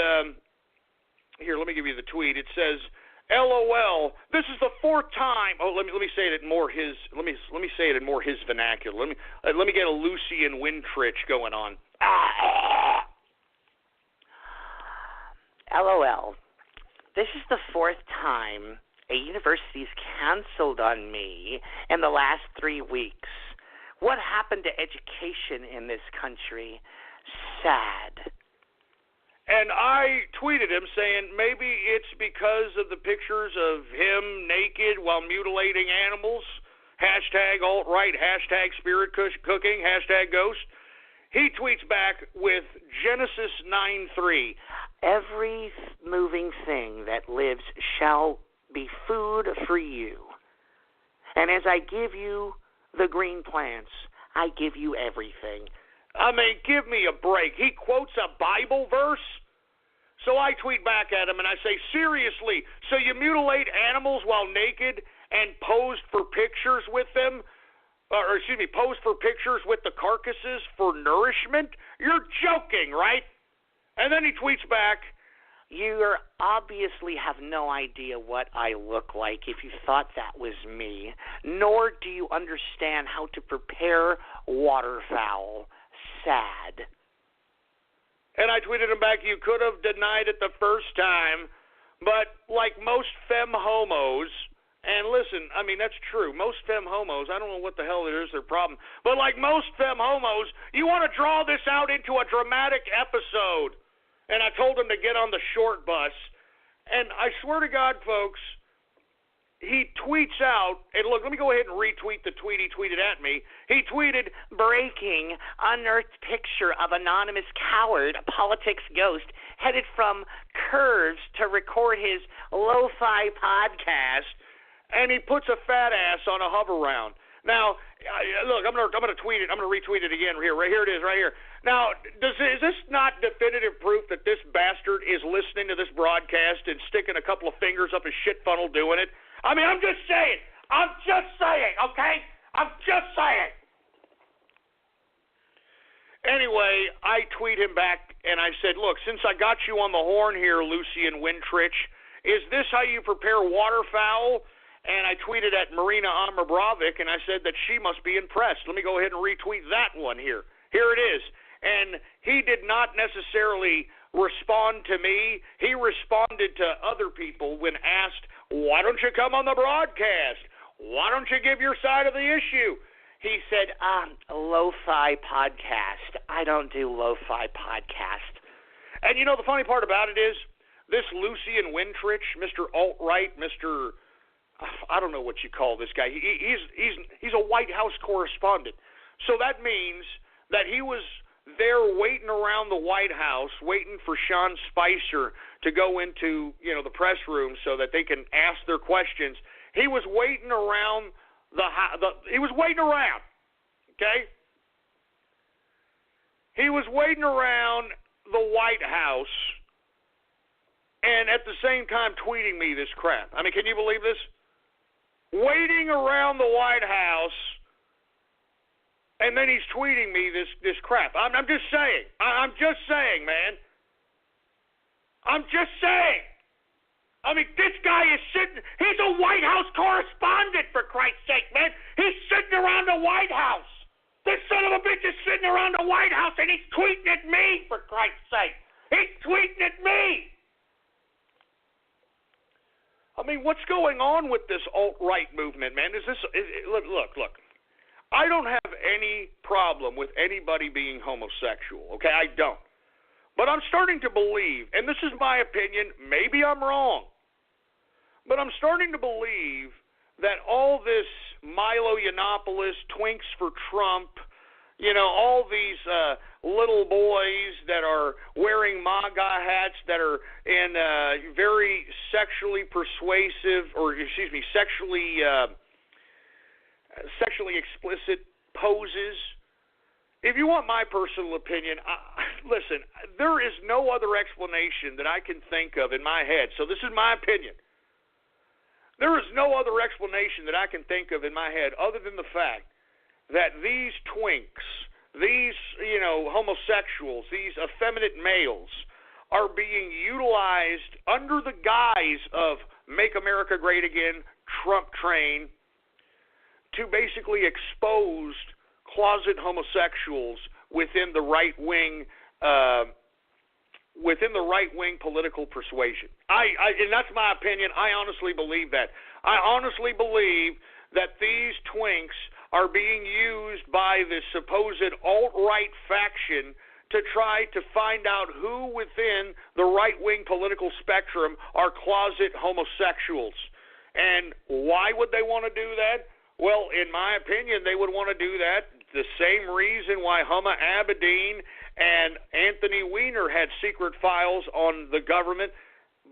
here, let me give you the tweet. It says, "LOL, this is the 4th time." Oh, let me say it in more his let me say it in more his vernacular. Let me get a Lucian Wintrich going on. LOL, this is the 4th time a university's canceled on me in the last 3 weeks. What happened to education in this country? Sad. And I tweeted him saying maybe it's because of the pictures of him naked while mutilating animals. hashtag alt-right, hashtag spirit cooking, hashtag ghost. He tweets back with Genesis 9:3. Every moving thing that lives shall be food for you. And as I give you the green plants, I give you everything. I mean, give me a break. He quotes a Bible verse. So I tweet back at him and I say, seriously, so you mutilate animals while naked and posed for pictures with them? Posed for pictures with the carcasses for nourishment? You're joking, right? And then he tweets back, you obviously have no idea what I look like if you thought that was me, nor do you understand how to prepare waterfowl. Sad. And I tweeted him back, you could have denied it the first time, but like most femme homos, and listen, I mean, that's true. Most femme homos, I don't know what the hell it is their problem, but like most femme homos, you want to draw this out into a dramatic episode. And I told him to get on the short bus. And I swear to God, folks, he tweets out, and look, let me go ahead and retweet the tweet he tweeted at me. He tweeted, breaking, unearthed picture of anonymous coward, politics ghost, headed from Curves to record his lo-fi podcast, and he puts a fat ass on a hover round. Now, look, I'm gonna tweet it. I'm gonna retweet it again here. Right here it is, right here. Now, is this not definitive proof that this bastard is listening to this broadcast and sticking a couple of fingers up his shit funnel doing it? I mean, I'm just saying, okay? I'm just saying. Anyway, I tweet him back, and I said, look, since I got you on the horn here, Lucian Wintrich, is this how you prepare waterfowl? And I tweeted at Marina Amrabovic, and I said that she must be impressed. Let me go ahead and retweet that one here. Here it is. And he did not necessarily respond to me. He responded to other people when asked, why don't you come on the broadcast? Why don't you give your side of the issue? He said, lo-fi podcast. I don't do lo-fi podcast. And you know, the funny part about it is, this Lucian Wintrich, Mr. Alt-Right, Mr. I don't know what you call this guy. He's a White House correspondent. So that means that he was there waiting around the White House, waiting for Sean Spicer to go into, the press room so that they can ask their questions. He was waiting around he was waiting around, okay? He was waiting around the White House and at the same time tweeting me this crap. I mean, can you believe this? Waiting around the White House, and then he's tweeting me this crap. I'm just saying. I'm just saying, man. I'm just saying. I mean, this guy is sitting. He's a White House correspondent, for Christ's sake, man. He's sitting around the White House. This son of a bitch is sitting around the White House, and he's tweeting at me, for Christ's sake. He's tweeting at me. I mean, what's going on with this alt-right movement, man? Look. I don't have any problem with anybody being homosexual, okay? I don't. But I'm starting to believe, and this is my opinion, maybe I'm wrong, but I'm starting to believe that all this Milo Yiannopoulos, Twinks for Trump, all these little boys that are wearing MAGA hats that are in very sexually persuasive, sexually explicit poses. If you want my personal opinion, listen, there is no other explanation that I can think of in my head. So this is my opinion. There is no other explanation that I can think of in my head other than the fact that these twinks, these, homosexuals, these effeminate males are being utilized under the guise of Make America Great Again, Trump train, to basically expose closet homosexuals within the right wing political persuasion. And that's my opinion. I honestly believe that. I honestly believe that these twinks are being used by the supposed alt-right faction to try to find out who within the right-wing political spectrum are closet homosexuals. And why would they want to do that? Well, in my opinion, they would want to do that the same reason why Huma Abedin and Anthony Weiner had secret files on the government.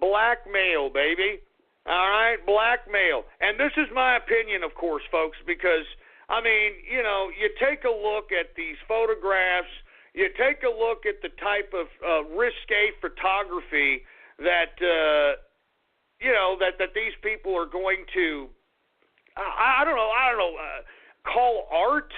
Blackmail, baby. All right, blackmail. And this is my opinion, of course, folks, because, I mean, you know, you take a look at these photographs, you take a look at the type of risque photography that, you know, that these people are going to, I don't know, call art?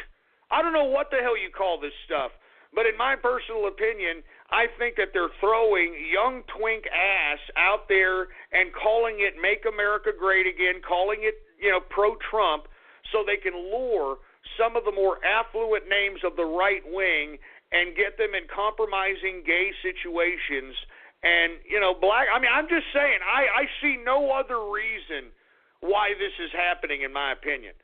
I don't know what the hell you call this stuff. But in my personal opinion, I think that they're throwing young twink ass out there and calling it Make America Great Again, calling it, you know, pro-Trump, so they can lure some of the more affluent names of the right wing and get them in compromising gay situations. And, you know, I'm just saying, I see no other reason why this is happening, in my opinion.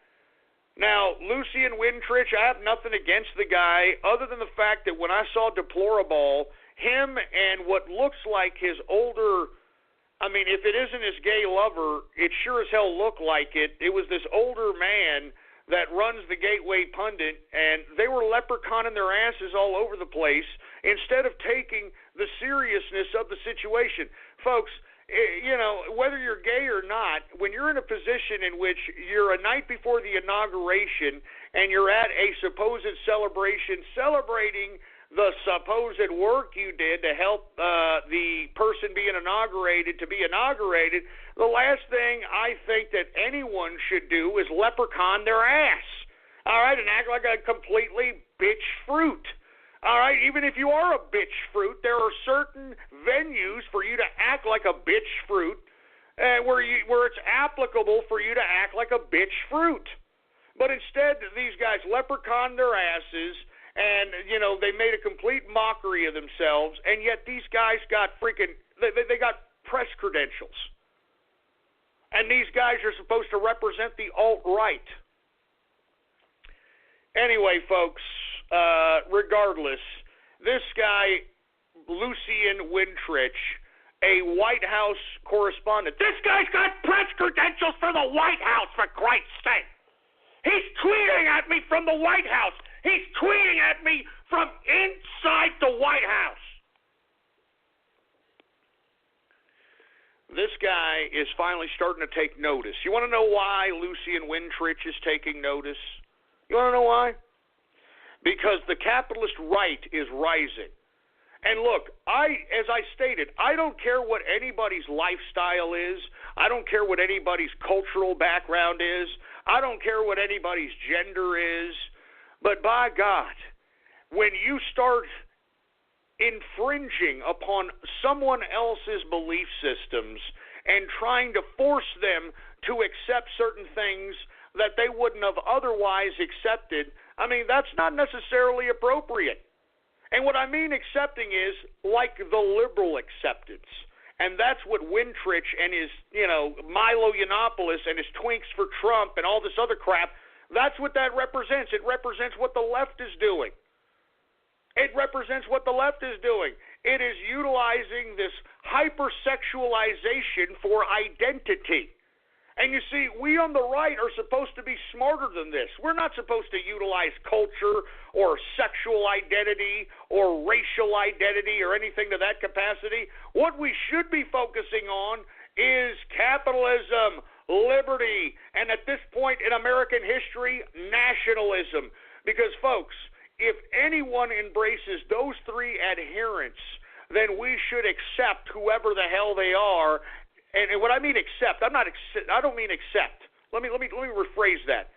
Now, Lucian Wintrich, I have nothing against the guy other than the fact that when I saw Deplorable, him and what looks like his older, I mean, if it isn't his gay lover, it sure as hell looked like it. It was this older man that runs the Gateway Pundit, and they were leprechauning their asses all over the place instead of taking the seriousness of the situation. Folks, you know, whether you're gay or not, when you're in a position in which you're a night before the inauguration and you're at a supposed celebration celebrating the supposed work you did to help the person being inaugurated to be inaugurated, the last thing I think that anyone should do is leprechaun their ass, all right, and act like a completely bitch fruit. All right, even if you are a bitch fruit, there are certain venues for you to act like a bitch fruit where it's applicable for you to act like a bitch fruit. But instead, these guys leprechaun their asses, and, you know, they made a complete mockery of themselves, and yet these guys got they got press credentials. And these guys are supposed to represent the alt-right. Anyway, folks, regardless, this guy, Lucian Wintrich, a White House correspondent, this guy's got press credentials for the White House, for Christ's sake. He's tweeting at me from the White House. He's tweeting at me from inside the White House. This guy is finally starting to take notice. You want to know why Lucian Wintrich is taking notice? You want to know why? Because the capitalist right is rising. And look, as I stated, I don't care what anybody's lifestyle is. I don't care what anybody's cultural background is. I don't care what anybody's gender is. But by God, when you start infringing upon someone else's belief systems and trying to force them to accept certain things that they wouldn't have otherwise accepted, I mean, that's not necessarily appropriate. And what I mean accepting is like the liberal acceptance. And that's what Wintrich and his, you know, Milo Yiannopoulos and his twinks for Trump and all this other crap, that's what that represents. It represents what the left is doing. It represents what the left is doing. It is utilizing this hypersexualization for identity. And you see, we on the right are supposed to be smarter than this. We're not supposed to utilize culture or sexual identity or racial identity or anything to that capacity. What we should be focusing on is capitalism, liberty, and at this point in American history, nationalism. Because, folks, if anyone embraces those three adherents, then we should accept whoever the hell they are. And what I mean accept, I don't mean accept. Let me rephrase that.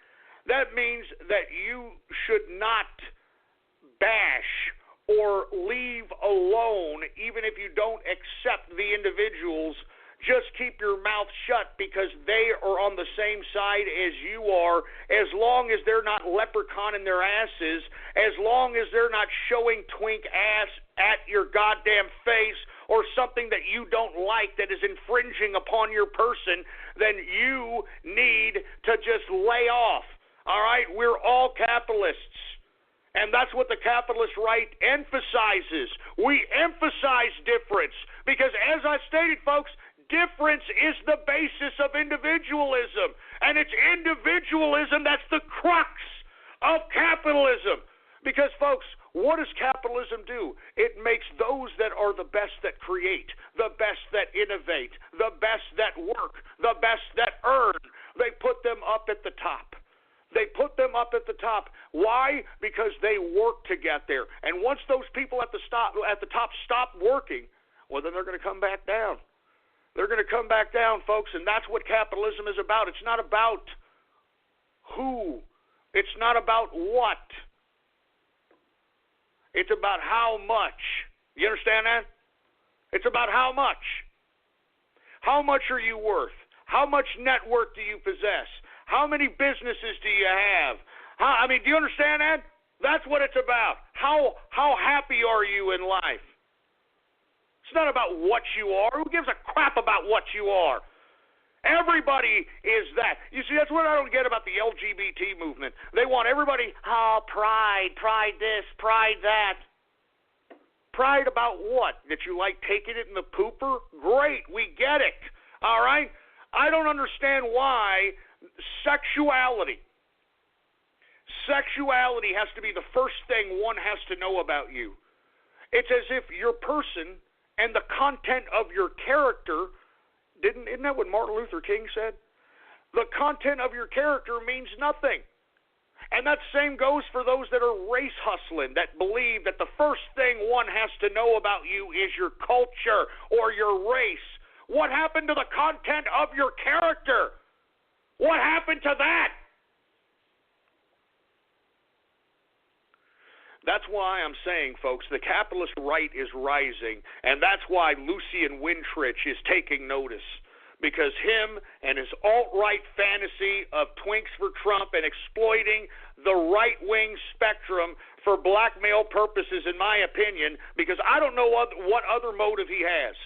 That means that you should not bash or leave alone, even if you don't accept the individuals. Just keep your mouth shut because they are on the same side as you are, as long as they're not leprechauning their asses, as long as they're not showing twink ass at your goddamn face or something that you don't like that is infringing upon your person, then you need to just lay off. All right? We're all capitalists. And that's what the capitalist right emphasizes. We emphasize difference because, as I stated, folks, difference is the basis of individualism. And it's individualism that's the crux of capitalism. Because, folks, what does capitalism do? It makes those that are the best that create, the best that innovate, the best that work, the best that earn. They put them up at the top. They put them up at the top. Why? Because they work to get there. And once those people at the top stop working, well, then they're going to come back down. They're going to come back down, folks, and that's what capitalism is about. It's not about who. It's not about what. It's about how much. You understand that? It's about how much. How much are you worth? How much net worth do you possess? How many businesses do you have? Do you understand that? That's what it's about. How happy are you in life? It's not about what you are. Who gives a crap about what you are? Everybody is that. You see, that's what I don't get about the LGBT movement. They want everybody, pride this, pride that. Pride about what? That you like taking it in the pooper? Great, we get it. All right? I don't understand why sexuality has to be the first thing one has to know about you. It's as if your person and the content of your character, isn't that what Martin Luther King said? The content of your character means nothing. And that same goes for those that are race hustling, that believe that the first thing one has to know about you is your culture or your race. What happened to the content of your character? What happened to that? That's why I'm saying, folks, the capitalist right is rising, and that's why Lucian Wintrich is taking notice, because him and his alt-right fantasy of twinks for Trump and exploiting the right-wing spectrum for blackmail purposes, in my opinion, because I don't know what other motive he has.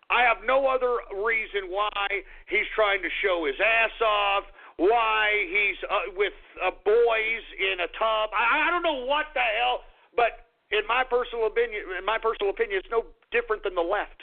I have no other reason why he's trying to show his ass off, why he's with boys in a tub. I don't know what the hell, but in my personal opinion, it's no different than the left.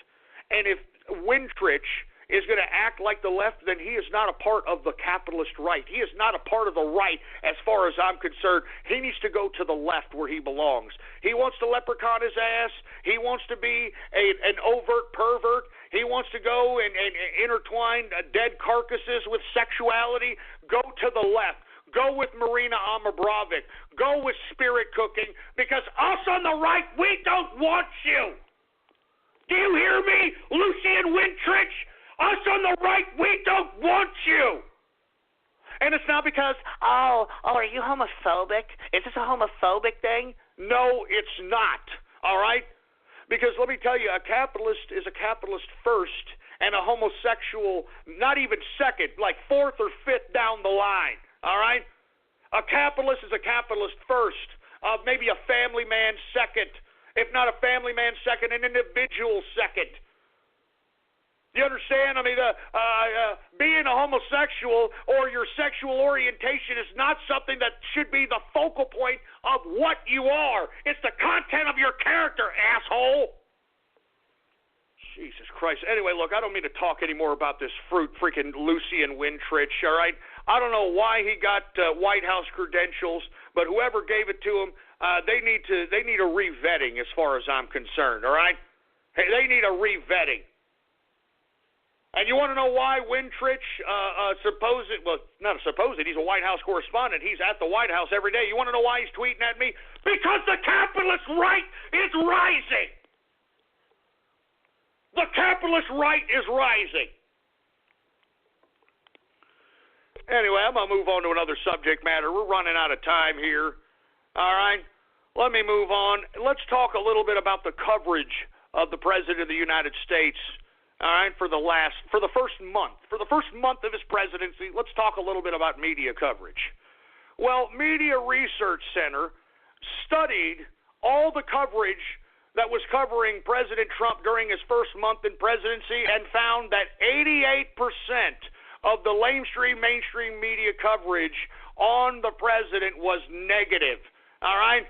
And if Wintrich is going to act like the left, then he is not a part of the capitalist right. He is not a part of the right as far as I'm concerned. He needs to go to the left where he belongs. He wants to leprechaun his ass. He wants to be an overt pervert. He wants to go and intertwine dead carcasses with sexuality. Go to the left. Go with Marina Abramovic. Go with spirit cooking, because us on the right, we don't want you. Do you hear me, Lucian Wintrich? Us on the right, we don't want you. And it's not because, are you homophobic? Is this a homophobic thing? No, it's not. All right? Because let me tell you, a capitalist is a capitalist first, and a homosexual not even second, like fourth or fifth down the line. All right? A capitalist is a capitalist first, maybe a family man second. If not a family man second, an individual second. Do you understand? Being a homosexual or your sexual orientation is not something that should be the focal point of what you are. It's the content of your character, asshole. Jesus Christ. Anyway, look, I don't mean to talk anymore about this freaking Lucian Wintrich, all right? I don't know why he got White House credentials, but whoever gave it to him, they need a revetting as far as I'm concerned, all right? Hey, they need a revetting. And you want to know why Wintrich, he's a White House correspondent. He's at the White House every day. You want to know why he's tweeting at me? Because the capitalist right is rising. The capitalist right is rising. Anyway, I'm going to move on to another subject matter. We're running out of time here. All right? Let me move on. Let's talk a little bit about the coverage of the President of the United States. All right, for the first month of his presidency, let's talk a little bit about media coverage. Well, Media Research Center studied all the coverage that was covering President Trump during his first month in presidency and found that 88% of the mainstream media coverage on the president was negative. All right?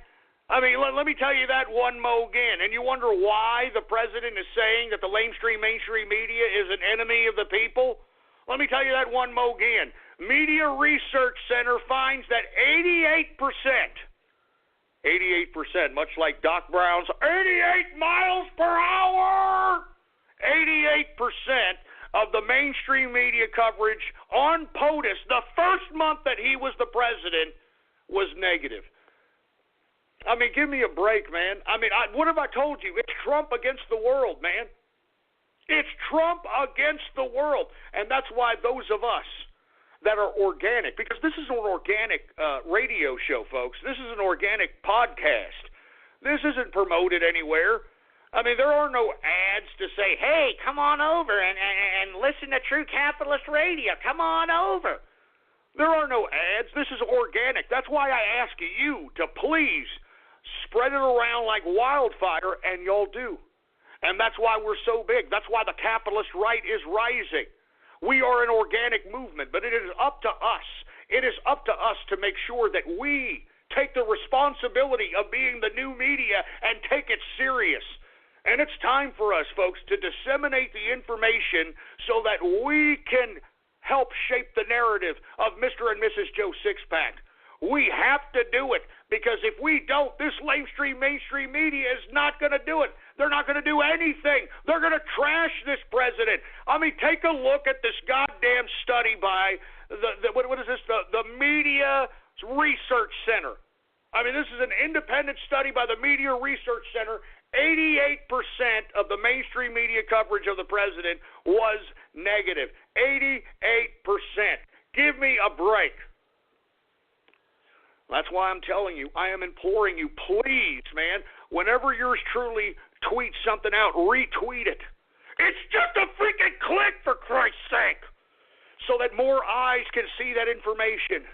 Let me tell you that one mo again. And you wonder why the president is saying that the mainstream media is an enemy of the people? Let me tell you that one more again. Media Research Center finds that 88%, much like Doc Brown's 88 miles per hour, 88% of the mainstream media coverage on POTUS, the first month that he was the president, was negative. I mean, give me a break, man. I mean, what have I told you? It's Trump against the world, man. It's Trump against the world. And that's why those of us that are organic, because this is an organic radio show, folks. This is an organic podcast. This isn't promoted anywhere. I mean, there are no ads to say, hey, come on over and listen to True Capitalist Radio. Come on over. There are no ads. This is organic. That's why I ask you to please spread it around like wildfire, and y'all do. And that's why we're so big. That's why the capitalist right is rising. We are an organic movement, but it is up to us. It is up to us to make sure that we take the responsibility of being the new media and take it serious. And it's time for us, folks, to disseminate the information so that we can help shape the narrative of Mr. and Mrs. Joe Sixpack. We have to do it, because if we don't, this mainstream media is not going to do it. They're not going to do anything. They're going to trash this president. I mean, take a look at this goddamn study by what is this? The Media Research Center. I mean, this is an independent study by the Media Research Center. 88% of the mainstream media coverage of the president was negative. 88%. Give me a break. That's why I'm telling you, I am imploring you, please, man, whenever yours truly tweets something out, retweet it. It's just a freaking click, for Christ's sake, so that more eyes can see that information.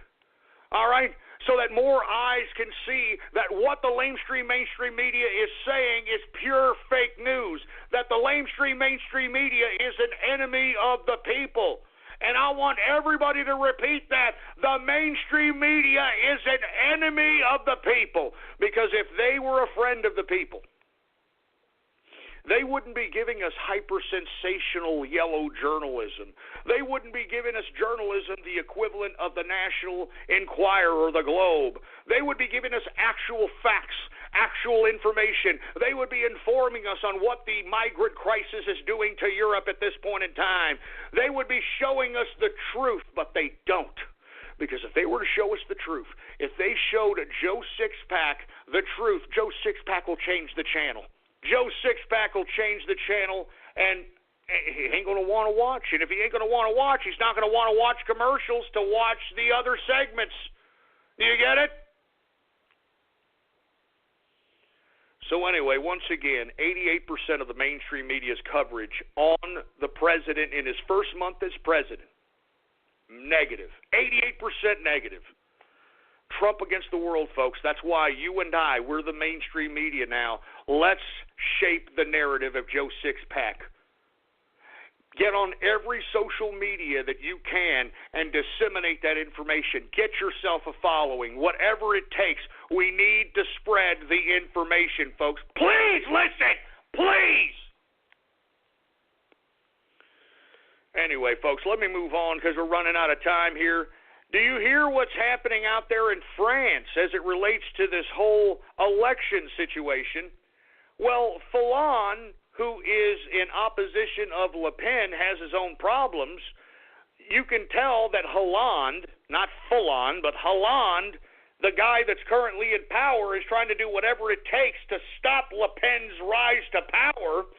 All right? So that more eyes can see that what the mainstream media is saying is pure fake news, that the mainstream media is an enemy of the people. And I want everybody to repeat that. The mainstream media is an enemy of the people. Because if they were a friend of the people, they wouldn't be giving us hyper-sensational yellow journalism. They wouldn't be giving us journalism the equivalent of the National Enquirer or the Globe. They would be giving us actual facts, actual information. They would be informing us on what the migrant crisis is doing to Europe at this point in time. They would be showing us the truth, but they don't. Because if they were to show us the truth, if they showed Joe Sixpack the truth, Joe Sixpack will change the channel. Joe Sixpack will change the channel, and he ain't going to want to watch. And if he ain't going to want to watch, he's not going to want to watch commercials to watch the other segments. Do you get it? So anyway, once again, 88% of the mainstream media's coverage on the president in his first month as president, negative. 88% negative. Trump against the world, folks. That's why you and I, we're the mainstream media now. Let's shape the narrative of Joe Sixpack. Get on every social media that you can and disseminate that information. Get yourself a following. Whatever it takes, we need to spread the information, folks. Please listen. Please. Anyway, folks, let me move on because we're running out of time here. Do you hear what's happening out there in France as it relates to this whole election situation? Well, Fillon, who is in opposition of Le Pen, has his own problems. You can tell that Hollande, not Fillon, but Hollande, the guy that's currently in power, is trying to do whatever it takes to stop Le Pen's rise to power.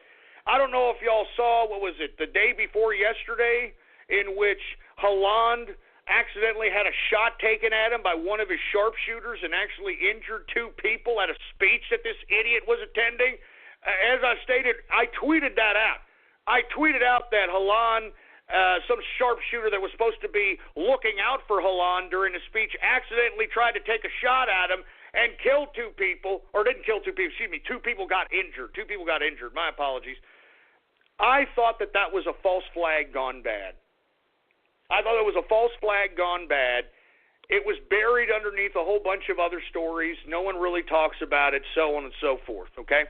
I don't know if y'all saw, the day before yesterday, in which Hollande accidentally had a shot taken at him by one of his sharpshooters and actually injured two people at a speech that this idiot was attending. As I stated, I tweeted that out. I tweeted out that Hollande, some sharpshooter that was supposed to be looking out for Hollande during the speech, accidentally tried to take a shot at him and killed two people, or didn't kill two people, excuse me, two people got injured. My apologies. I thought that was a false flag gone bad. I thought it was a false flag gone bad. It was buried underneath a whole bunch of other stories. No one really talks about it, so on and so forth, okay?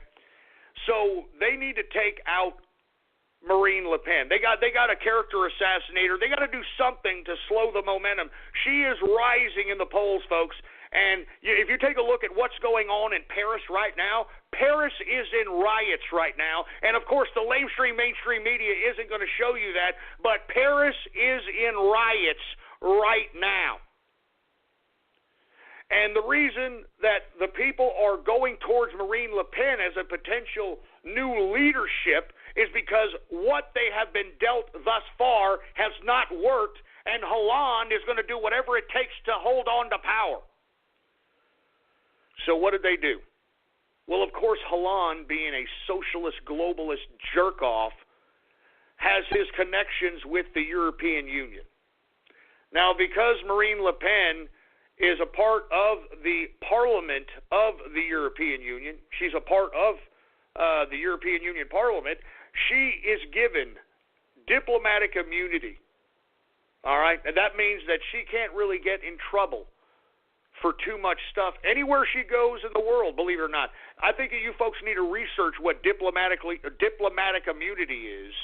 So they need to take out Marine Le Pen. They got a character assassinator. They got to do something to slow the momentum. She is rising in the polls, folks. And if you take a look at what's going on in Paris right now, Paris is in riots right now. And, of course, the mainstream media isn't going to show you that, but Paris is in riots right now. And the reason that the people are going towards Marine Le Pen as a potential new leadership is because what they have been dealt thus far has not worked, and Hollande is going to do whatever it takes to hold on to power. So what did they do? Well, of course, Hollande, being a socialist, globalist jerk-off, has his connections with the European Union. Now, because Marine Le Pen is a part of the Parliament of the European Union, she's a part of the European Union Parliament, she is given diplomatic immunity. All right? And that means that she can't really get in trouble for too much stuff anywhere she goes in the world, believe it or not. I think you folks need to research what diplomatic immunity is,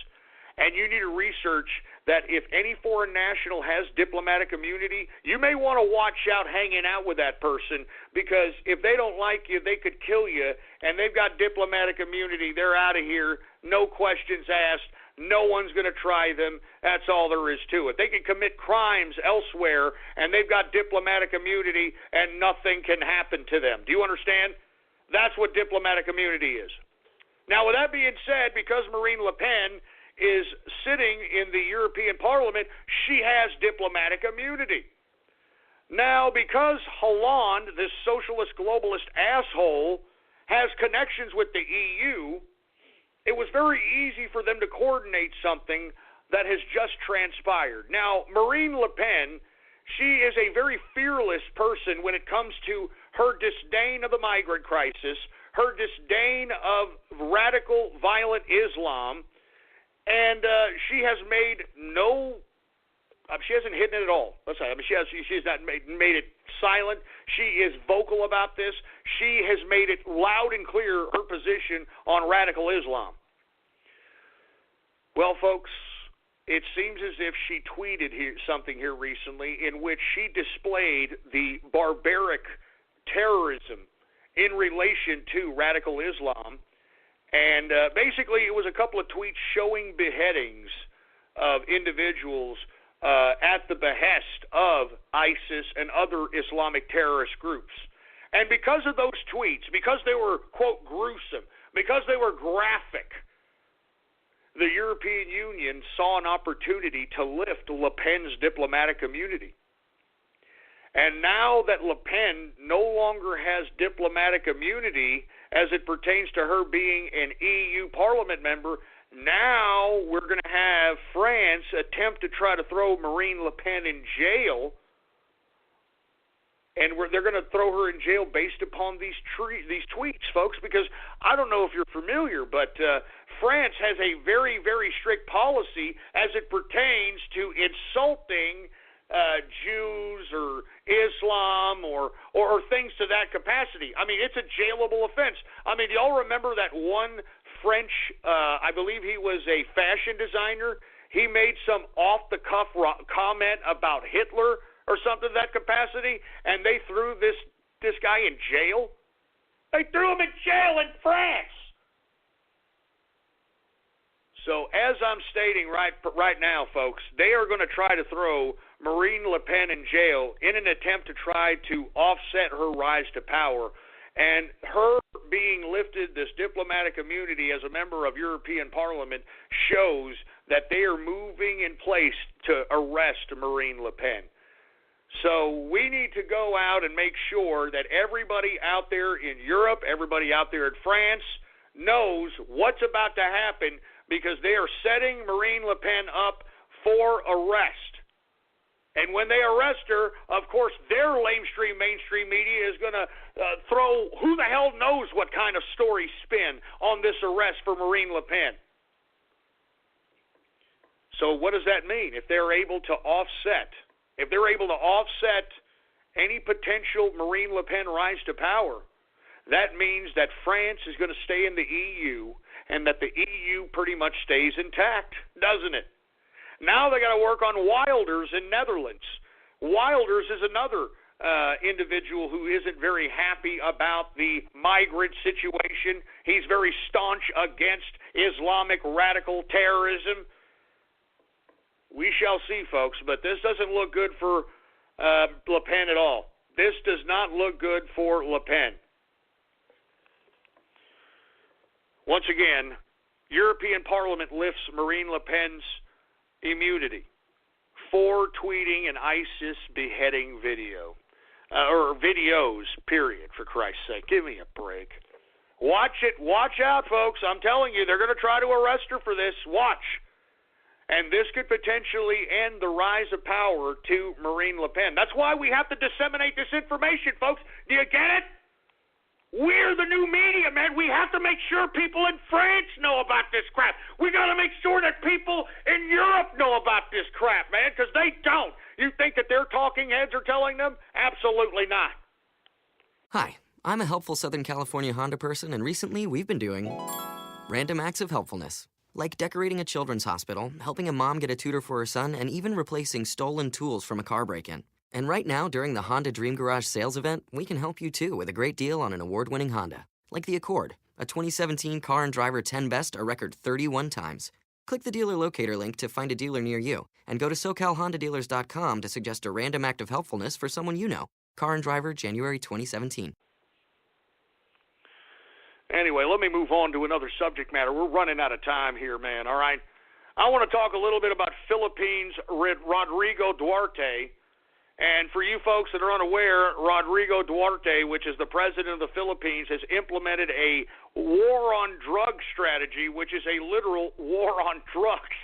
and you need to research that if any foreign national has diplomatic immunity, you may want to watch out hanging out with that person, because if they don't like you, they could kill you, and they've got diplomatic immunity. They're out of here, no questions asked. No one's going to try them. That's all there is to it. They can commit crimes elsewhere, and they've got diplomatic immunity, and nothing can happen to them. Do you understand? That's what diplomatic immunity is. Now, with that being said, because Marine Le Pen is sitting in the European Parliament, she has diplomatic immunity. Now, because Hollande, this socialist globalist asshole, has connections with the EU, it was very easy for them to coordinate something that has just transpired. Now, Marine Le Pen, she is a very fearless person when it comes to her disdain of the migrant crisis, her disdain of radical, violent Islam, and she has made she hasn't hidden it at all. Let's say, she has not made it silent. She is vocal about this. She has made it loud and clear her position on radical Islam. Well, folks, it seems as if she tweeted something here recently in which she displayed the barbaric terrorism in relation to radical Islam. And basically it was a couple of tweets showing beheadings of individuals at the behest of ISIS and other Islamic terrorist groups. And because of those tweets, because they were, quote, gruesome, because they were graphic, the European Union saw an opportunity to lift Le Pen's diplomatic immunity. And now that Le Pen no longer has diplomatic immunity as it pertains to her being an EU Parliament member, now we're going to have France attempt to try to throw Marine Le Pen in jail, and they're going to throw her in jail based upon these tweets, folks, because I don't know if you're familiar, but France has a very, very strict policy as it pertains to insulting Jews or Islam or things to that capacity. I mean, it's a jailable offense. I mean, do y'all remember that one French, I believe he was a fashion designer, he made some off-the-cuff comment about Hitler or something to that capacity, and they threw this guy in jail? They threw him in jail in France! So as I'm stating right now, folks, they are going to try to throw Marine Le Pen in jail in an attempt to try to offset her rise to power. And her being lifted this diplomatic immunity as a member of European Parliament shows that they are moving in place to arrest Marine Le Pen. So we need to go out and make sure that everybody out there in Europe, everybody out there in France knows what's about to happen, because they are setting Marine Le Pen up for arrest. And when they arrest her, of course, their mainstream media is going to throw who the hell knows what kind of story spin on this arrest for Marine Le Pen. So what does that mean? If they're able to offset any potential Marine Le Pen rise to power, that means that France is going to stay in the EU, and that the EU pretty much stays intact, doesn't it? Now they got to work on Wilders in Netherlands. Wilders is another individual who isn't very happy about the migrant situation. He's very staunch against Islamic radical terrorism. We shall see, folks, but this doesn't look good for Le Pen at all. This does not look good for Le Pen. Once again, European Parliament lifts Marine Le Pen's immunity for tweeting an ISIS beheading video. Or videos, period, for Christ's sake. Give me a break. Watch it. Watch out, folks. I'm telling you, they're going to try to arrest her for this. Watch. And this could potentially end the rise of power to Marine Le Pen. That's why we have to disseminate this information, folks. Do you get it? We're the new media, man. We have to make sure people in France know about this crap. We got to make sure that people in Europe know about this crap, man, because they don't. You think that their talking heads are telling them? Absolutely not. Hi, I'm a helpful Southern California Honda person, and recently we've been doing random acts of helpfulness. Like decorating a children's hospital, helping a mom get a tutor for her son, and even replacing stolen tools from a car break-in. And right now, during the Honda Dream Garage sales event, we can help you too with a great deal on an award-winning Honda. Like the Accord, a 2017 Car and Driver 10 Best a record 31 times. Click the dealer locator link to find a dealer near you, and go to SoCalHondaDealers.com to suggest a random act of helpfulness for someone you know. Car and Driver, January 2017. Anyway, let me move on to another subject matter. We're running out of time here, man, all right? I want to talk a little bit about Philippines' Rodrigo Duterte. And for you folks that are unaware, Rodrigo Duterte, which is the president of the Philippines, has implemented a war on drugs strategy, which is a literal war on drugs.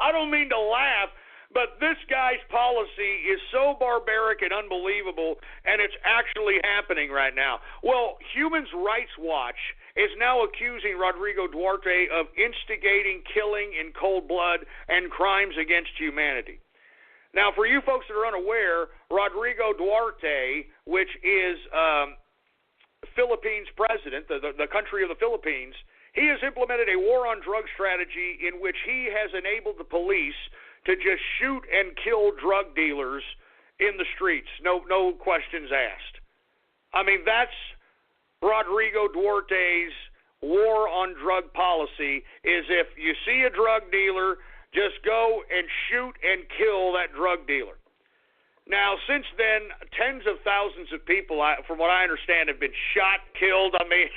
I don't mean to laugh, but this guy's policy is so barbaric and unbelievable, and it's actually happening right now. Well, Human Rights Watch is now accusing Rodrigo Duterte of instigating killing in cold blood and crimes against humanity. Now, for you folks that are unaware, Rodrigo Duterte, which is Philippines president, the country of the Philippines, he has implemented a war on drug strategy in which he has enabled the police to just shoot and kill drug dealers in the streets, no questions asked. I mean, that's Rodrigo Duterte's war on drug policy, is if you see a drug dealer, just go and shoot and kill that drug dealer. Now, since then, tens of thousands of people, from what I understand, have been shot, killed. I mean,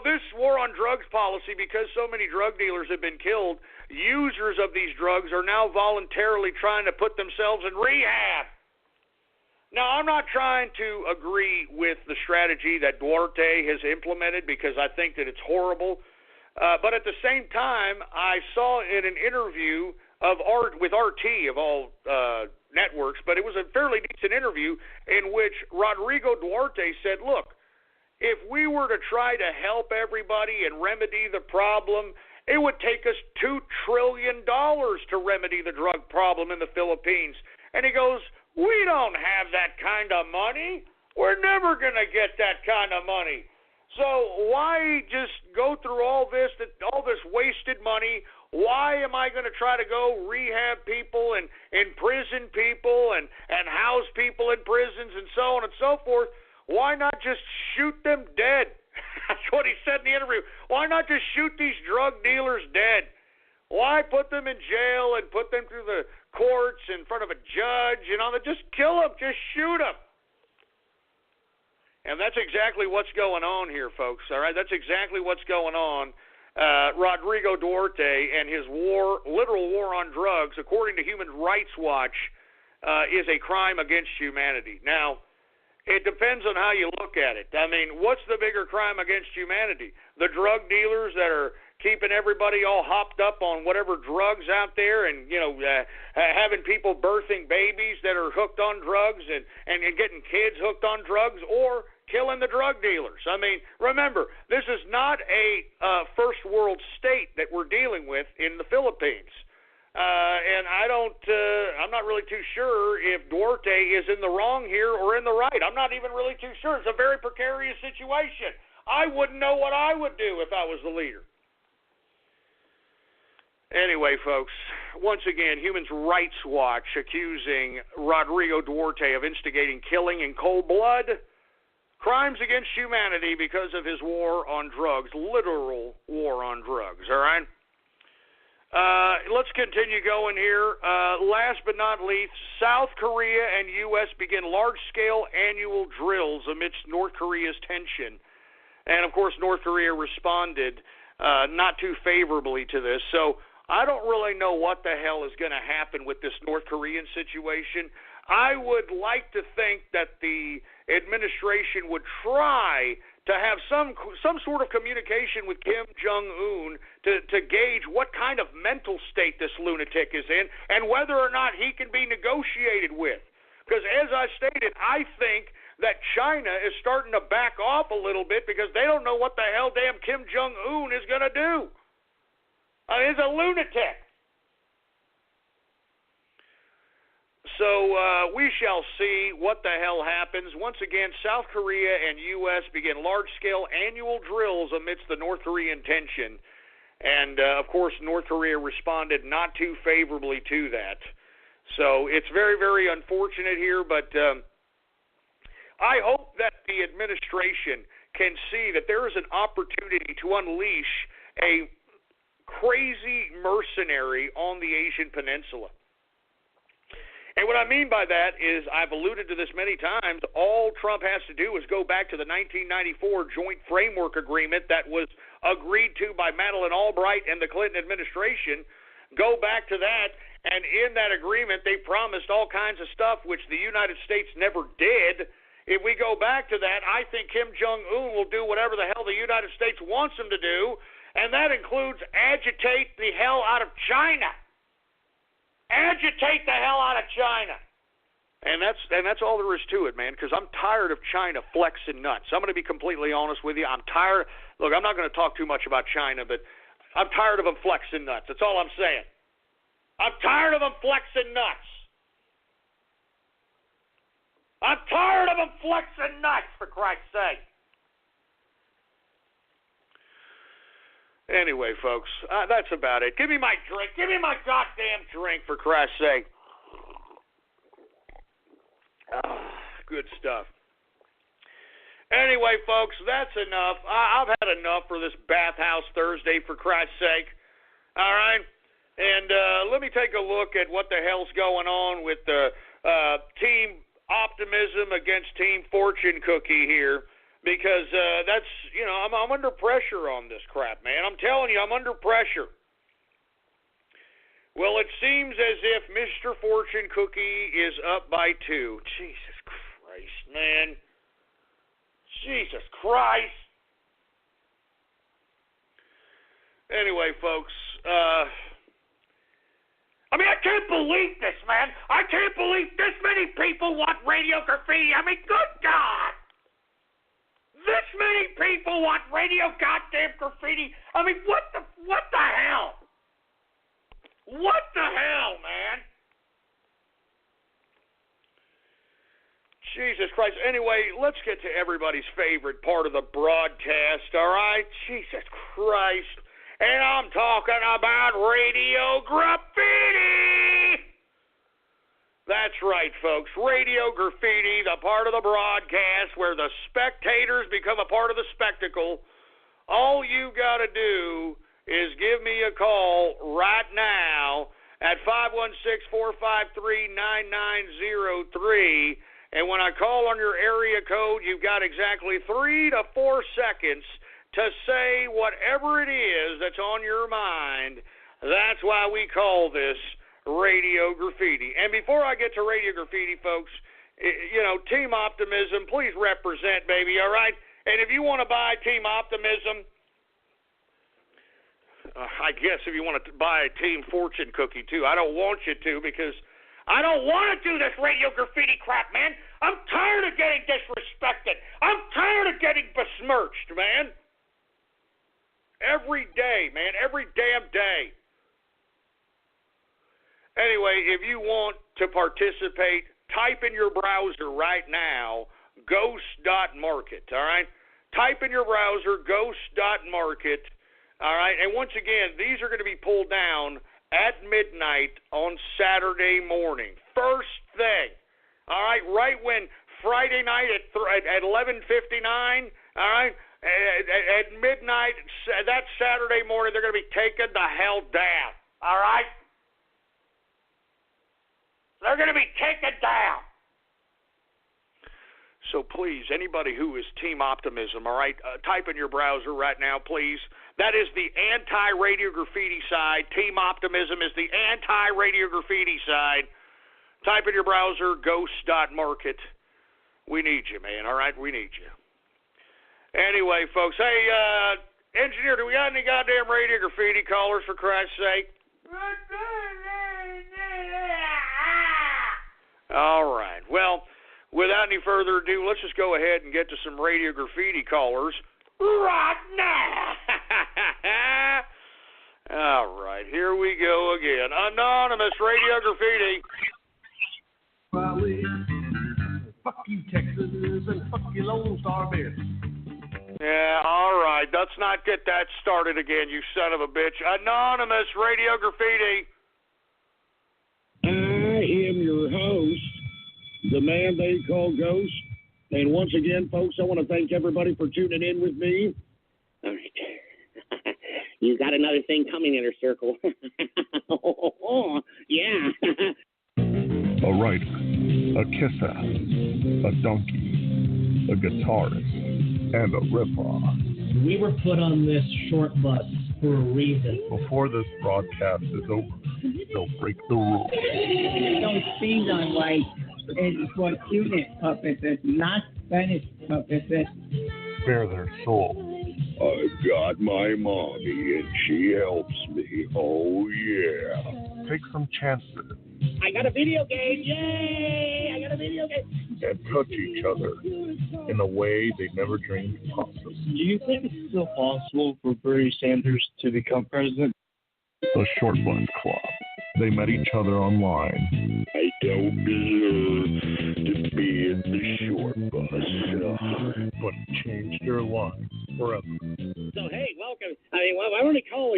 this war on drugs policy, because so many drug dealers have been killed, users of these drugs are now voluntarily trying to put themselves in rehab. Now, I'm not trying to agree with the strategy that Duterte has implemented, because I think that it's horrible. But at the same time, I saw in an interview with RT of all networks, but it was a fairly decent interview in which Rodrigo Duterte said, look, if we were to try to help everybody and remedy the problem, it would take us $2 trillion to remedy the drug problem in the Philippines. And he goes, we don't have that kind of money. We're never going to get that kind of money. So why just go through all this wasted money? Why am I going to try to go rehab people and imprison people and house people in prisons and so on and so forth? Why not just shoot them dead? That's what he said in the interview. Why not just shoot these drug dealers dead? Why put them in jail and put them through the courts in front of a judge? Just kill them. Just shoot them. And that's exactly what's going on here, folks, all right? That's exactly what's going on. Rodrigo Duterte and his literal war on drugs, according to Human Rights Watch, is a crime against humanity. Now, it depends on how you look at it. I mean, what's the bigger crime against humanity? The drug dealers that are keeping everybody all hopped up on whatever drugs out there and, having people birthing babies that are hooked on drugs and getting kids hooked on drugs, or killing the drug dealers. I mean, remember, this is not a first world state that we're dealing with in the Philippines. And I'm not really too sure if Duterte is in the wrong here or in the right. I'm not even really too sure. It's a very precarious situation. I wouldn't know what I would do if I was the leader. Anyway, folks, once again, Human Rights Watch accusing Rodrigo Duarte of instigating killing in cold blood, crimes against humanity because of his war on drugs, literal war on drugs, all right? Let's continue going here. Last but not least, South Korea and U.S. begin large-scale annual drills amidst North Korea's tension. And, of course, North Korea responded not too favorably to this. So I don't really know what the hell is going to happen with this North Korean situation. I would like to think that the administration would try to have some sort of communication with Kim Jong-un to gauge what kind of mental state this lunatic is in and whether or not he can be negotiated with. Because as I stated, I think that China is starting to back off a little bit because they don't know what the hell damn Kim Jong-un is going to do. I mean, he's a lunatic. So we shall see what the hell happens. Once again, South Korea and U.S. begin large-scale annual drills amidst the North Korean tension. And, of course, North Korea responded not too favorably to that. So it's very, very unfortunate here, but I hope that the administration can see that there is an opportunity to unleash a crazy mercenary on the Asian Peninsula. And what I mean by that is, I've alluded to this many times, all Trump has to do is go back to the 1994 Joint Framework Agreement that was agreed to by Madeleine Albright and the Clinton administration. Go back to that, and in that agreement they promised all kinds of stuff which the United States never did. If we go back to that, I think Kim Jong-un will do whatever the hell the United States wants him to do, and that includes agitate the hell out of China. Agitate the hell out of China. And that's all there is to it, man, because I'm tired of China flexing nuts. I'm going to be completely honest with you. I'm tired. Look, I'm not going to talk too much about China, but I'm tired of them flexing nuts. That's all I'm saying. I'm tired of them flexing nuts. I'm tired of them flexing nuts, for Christ's sake. Anyway, folks, that's about it. Give me my drink. Give me my goddamn drink, for Christ's sake. Good stuff. Anyway, folks, that's enough. I've had enough for this Bathhouse Thursday, for Christ's sake. All right? And let me take a look at what the hell's going on with the Team Optimism against Team Fortune Cookie here. Because that's, I'm under pressure on this crap, man. I'm telling you, I'm under pressure. Well, it seems as if Mr. Fortune Cookie is up by 2. Jesus Christ, man. Jesus Christ. Anyway, folks, I can't believe this, man. I can't believe this many people want Radio Graffiti. Good God. This many people want Radio Goddamn Graffiti. What the hell? What the hell, man? Jesus Christ. Anyway, let's get to everybody's favorite part of the broadcast, all right? Jesus Christ. And I'm talking about Radio Graffiti. That's right, folks. Radio Graffiti, the part of the broadcast where the spectators become a part of the spectacle. All you got to do is give me a call right now at 516-453-9903. And when I call on your area code, you've got exactly 3 to 4 seconds to say whatever it is that's on your mind. That's why we call this Radio Graffiti. And before I get to Radio Graffiti, folks, Team Optimism, please represent, baby, all right? And if you want to buy Team Optimism, I guess if you want to buy a Team Fortune Cookie, too. I don't want you to, because I don't want to do this Radio Graffiti crap, man. I'm tired of getting disrespected. I'm tired of getting besmirched, man. Every day, man, every damn day. Anyway, if you want to participate, type in your browser right now, ghost.market, all right? type in your browser ghost.market. All right, and once again, these are going to be pulled down at midnight on Saturday morning. First thing, all right when Friday night at 11:59, all right, at midnight, that Saturday morning, they're going to be taken the hell down, all right? They're going to be taken down. So please, anybody who is Team Optimism, all right, type in your browser right now, please. That is the anti-Radio Graffiti side. Team Optimism is the anti-Radio Graffiti side. Type in your browser, ghost.market. We need you, man, all right? We need you. Anyway, folks, hey, engineer, do we got any goddamn Radio Graffiti callers, for Christ's sake? All right. Well, without any further ado, let's just go ahead and get to some Radio Graffiti callers right now. All right, here we go again. Anonymous Radio Graffiti. Fuck you, Texas, and fuck you, Lone Star Bear. Yeah, all right. Let's not get that started again, you son of a bitch. Anonymous Radio Graffiti. I am your host, the man they call Ghost. And once again, folks, I want to thank everybody for tuning in with me. All right. You got another thing coming, Inner Circle. Yeah. A writer, a kiss-ass, a donkey, a guitarist, and a rip-off. We were put on this short bus for a reason. Before this broadcast is over, they'll break the rules. Those things on white is for unit puppets, it's not Spanish puppets. Spare their soul. I've got my mommy, and she helps me. Oh, yeah. Take some chances. I got a video game. Yay! I got a video game. And touch each other in a way they never dreamed possible. Do you think it's still possible for Bernie Sanders to become president? The Short Bus Club. They met each other online. I don't deserve to be in the short bus. But it changed your life forever. So, hey, welcome. I mean, why don't we call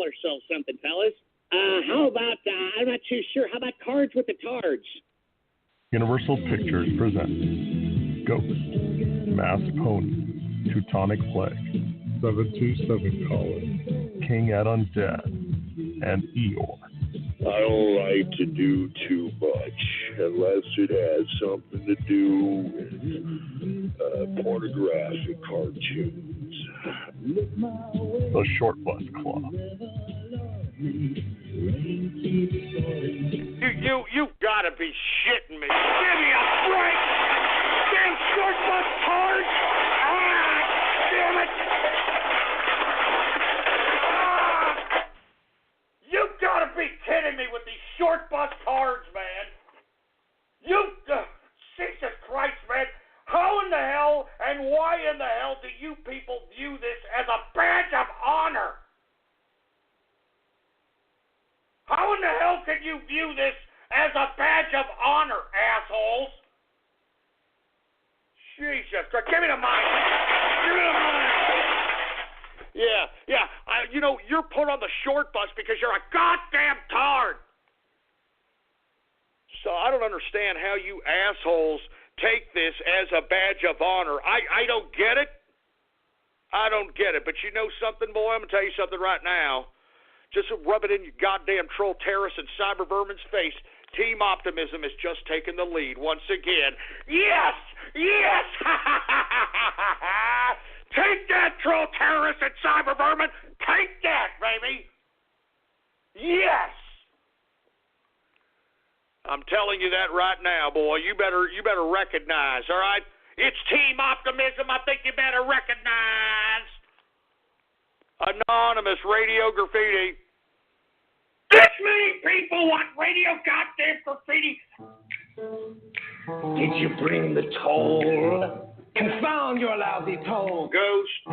ourselves something, fellas? How about, I'm not too sure, how about Cards with the Tards? Universal Pictures presents Ghost, Masked Pony, Teutonic Plague, 727 Caller, King at Undead, and Eeyore. I don't like to do too much unless it has something to do with pornographic cartoons. The Short Bus Club. You gotta be shitting me. Give me a break! Damn short bus cars! Damn it! You gotta be kidding me with these short bus cards, man. Jesus Christ, man. How in the hell and why in the hell do you people view this as a badge of honor? How in the hell can you view this as a badge of honor, assholes? Jesus Christ. Give me the mic. Give me the mic. Yeah. You're put on the short bus because you're a goddamn tard. So I don't understand how you assholes take this as a badge of honor. I don't get it. I don't get it. But you know something, boy? I'm going to tell you something right now. Just rub it in your goddamn troll terrorist and cyber vermin's face. Team Optimism has just taken the lead once again. Yes! Take that, troll terrorist and cyber vermin! Take that, baby! Yes! I'm telling you that right now, boy. You better recognize, all right? It's Team Optimism. I think you better recognize. Anonymous Radio Graffiti. This many people want Radio Goddamn Graffiti. Did you bring the toll? Confound your lousy toll. Ghost.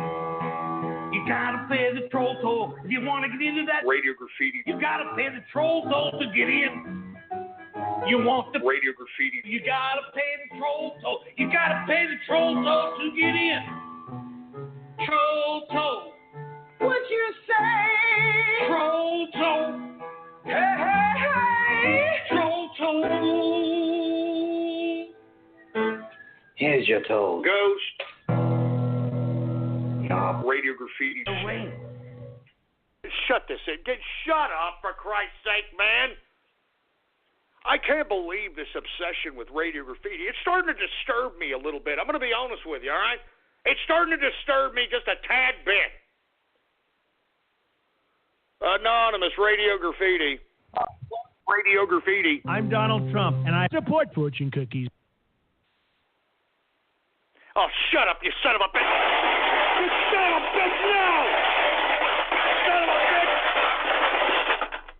You gotta pay the troll toll if you want to get into that Radio Graffiti. You gotta pay the troll toll to get in. You want the Radio Graffiti. You gotta pay the troll toll. You gotta pay the troll toll to get in. Troll toe. What you say? Troll toe. Hey, hey, hey. Troll toe. Here's your toll. Ghost. Radio graffiti. Shut this in. Shut up, for Christ's sake, man. I can't believe this obsession with radio graffiti. It's starting to disturb me a little bit. I'm going to be honest with you, all right? It's starting to disturb me just a tad bit. Anonymous Radio Graffiti. Radio Graffiti. I'm Donald Trump, and I support fortune cookies. Oh, shut up, you son of a bitch. You son of a bitch, no! Son of a bitch.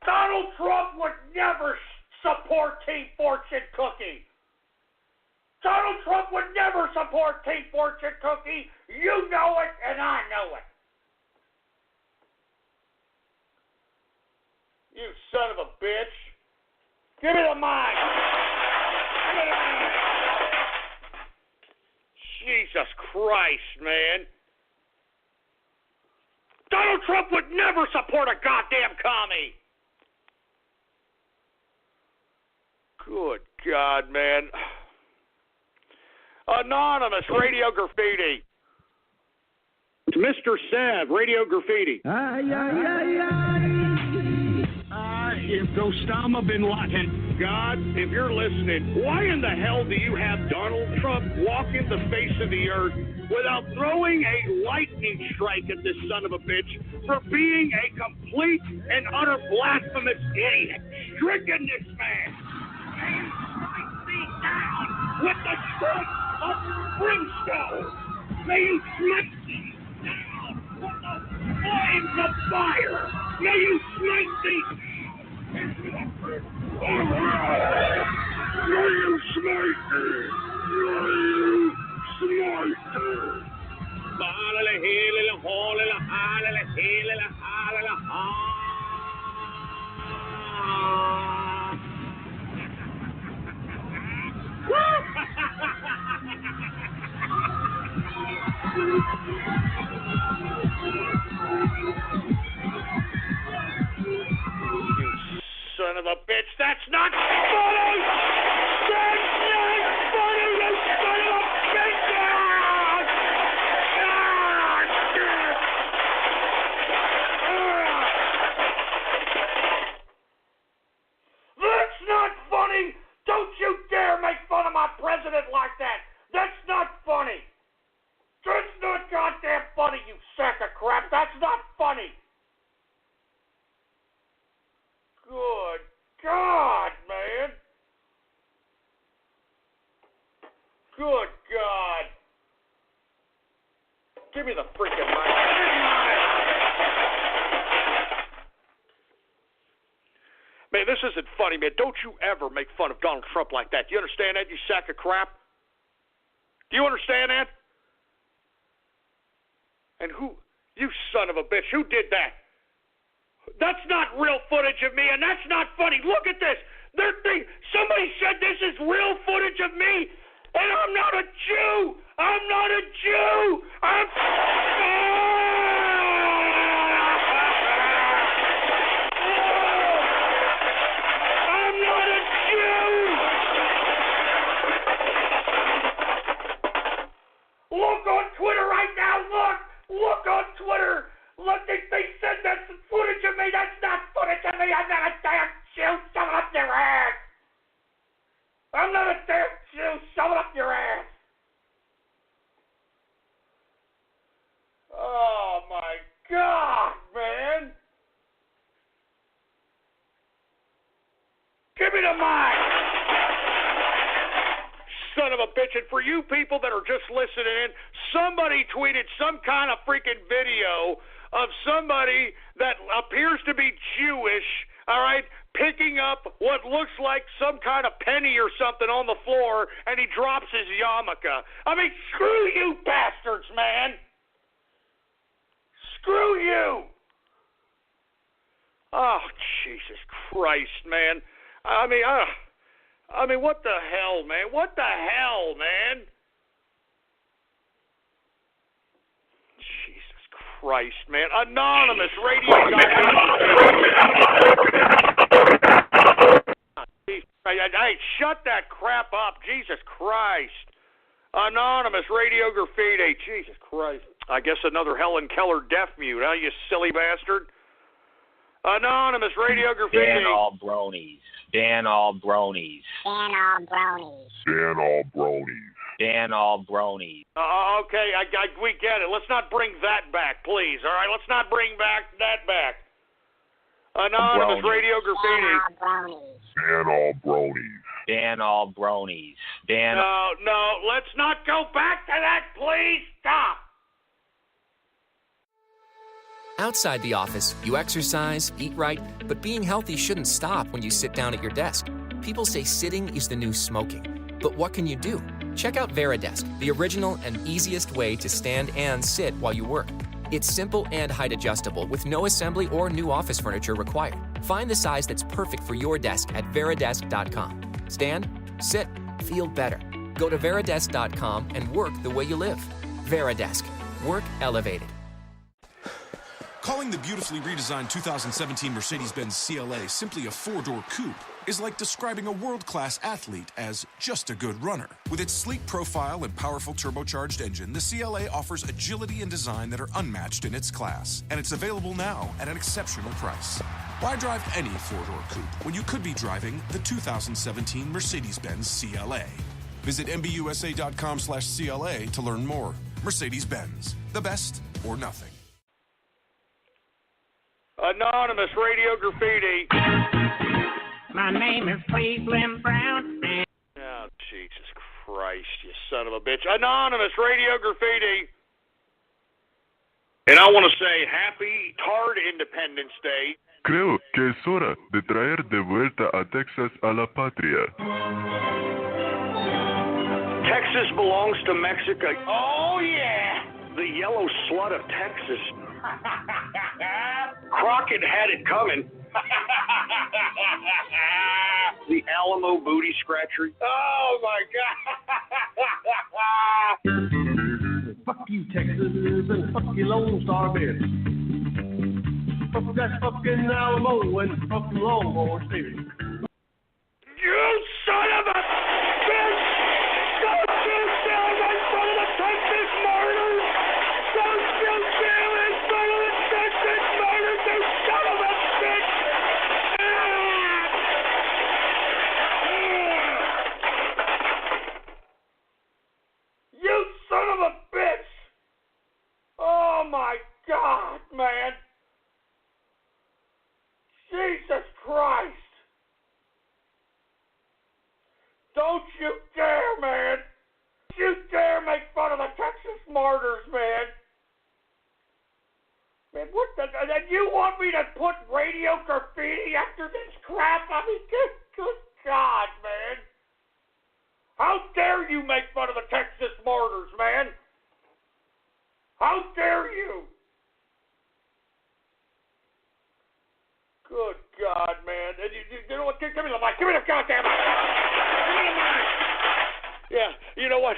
Donald Trump would never support Team Fortune Cookie. Donald Trump would never support Team Fortune Cookie. You know it, and I know it. You son of a bitch. Give me the mic. Give me the mic. Jesus Christ, man. Donald Trump would never support a goddamn commie. Good God, man. Anonymous Radio Graffiti. Mr. Sev, Radio Graffiti. If Osama bin Laden. God, if you're listening, why in the hell do you have Donald Trump walking the face of the earth without throwing a lightning strike at this son of a bitch for being a complete and utter blasphemous idiot? Stricken this man. With the sword of brimstone. May you smite these down with the flames of fire. May you smite these. May you smite these. May you smite these. Son of a bitch, that's not funny! That's not funny, you son of a bitch! That's not funny! Don't you dare make fun of my president like that! That's not funny! That's not goddamn funny, you sack of crap! That's not funny! Good God, man. Good God. Give me the freaking mic. Man, this isn't funny, man. Don't you ever make fun of Donald Trump like that. Do you understand that, you sack of crap? Do you understand that? And who, you son of a bitch, who did that? That's not real footage of me, and that's not funny. Look at this. Somebody said this is real footage of me, and I'm not a Jew. I'm not a Jew. I'm not a Jew. Look on Twitter right now. Look on Twitter. Look, they said that's footage of me. That's not footage of me. I'm not a damn Jew. Shove it up your ass. I'm not a damn Jew. Shove it up your ass. Oh, my God, man. Give me the mic. Son of a bitch. And for you people that are just listening in, somebody tweeted some kind of freaking video of somebody that appears to be Jewish, all right, picking up what looks like some kind of penny or something on the floor, and he drops his yarmulke. I mean, screw you bastards, man. Screw you. Oh, Jesus Christ, man. I mean, what the hell, man? What the hell, man? Christ, man. Anonymous radio. Hey, shut that crap up. Jesus Christ. Anonymous radio graffiti. Jesus Christ. I guess another Helen Keller deaf mute, huh, you silly bastard? Anonymous radio graffiti. Dan all bronies. Dan all bronies. Dan all bronies. Dan all bronies. Dan all bronies. Okay, we get it. Let's not bring that back, please. All right, let's not bring that back. Anonymous radio graffiti. Dan all bronies. Dan all bronies. Dan. No, let's not go back to that, please. Stop. Outside the office, you exercise, eat right, but being healthy shouldn't stop when you sit down at your desk. People say sitting is the new smoking. But what can you do? Check out Veridesk, the original and easiest way to stand and sit while you work. It's simple and height adjustable with no assembly or new office furniture required. Find the size that's perfect for your desk at veridesk.com. Stand, sit, feel better. Go to veridesk.com and work the way you live. Veridesk. Work elevated. Calling the beautifully redesigned 2017 Mercedes-Benz CLA simply a four-door coupe is like describing a world-class athlete as just a good runner. With its sleek profile and powerful turbocharged engine, the CLA offers agility and design that are unmatched in its class, and it's available now at an exceptional price. Why drive any four-door coupe when you could be driving the 2017 Mercedes-Benz CLA? Visit MBUSA.com/CLA to learn more. Mercedes-Benz, the best or nothing. Anonymous radio graffiti. My name is Cleveland Brown. Oh, Jesus Christ, you son of a bitch. Anonymous radio graffiti. And I want to say happy Tard Independence Day. Creo que es hora de traer de vuelta a Texas a la patria. Texas belongs to Mexico. Oh, yeah. The yellow slut of Texas. Crockett had it coming. The Alamo booty scratcher. Oh, my God. Fuck you, Texas, and fuck you, Lone Star Bear. Fuck that fucking Alamo and fucking Longhorn State. You son of a bitch! Don't you tell me son of the Texas martyrs! Don't you tell me son of the Texas martyrs, you son of a bitch! You son of a bitch! Oh my God, man! Jesus Christ! Don't you dare, man! Don't you dare make fun of the Texas martyrs, man! Man, what the... And you want me to put radio graffiti after this crap? I mean, good God, man! How dare you make fun of the Texas martyrs, man? How dare you? Good God, man. And you know what? Give me the mic. Give me the goddamn mic. Give me the mic. Yeah, you know what?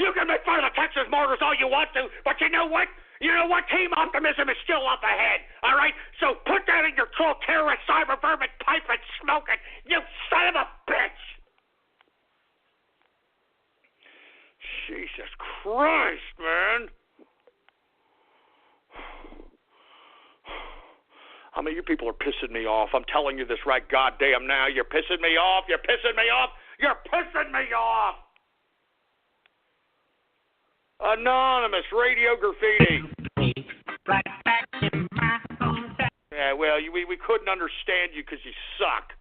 You can make fun of the Texas martyrs all you want to, but you know what? You know what? Team optimism is still up ahead, all right? So put that in your cool terrorist cyber vermin pipe and smoke it, you son of a bitch! Jesus Christ, man. I mean, you people are pissing me off. I'm telling you this right goddamn now. You're pissing me off. You're pissing me off. You're pissing me off. Anonymous radio graffiti. Yeah, well, we couldn't understand you because you suck.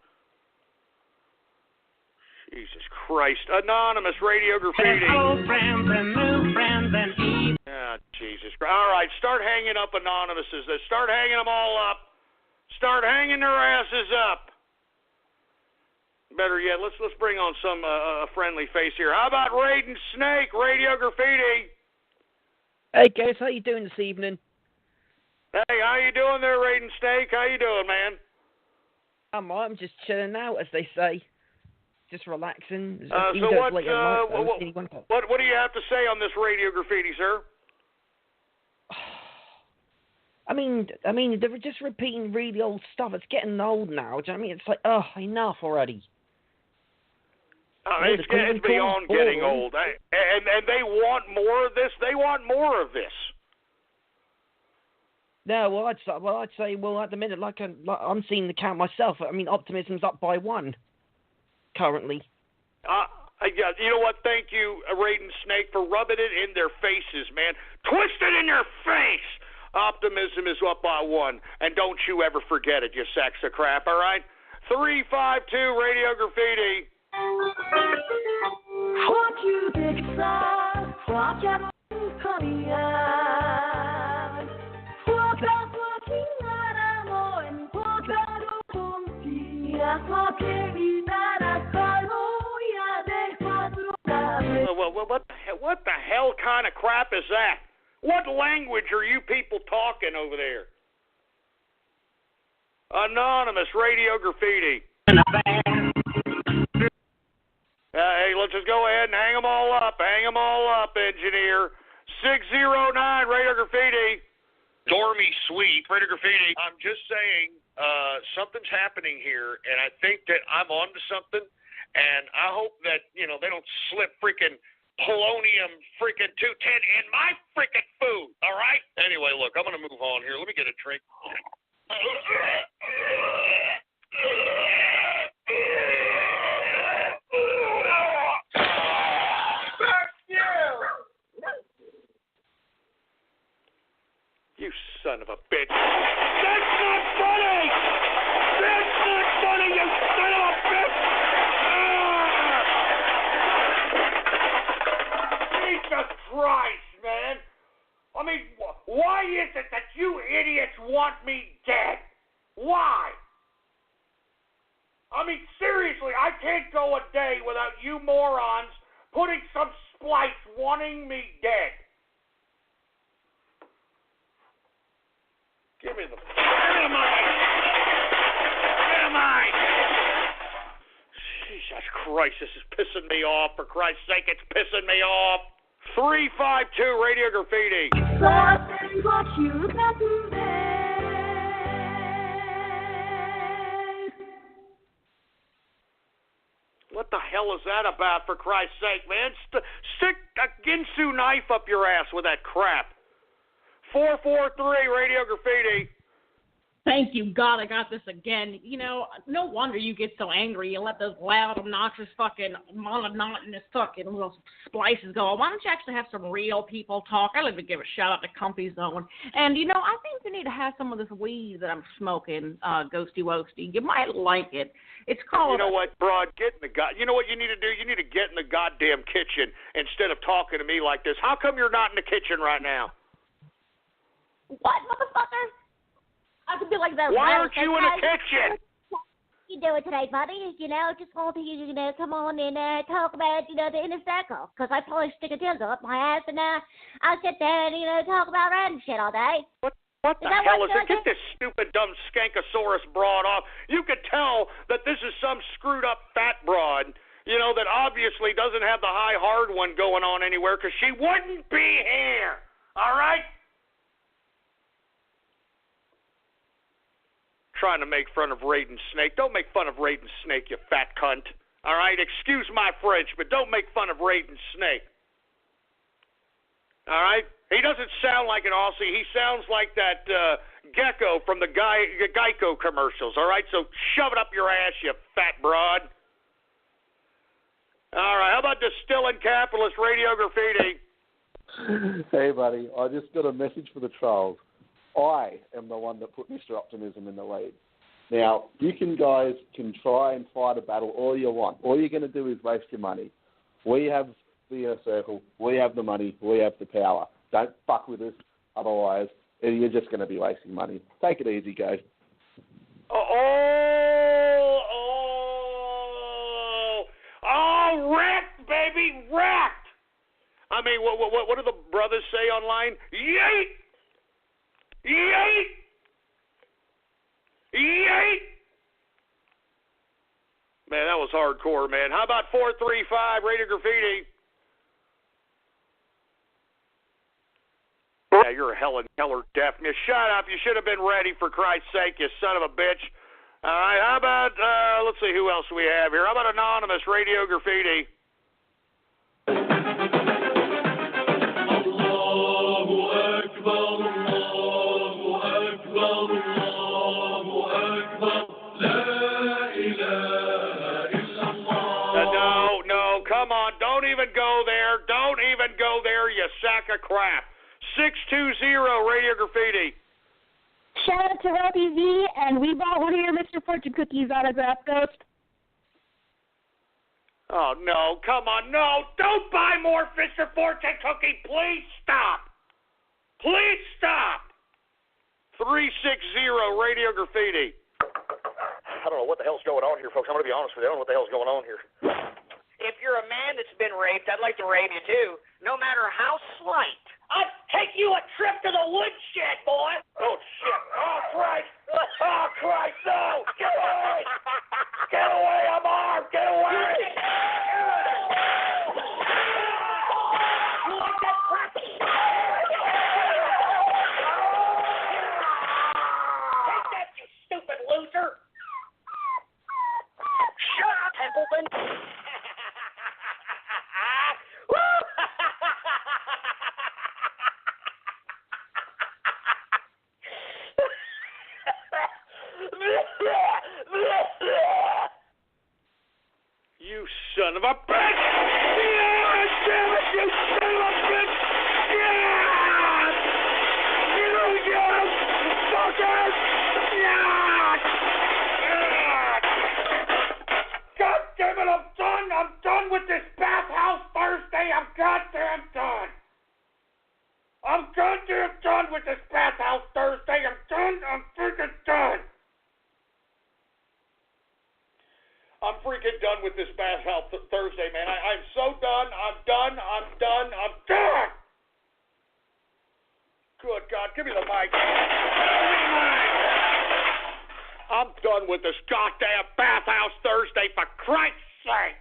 Jesus Christ. Anonymous radio graffiti. Old friends and new friends and Eve. Ah, Jesus Christ. All right, start hanging up anonymouses. Start hanging them all up. Start hanging their asses up. Better yet, let's bring on some friendly face here. How about Raiden Snake, radio graffiti? Hey guys, how you doing this evening? Hey, how you doing there, Raiden Snake? How you doing, man? I'm just chilling out, as they say. Just relaxing. So what do you have to say on this radio graffiti, sir? I mean, they're just repeating really old stuff. It's getting old now. Do you know what I mean? It's like, enough already. It's beyond getting old. And they want more of this. They want more of this. No, well, I'd say, at the minute, like I'm seeing the count myself. I mean, optimism's up by 1 currently. Yeah, you know what? Thank you, Raiden Snake, for rubbing it in their faces, man. Twist it in their face. Optimism is up by 1, and don't you ever forget it, you sacks of crap, all right? 352 Radio Graffiti. What the hell kind of crap is that? What language are you people talking over there? Anonymous Radio Graffiti. Hey, let's just go ahead and hang them all up. Hang them all up, engineer. 609 Radio Graffiti. Dormy Sweet, Radio Graffiti. I'm just saying something's happening here, and I think that I'm onto something, and I hope that, they don't slip freaking polonium freaking 210 in my freaking food, all right? Anyway, look, I'm going to move on here. Let me get a drink. You son of a bitch. That's not funny! That's not funny, you son of a bitch! Jesus Christ, man! I mean, why is it that you idiots want me dead? Why? I mean, seriously, I can't go a day without you morons putting some splice wanting me dead. Give me the... Dynamite! Jesus Christ, this is pissing me off. For Christ's sake, it's pissing me off. 352 Radio Graffiti. What the hell is that about, for Christ's sake, man? Stick a Ginsu knife up your ass with that crap. 443 Radio Graffiti. Thank you, God, I got this again. No wonder you get so angry. You let those loud, obnoxious, fucking monotonous fucking little splices go. Why don't you actually have some real people talk? I'd like to give a shout out to Comfy Zone. And, I think we need to have some of this weed that I'm smoking, Ghosty Woasty. You might like it. It's called... You know what, Broad? You know what you need to do? You need to get in the goddamn kitchen instead of talking to me like this. How come you're not in the kitchen right now? What, motherfucker? I could be like that. Why aren't you in the kitchen? You doing today, buddy? Just want you to come on and talk about, the inner circle. Because I probably stick a dildo up my ass and I'll sit there and, talk about random shit all day. What the hell is it? Get this stupid, dumb skankosaurus broad off. You could tell that this is some screwed up fat broad, that obviously doesn't have the high hard one going on anywhere because she wouldn't be here. All right? Trying to make fun of Raiden Snake. Don't make fun of Raiden Snake, you fat cunt. All right? Excuse my French, but don't make fun of Raiden Snake. All right? He doesn't sound like an Aussie. He sounds like that gecko from the Geico commercials. All right? So shove it up your ass, you fat broad. All right. How about Distilling Capitalist Radio Graffiti? Hey, buddy. I just got a message for the trolls. I am the one that put Mr. Optimism in the lead. Now, you guys can try and fight a battle all you want. All you're going to do is waste your money. We have the inner circle. We have the money. We have the power. Don't fuck with us. Otherwise, you're just going to be wasting money. Take it easy, guys. Wrecked, baby, wrecked. I mean, what do the brothers say online? Yeet! Yeet! Yeet! Man, that was hardcore, man. How about 435 Radio Graffiti? Yeah, you're a Helen Keller deafness. Shut up. You should have been ready, for Christ's sake, you son of a bitch. All right, how about, let's see, who else do we have here? How about Anonymous Radio Graffiti? No, come on. Don't even go there. Don't even go there, you sack of crap. 620 Radio Graffiti. Shout out to Robbie V, and we bought one of your Mr. Fortune cookies autographed, Ghost. Oh, no, come on, no. Don't buy more Mr. Fortune cookie. Please stop. Please stop. 360 Radio Graffiti. I don't know what the hell's going on here, folks. I'm going to be honest with you. I don't know what the hell's going on here. If you're a man that's been raped, I'd like to rape you too, no matter how slight. I'd take you a trip to the woodshed, boy. Oh, shit. Oh, Christ. Oh, Christ, no. Get away. Get away. I'm armed. Get away. You like that crap? Take that, you stupid loser. Shut up, Templeton. You son of a bitch! Yeah, damn it, you son of a bitch! Yeah! You fuckers! Yeah! God damn it, I'm done! I'm done with this bathhouse Thursday! I'm goddamn done! I'm goddamn done with this bathhouse Thursday! I'm done! I'm freaking done! I'm freaking done with this bathhouse Thursday, man. I'm so done. I'm done. I'm done. I'm done. Good God, give me the mic. I'm done with this goddamn bathhouse Thursday, for Christ's sake.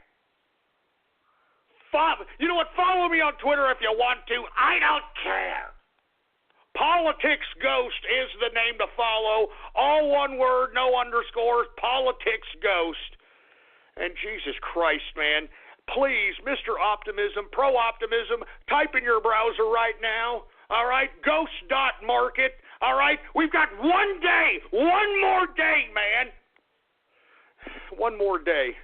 You know what? Follow me on Twitter if you want to. I don't care. Politics Ghost is the name to follow. All one word, no underscores. Politics Ghost. And Jesus Christ, man, please, Mr. Optimism, Pro Optimism, type in your browser right now, all right? Ghost.market, all right? We've got one more day, man. One more day,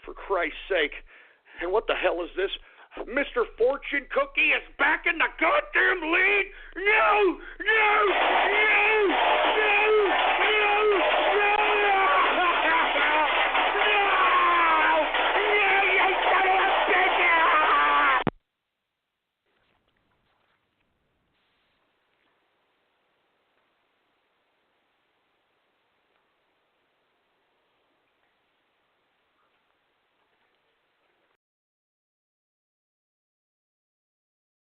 for Christ's sake. And what the hell is this? Mr. Fortune Cookie is back in the goddamn lead? No!